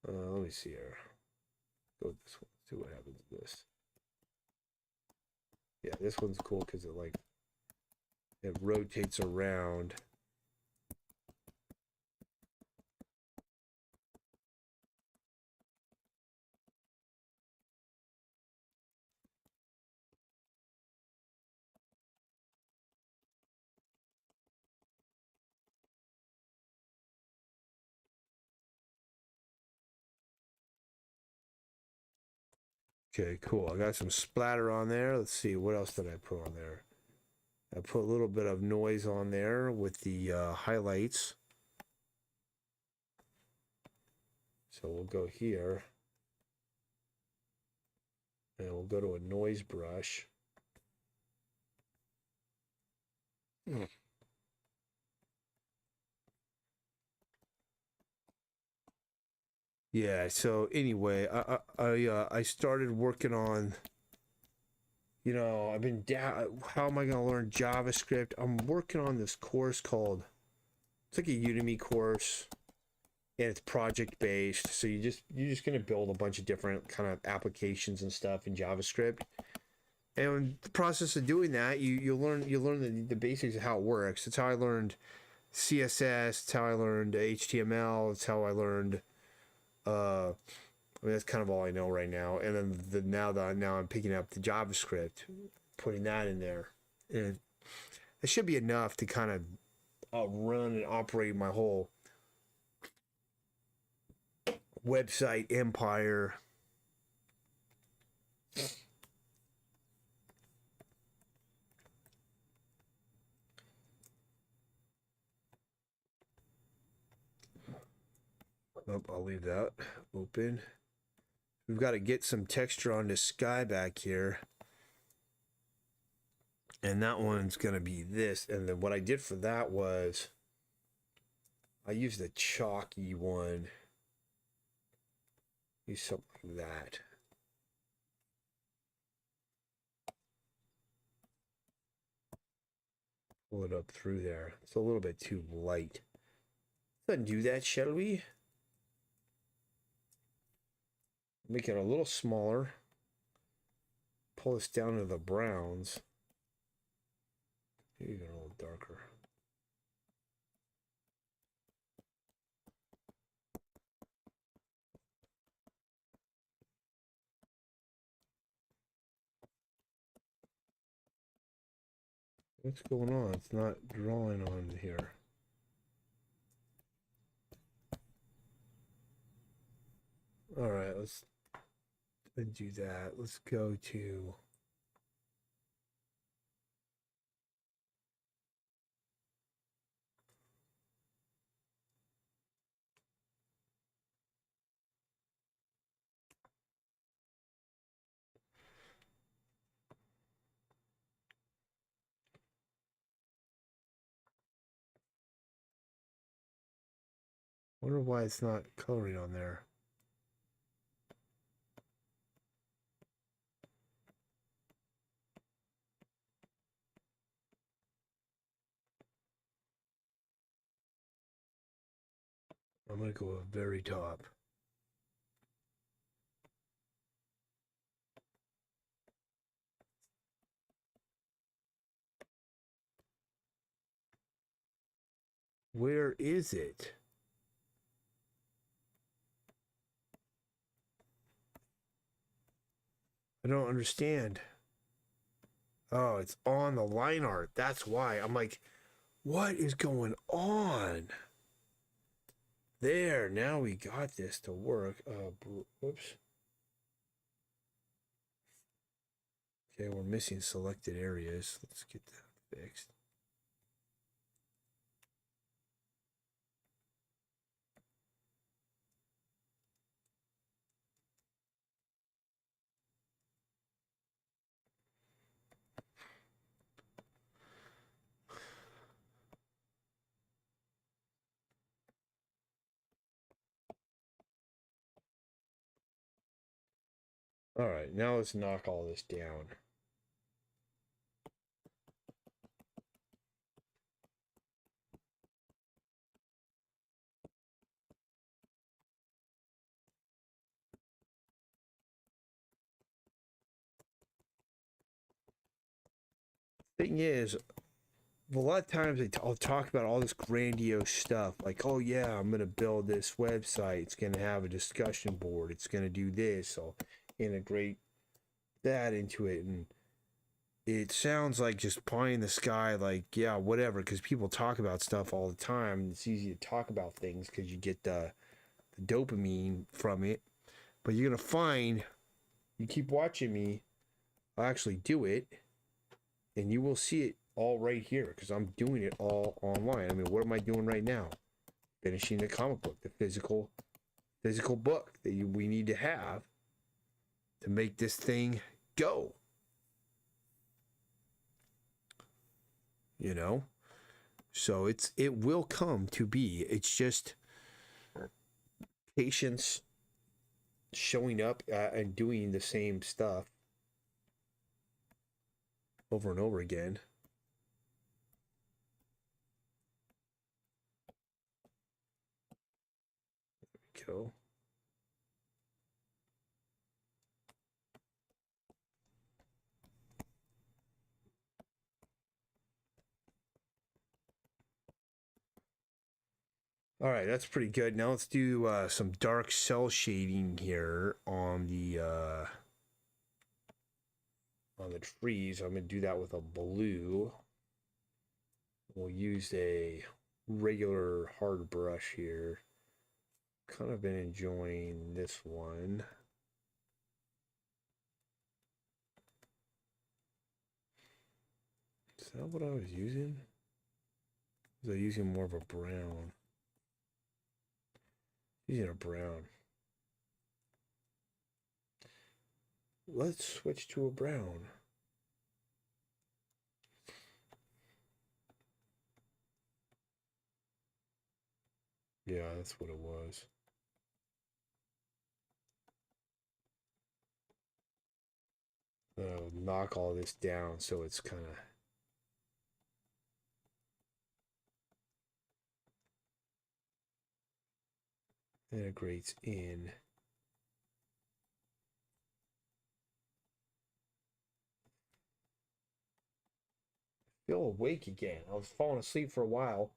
Let me see here. Go with this one. See what happens to this. Yeah, this one's cool because it rotates around. Okay, cool. I got some splatter on there. Let's see, what else did I put on there? I put a little bit of noise on there with the highlights. So we'll go here. And we'll go to a noise brush. Yeah, so anyway, I started working on, I've been down. How am I going to learn JavaScript? I'm working on this course called, it's like a Udemy course, and it's project based. So you're just going to build a bunch of different kind of applications and stuff in JavaScript. And in the process of doing that, you learn the basics of how it works. It's how I learned CSS. It's how I learned HTML. It's how I learned. I mean, that's kind of all I know right now. And then now I'm picking up the JavaScript, putting that in there, and it should be enough to kind of run and operate my whole website empire. Oh, I'll leave that open. We've got to get some texture on this sky back here. And that one's going to be this. And then what I did for that was I used a chalky one. Use something like that. Pull it up through there. It's a little bit too light. Let's undo that, shall we? Make it a little smaller. Pull this down to the browns. Maybe even a little darker. What's going on? It's not drawing on here. All right, let's do that. Let's go to wonder why it's not coloring on there. I'm going to go very top. Where is it? I don't understand. Oh, it's on the line art. That's why. I'm like, what is going on? There, now we got this to work. Whoops. Okay, we're missing selected areas. Let's get that fixed. All right, now let's knock all this down. Thing is, a lot of times I'll talk about all this grandiose stuff, like, oh yeah, I'm gonna build this website. It's gonna have a discussion board. It's gonna do this. I'll integrate that into it, and it sounds like just pie in the sky, like, yeah, whatever, because people talk about stuff all the time. It's easy to talk about things because you get the dopamine from it. But you're gonna find, you keep watching me, I'll actually do it, and you will see it all right here because I'm doing it all online. I mean, what am I doing right now? Finishing the comic book, the physical book that we need to have to make this thing go. You know? So it will come to be. It's just patience, showing up and doing the same stuff over and over again. There we go. All right, that's pretty good. Now let's do some dark cell shading here on the trees. I'm gonna do that with a blue. We'll use a regular hard brush here. Kind of been enjoying this one. Is that what I was using? Was I using more of a brown? Using a brown. Let's switch to a brown. Yeah, that's what it was. Knock all this down so it's kind of integrates in. Feel awake again. I was falling asleep for a while.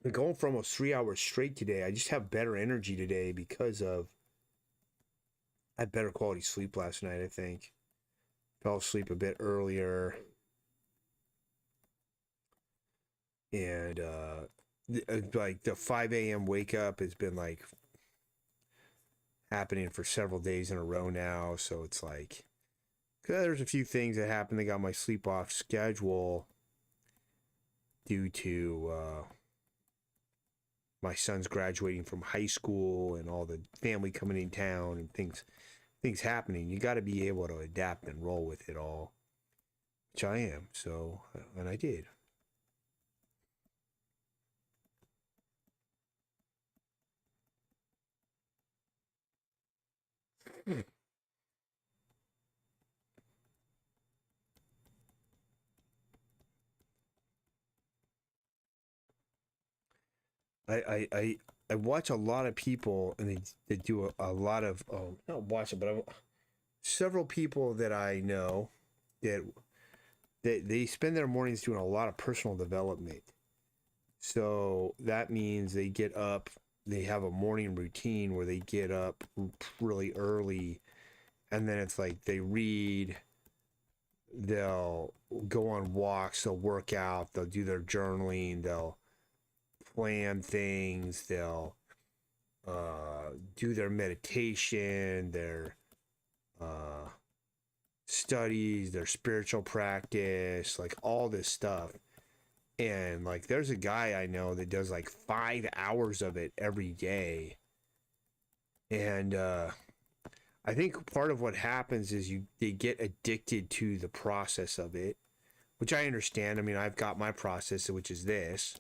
Been going for almost 3 hours straight today. I just have better energy today because of I had better quality sleep last night, I think. Fell asleep a bit earlier. And like the 5 a.m. wake up has been like happening for several days in a row now. So it's like there's a few things that happened that got my sleep off schedule due to my son's graduating from high school and all the family coming in town and things happening. You got to be able to adapt and roll with it all, which I am. So, and I did. I watch a lot of people and they do a lot of not watch it, but several people that I know that they spend their mornings doing a lot of personal development. So that means they get up, they have a morning routine where they get up really early, and then it's like they read, they'll go on walks, they'll work out, they'll do their journaling, they'll plan things, they'll do their meditation, their studies, their spiritual practice, like all this stuff. And like there's a guy I know that does like 5 hours of it every day. And I think part of what happens is they get addicted to the process of it, which I understand. I mean, I've got my process, which is this.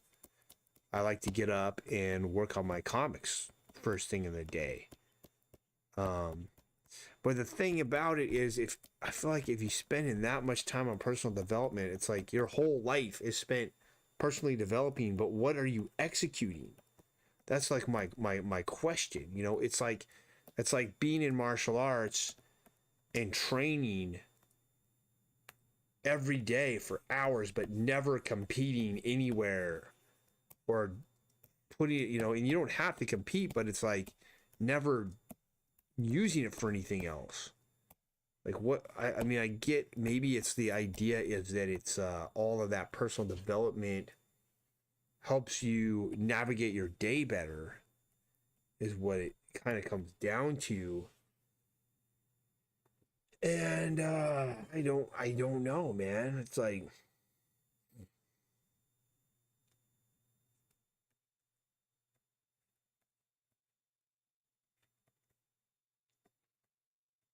I like to get up and work on my comics first thing in the day. But the thing about it is, if I feel like if you spend in that much time on personal development, it's like your whole life is spent personally developing. But what are you executing? That's like my question. You know, it's like being in martial arts and training every day for hours, but never competing anywhere or putting it, you know, and you don't have to compete, but it's like never using it for anything else. Like what I mean, I get maybe it's the idea is that it's all of that personal development helps you navigate your day better is what it kind of comes down to. And I don't know, man. It's like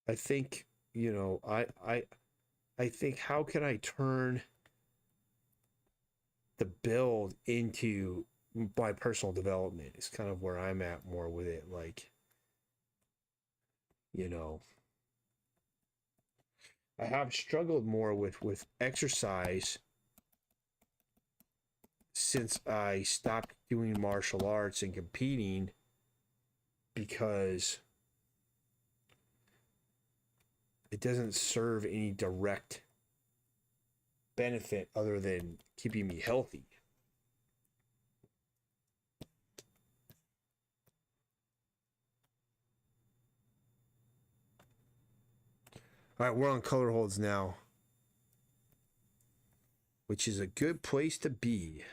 I think, you know, I think how can I turn the build into my personal development is kind of where I'm at more with it. Like, you know, I have struggled more with exercise since I stopped doing martial arts and competing because it doesn't serve any direct benefit other than keeping me healthy. All right, we're on color holds now, which is a good place to be.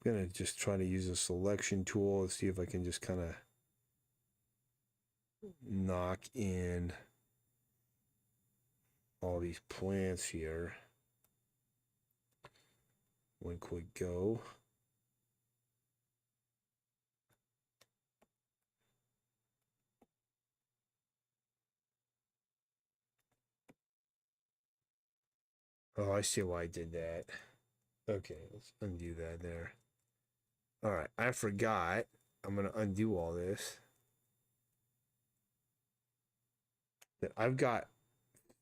I'm gonna just try to use a selection tool and see if I can just kind of knock in all these plants here. One quick go. Oh, I see why I did that. Okay, let's undo that there. All right, I forgot. I'm gonna undo all this. That I've got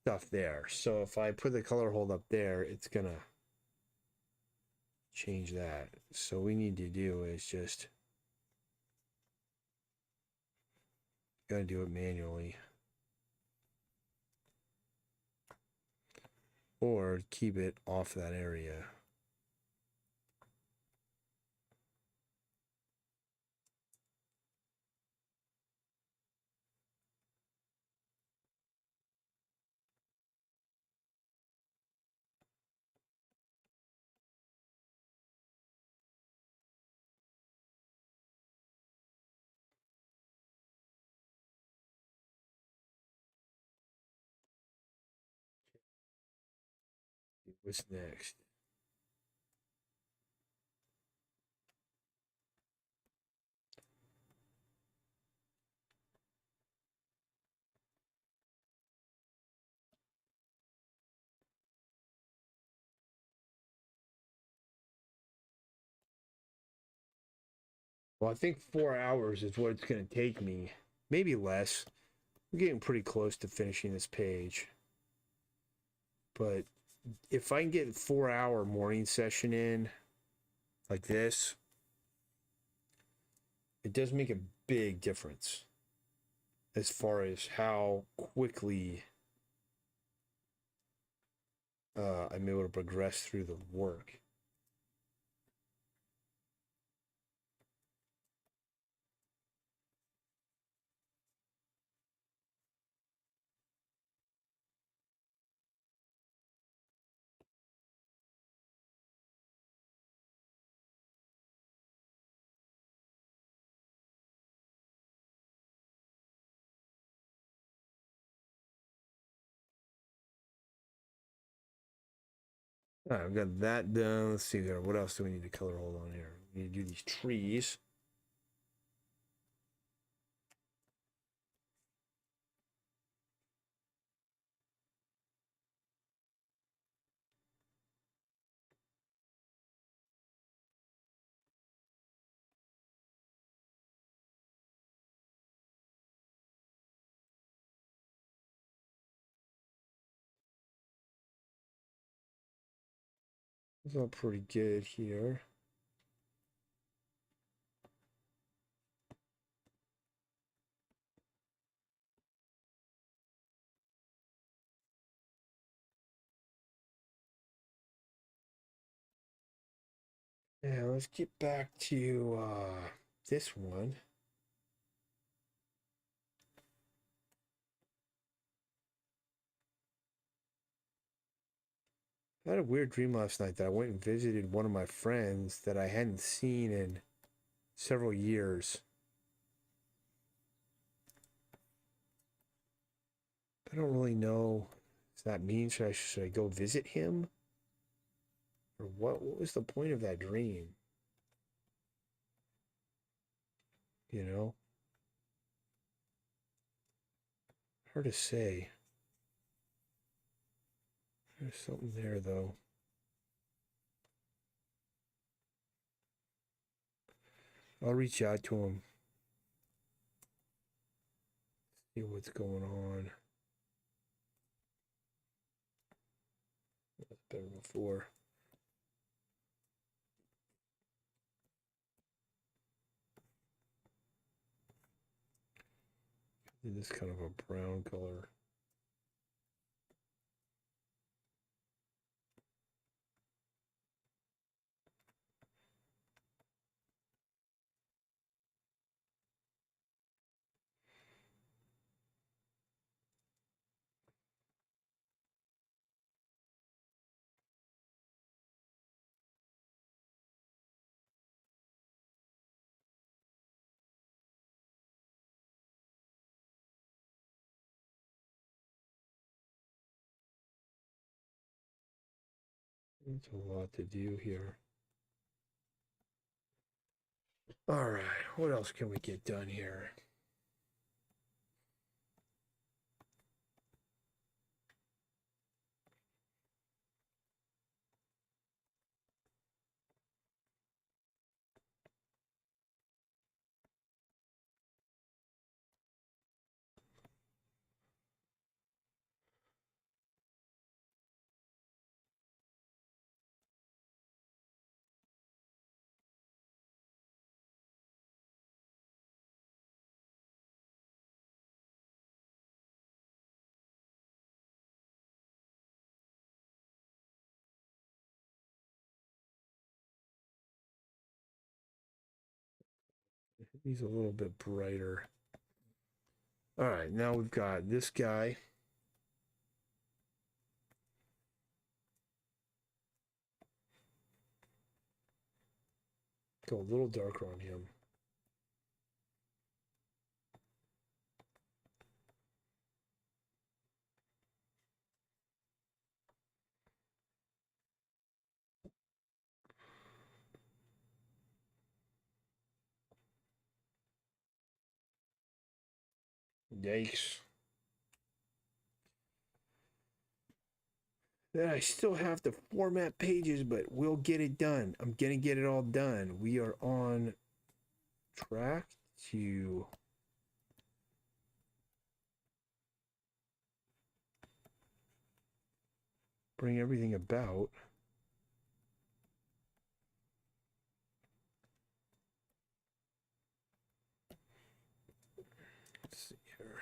stuff there. So if I put the color hold up there, it's gonna change that. So we need to do is just gotta do it manually. Or keep it off that area. What's next? Well, I think 4 hours is what it's going to take me. Maybe less. I'm getting pretty close to finishing this page. But if I can get a 4 hour morning session in like this, it does make a big difference as far as how quickly I'm able to progress through the work. All right, I've got that done. Let's see there. What else do we need to color hold on here? We need to do these trees. It's all pretty good here. Yeah, let's get back to this one. I had a weird dream last night that I went and visited one of my friends that I hadn't seen in several years. I don't really know what that means. Should I go visit him? Or what was the point of that dream? You know? Hard to say. There's something there, though. I'll reach out to him. See what's going on. That's better before. This kind of a brown color. There's a lot to do here. All right, what else can we get done here? He's a little bit brighter. All right, now we've got this guy. Go a little darker on him. Yikes. Then I still have to format pages, but we'll get it done. I'm going to get it all done. We are on track to bring everything about. Let's see here.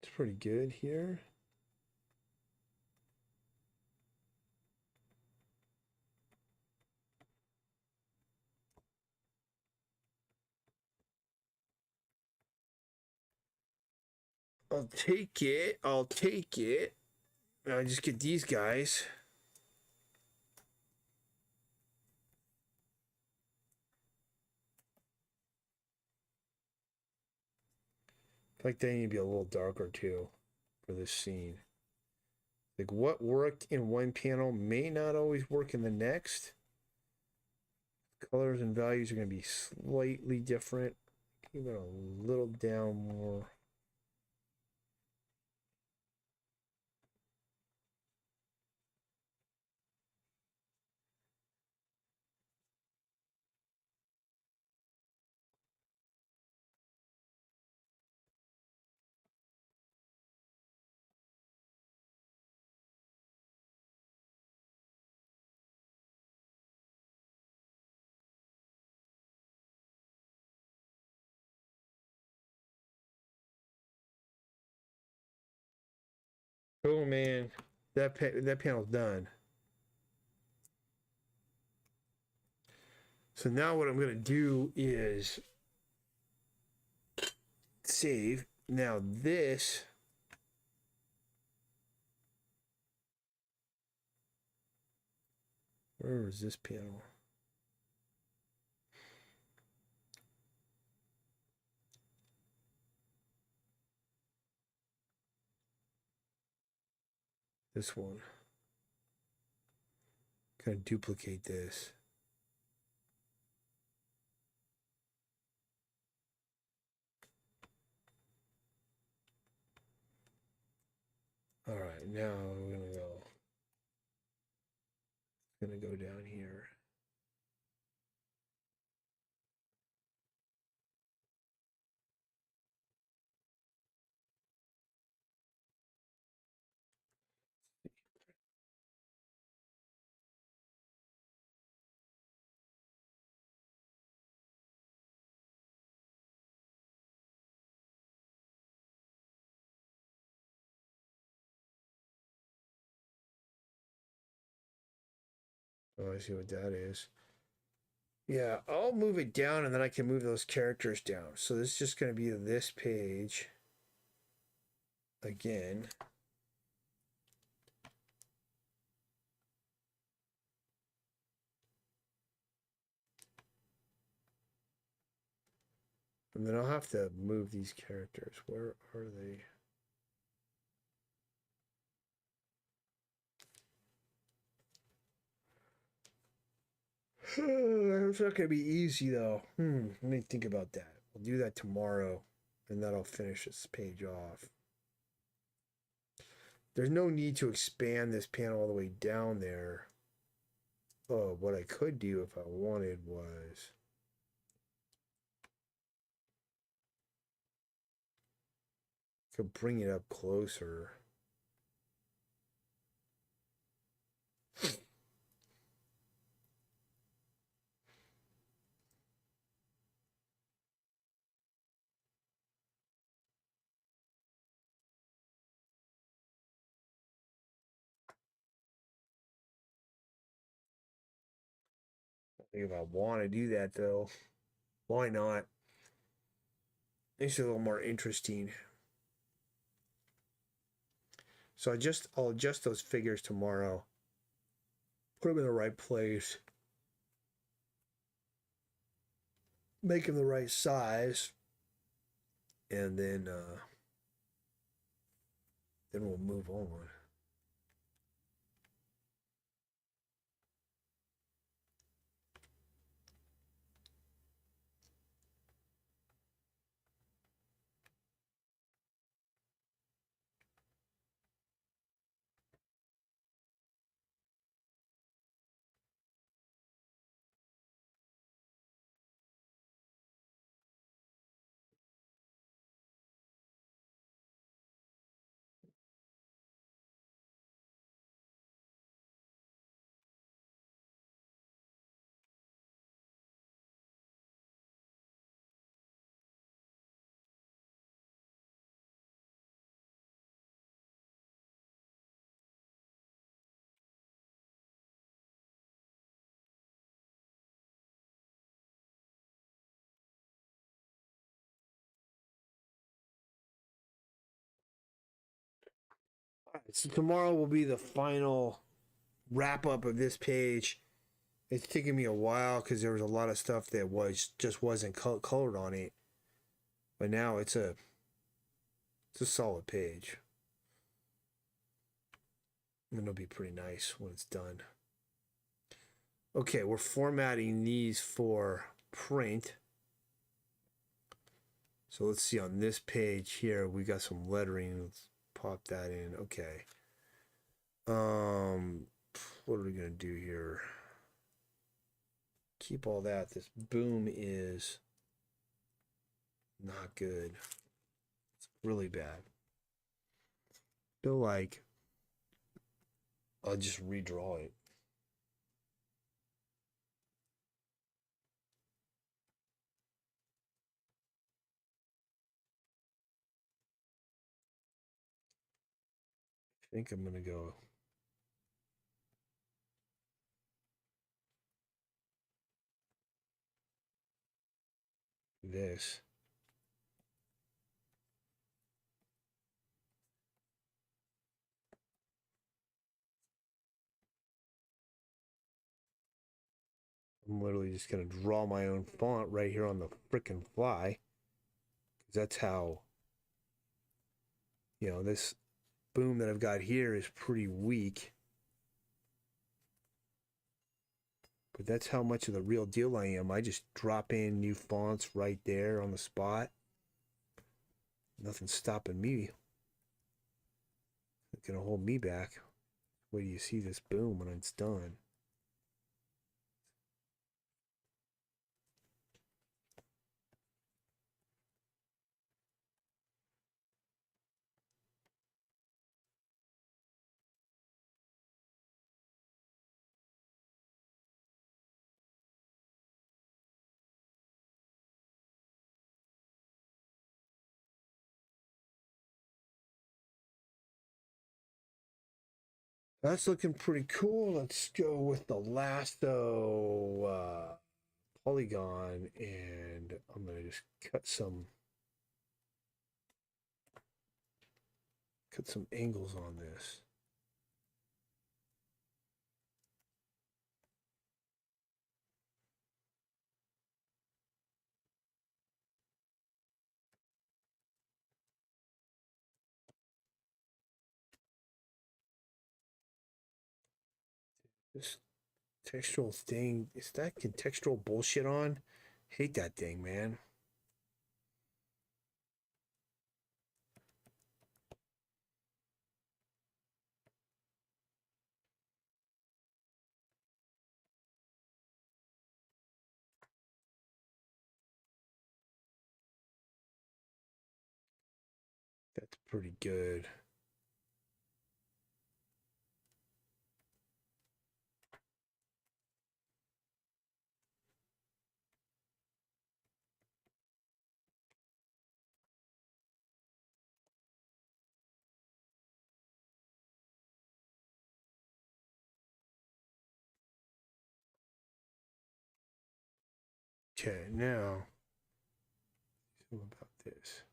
It's pretty good here. I'll take it. I'll take it. I'll just get these guys. I feel like they need to be a little darker too for this scene. Like what worked in one panel may not always work in the next. Colors and values are going to be slightly different. Even a little down more. Oh man, that panel's done. So now what I'm gonna do is save. Now this. Where is this panel? This one. Kind of duplicate this. All right, now we're gonna go down here. Oh, I see what that is. Yeah, I'll move it down and then I can move those characters down. So this is just going to be this page again. And then I'll have to move these characters. Where are they? It's not going to be easy though. Let me think about that. We'll do that tomorrow and that'll finish this page off. There's no need to expand this panel all the way down there. Oh, what I could do if I wanted was could bring it up closer. I think if I want to do that though, why not? Makes it a little more interesting. So I'll adjust those figures tomorrow. Put them in the right place. Make them the right size. And then we'll move on. All right, so tomorrow will be the final wrap up of this page. It's taken me a while because there was a lot of stuff that wasn't colored on it, but now it's a solid page. And it'll be pretty nice when it's done. Okay, we're formatting these for print. So let's see on this page here, we got some lettering. Let's pop that in. Okay. What are we gonna do here? Keep all that. This boom is not good. It's really bad. Feel like I'll just redraw it. think I'm going to go this. I'm literally just going to draw my own font right here on the frickin' fly. That's how, this boom that I've got here is pretty weak. But that's how much of the real deal I am. I just drop in new fonts right there on the spot. Nothing's stopping me. Not gonna hold me back. Wait till you see this boom when it's done. That's looking pretty cool. Let's go with the lasso polygon, and I'm gonna just cut some angles on this. This textural thing, is that contextual bullshit on? Hate that thing, man. That's pretty good. Okay, now, what about this?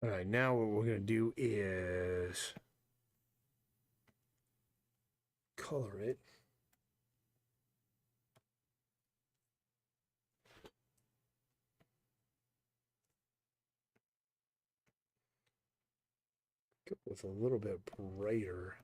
All right, now what we're going to do is color it. Go with a little bit brighter.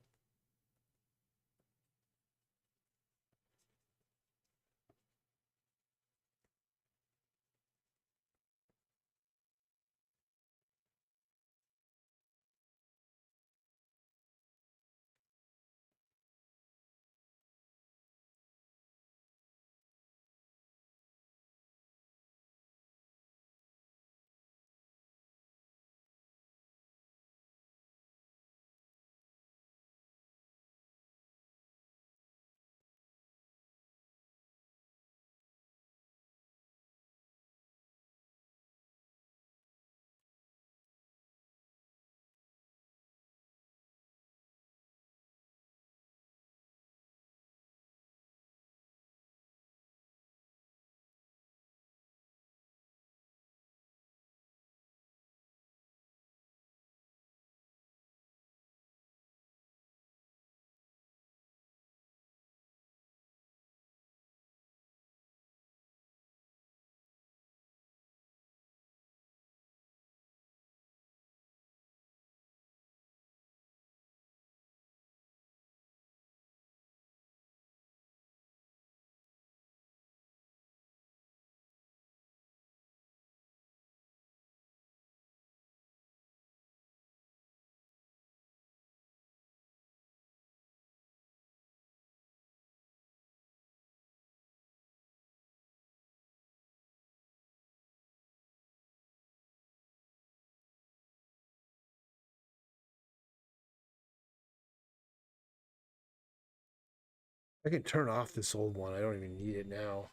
I can turn off this old one. I don't even need it now.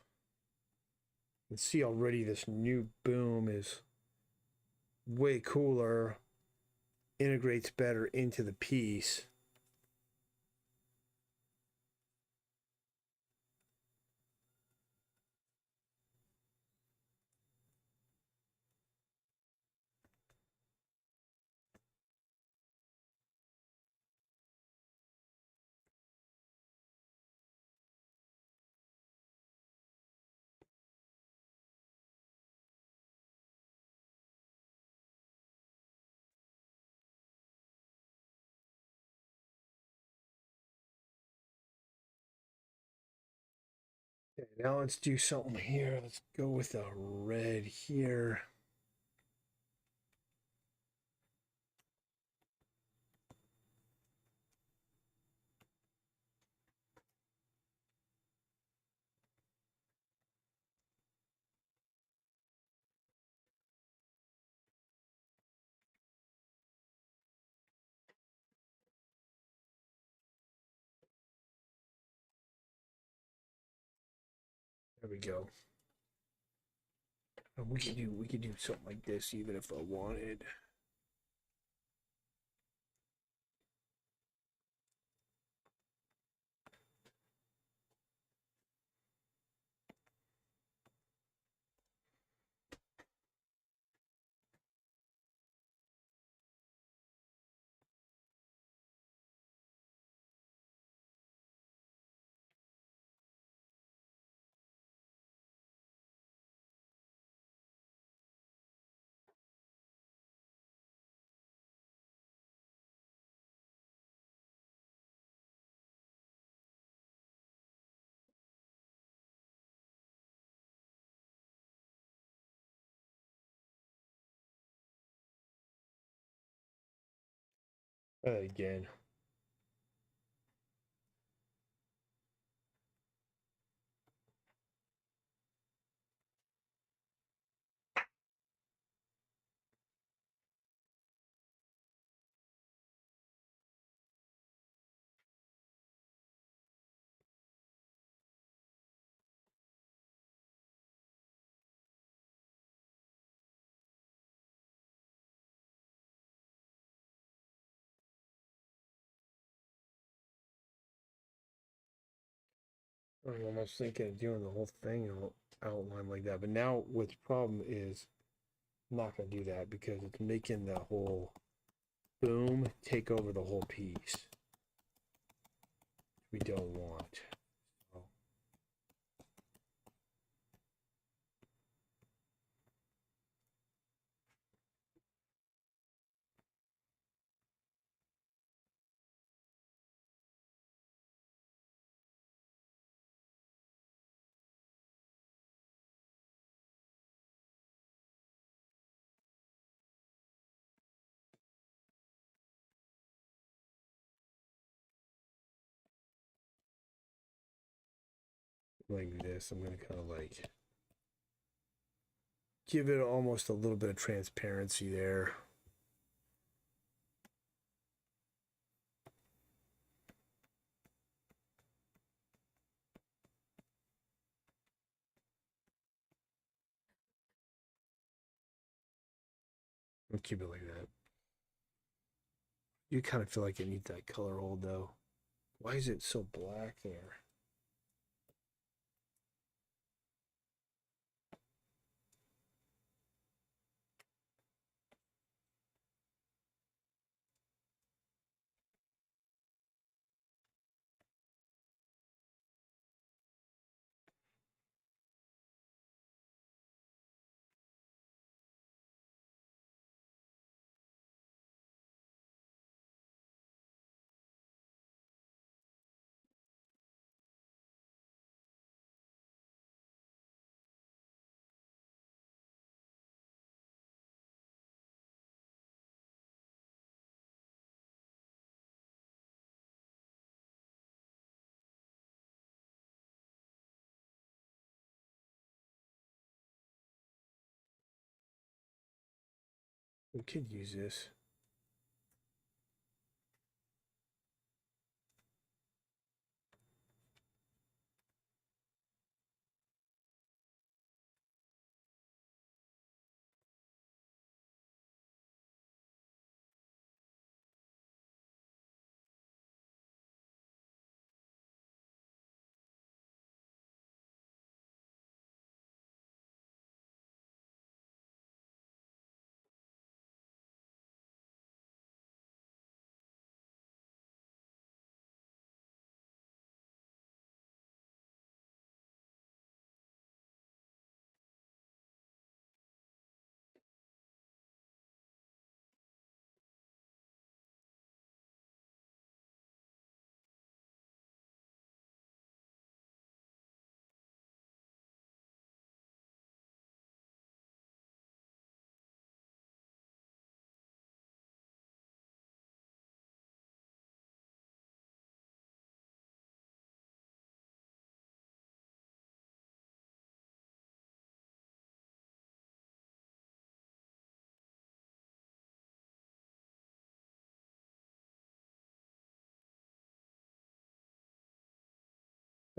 You can see already this new boom is way cooler, integrates better into the piece. Okay, now let's do something here. Let's go with a red here. There we go. And we could do something like this even if I wanted. Again. I'm almost thinking of doing the whole thing in outline like that. But now what's the problem is I'm not gonna do that because it's making the whole boom take over the whole piece. We don't want. So, like this, I'm gonna kind of like give it almost a little bit of transparency there. I'll keep it like that. You kind of feel like it needs that color hold though. Why is it so black there? We could use this.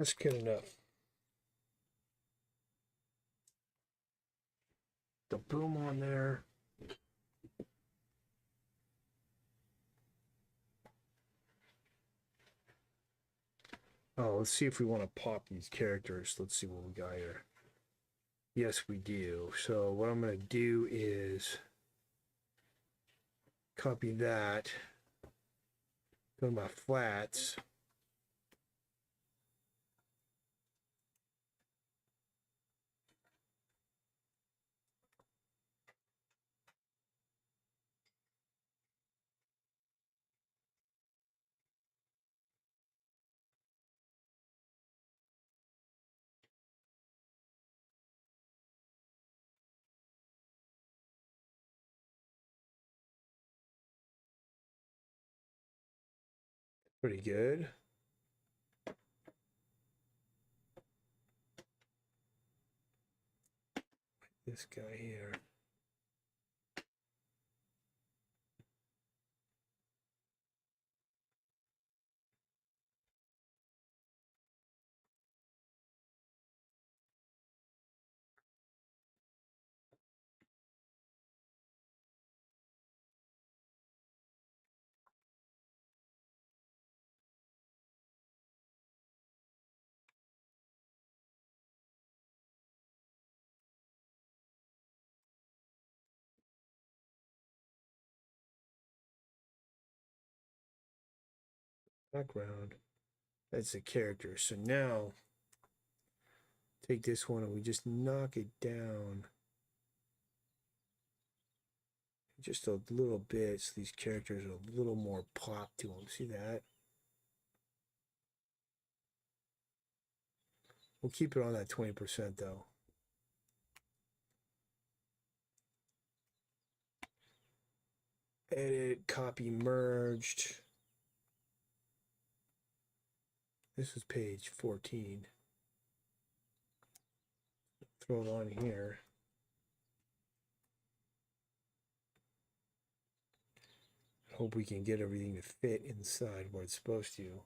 That's good enough. The boom on there. Oh, let's see if we want to pop these characters. Let's see what we got here. Yes, we do. So what I'm going to do is copy that. Go to my flats. Pretty good. This guy here. Background. That's the character. So now take this one and we just knock it down just a little bit so these characters are a little more pop to them. See that? We'll keep it on that 20% though. Edit, copy, merged. This is page 14. Throw it on here. Hope we can get everything to fit inside where it's supposed to.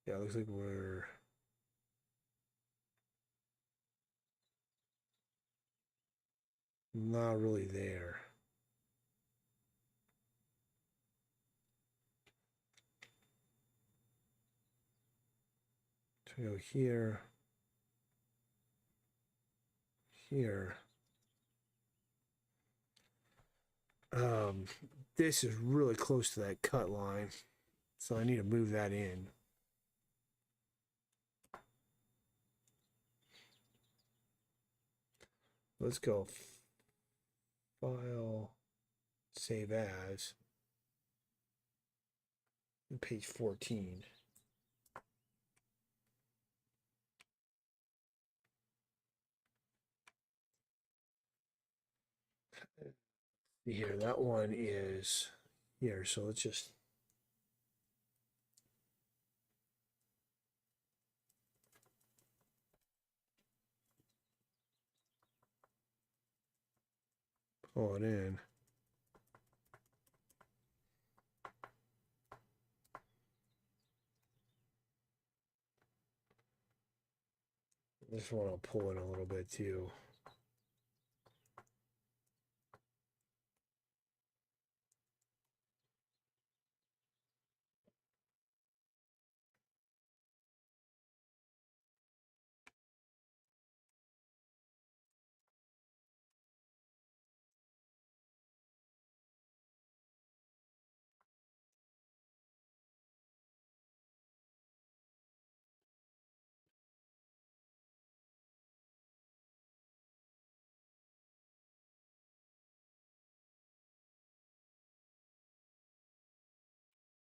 Yeah, it looks like we're not really there. So go here, here. This is really close to that cut line, so I need to move that in. Let's go file, save as, and page 14. Here, that one is here, so let's just pull it in. This one I'll pull in a little bit too.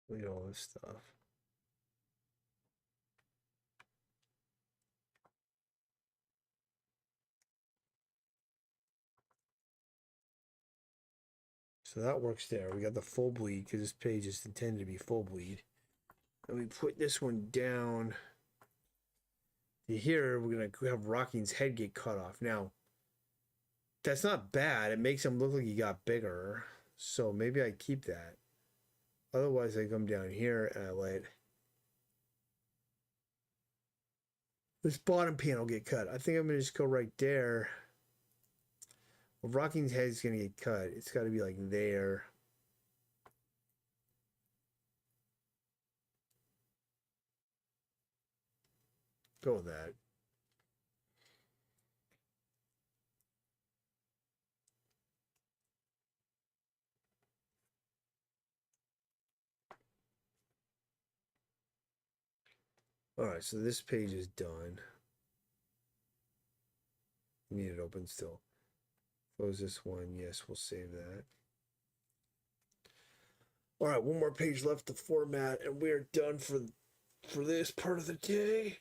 Look at all this stuff. So that works there. We got the full bleed because this page is intended to be full bleed. And we put this one down. Here, we're going to have Rocking's head get cut off. Now, that's not bad. It makes him look like he got bigger. So maybe I keep that. Otherwise, I come down here and I let this bottom panel get cut. I think I'm gonna just go right there. Well, Rocking's head is gonna get cut. It's got to be like there. Go with that. All right, so this page is done. Need it open still. Close this one. Yes, we'll save that. All right, one more page left to format, and we are done for this part of the day.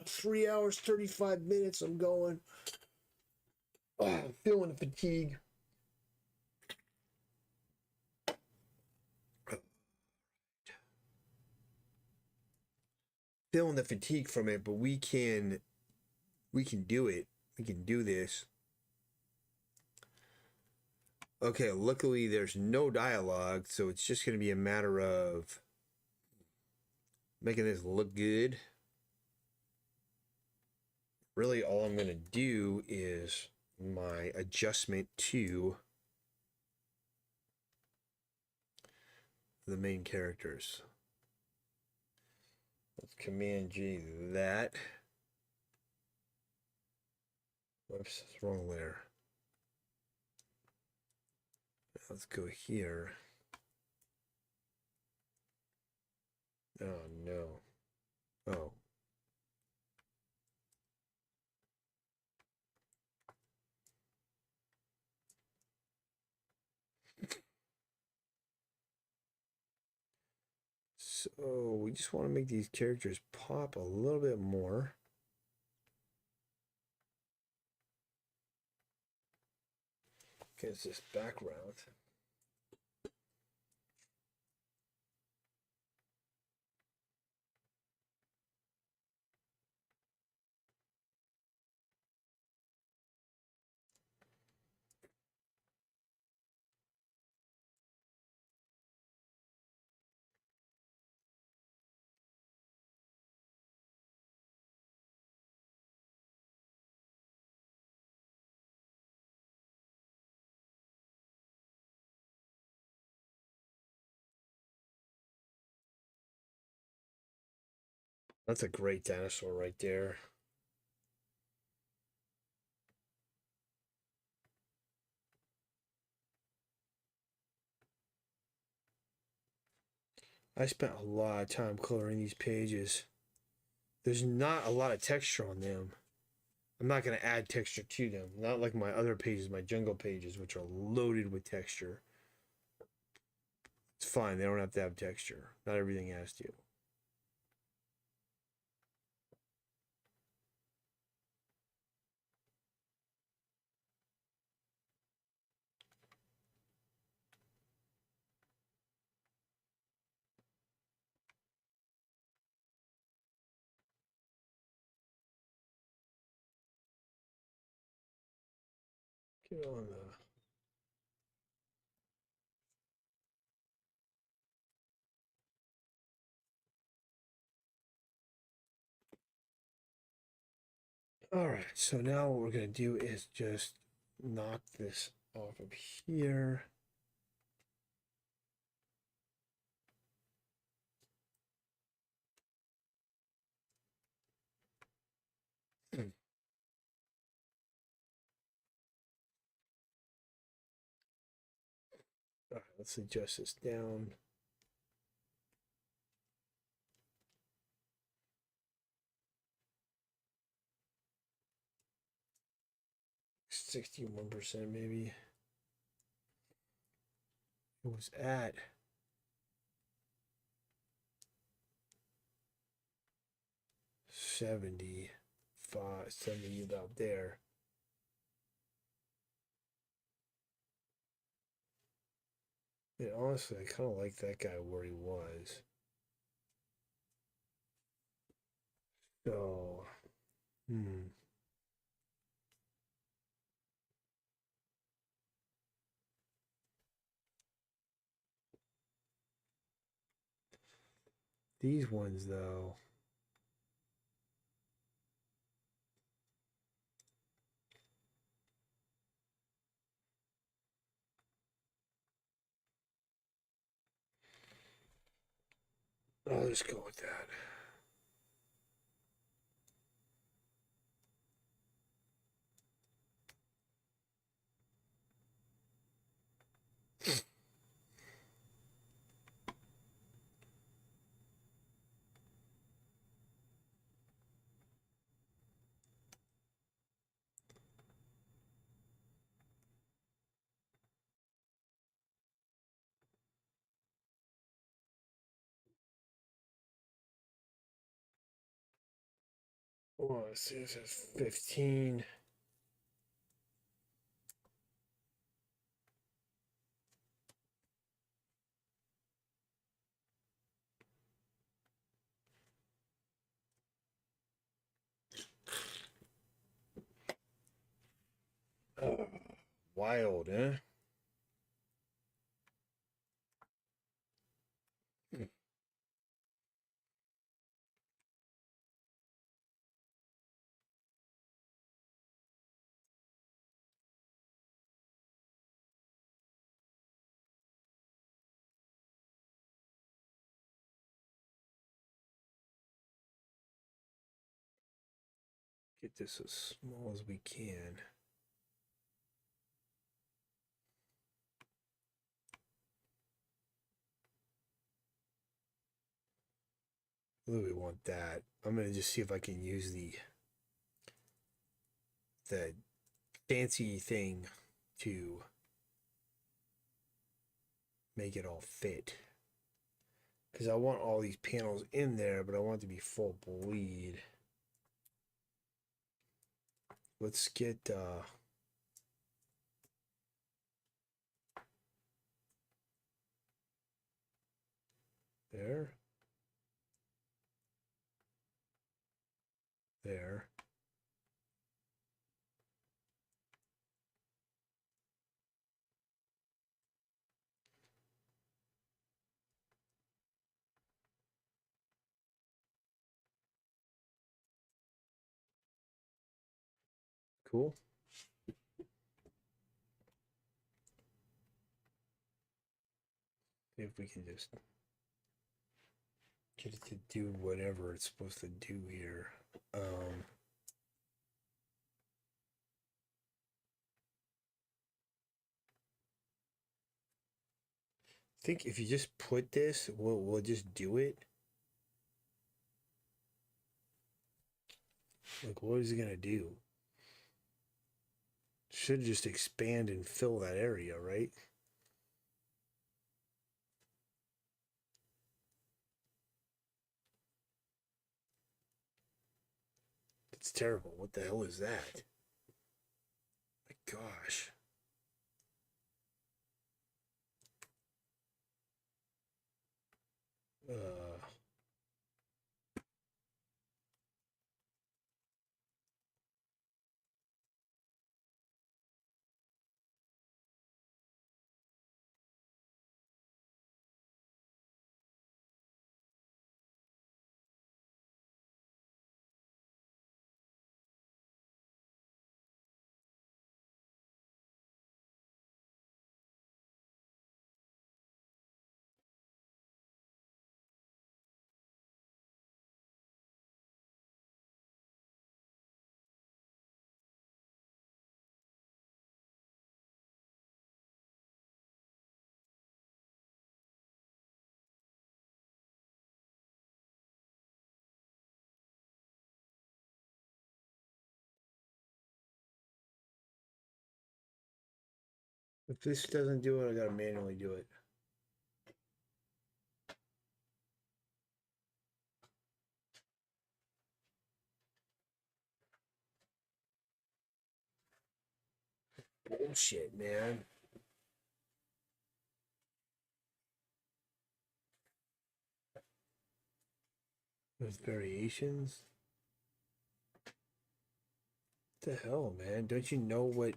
3 hours, 35 minutes. I'm going. I'm feeling the fatigue. Feeling the fatigue from it, but we can do it. We can do this. Okay, luckily there's no dialogue, so it's just going to be a matter of making this look good. Really, all I'm going to do is my adjustment to the main characters. Let's Command G that. Whoops, it's wrong layer. Let's go here. Oh no. Oh. So we just want to make these characters pop a little bit more. Against this background. That's a great dinosaur right there. I spent a lot of time coloring these pages. There's not a lot of texture on them. I'm not going to add texture to them. Not like my other pages, my jungle pages, which are loaded with texture. It's fine. They don't have to have texture. Not everything has to. Get on the... All right, so now what we're going to do is just knock this off of here. All right, let's adjust this down. %, maybe. It was at 75, 70 about there. And honestly, I kind of like that guy where he was. So, These ones, though. I'll just go with that. Oh, let's see, this is 15. Wild, eh? Get this as small as we can. Really, we want that. I'm gonna just see if I can use the fancy thing to make it all fit. Because I want all these panels in there, but I want it to be full bleed. Let's get there. There. Cool. See if we can just get it to do whatever it's supposed to do here. I think if you just put this, we'll just do it. Like, what is it gonna do? Should just expand and fill that area, right? It's terrible. What the hell is that? My gosh. If this doesn't do it, I gotta manually do it. Bullshit, man. There's variations. What the hell, man? Don't you know what?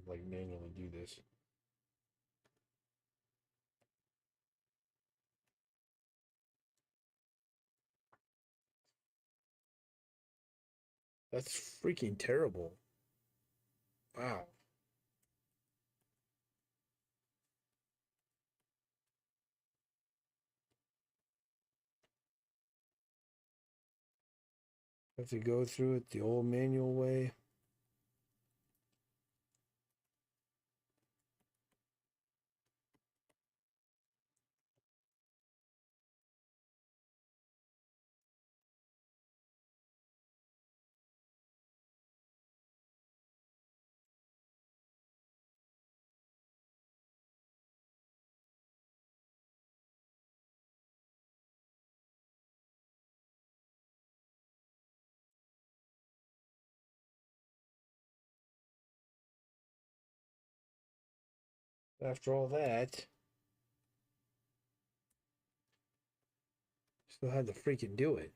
like manually do this. That's freaking terrible. Wow. Have to go through it the old manual way. After all that, still had to freaking do it.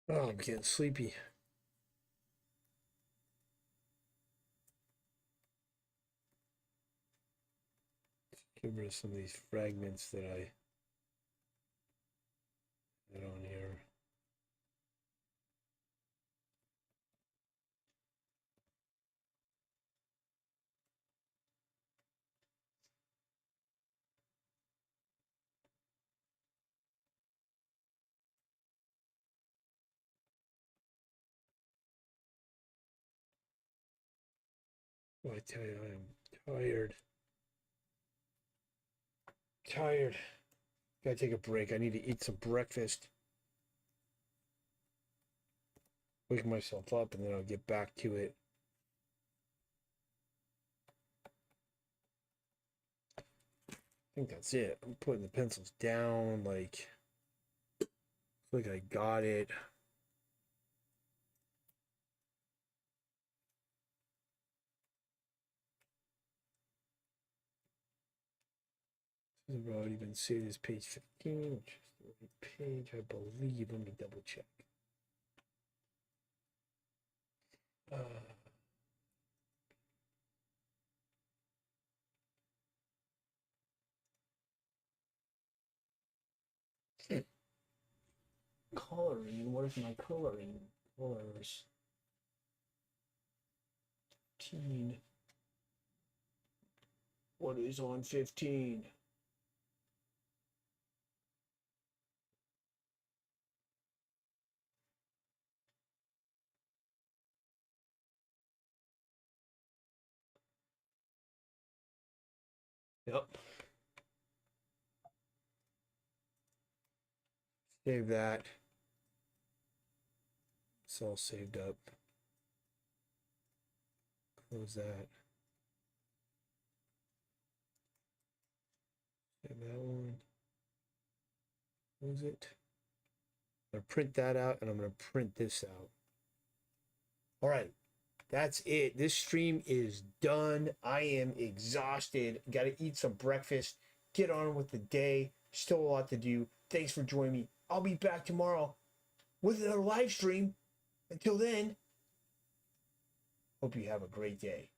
Oh, I'm getting sleepy. Get rid of some of these fragments that I had on here. Oh, I tell you, I am tired. Tired. Gotta take a break. I need to eat some breakfast. Wake myself up and then I'll get back to it. I think that's it. I'm putting the pencils down like I got it. This has already been saved as page 15, which is the right page, I believe. Let me double check. Uh, Coloring. Where's my coloring? Colors. 15. What is on 15? Yep. Save that. It's all saved up. Close that. Save that one. Close it. I'm going to print that out and I'm going to print this out. All right. That's it. This stream is done. I am exhausted. Got to eat some breakfast. Get on with the day. Still a lot to do. Thanks for joining me. I'll be back tomorrow with another live stream. Until then, hope you have a great day.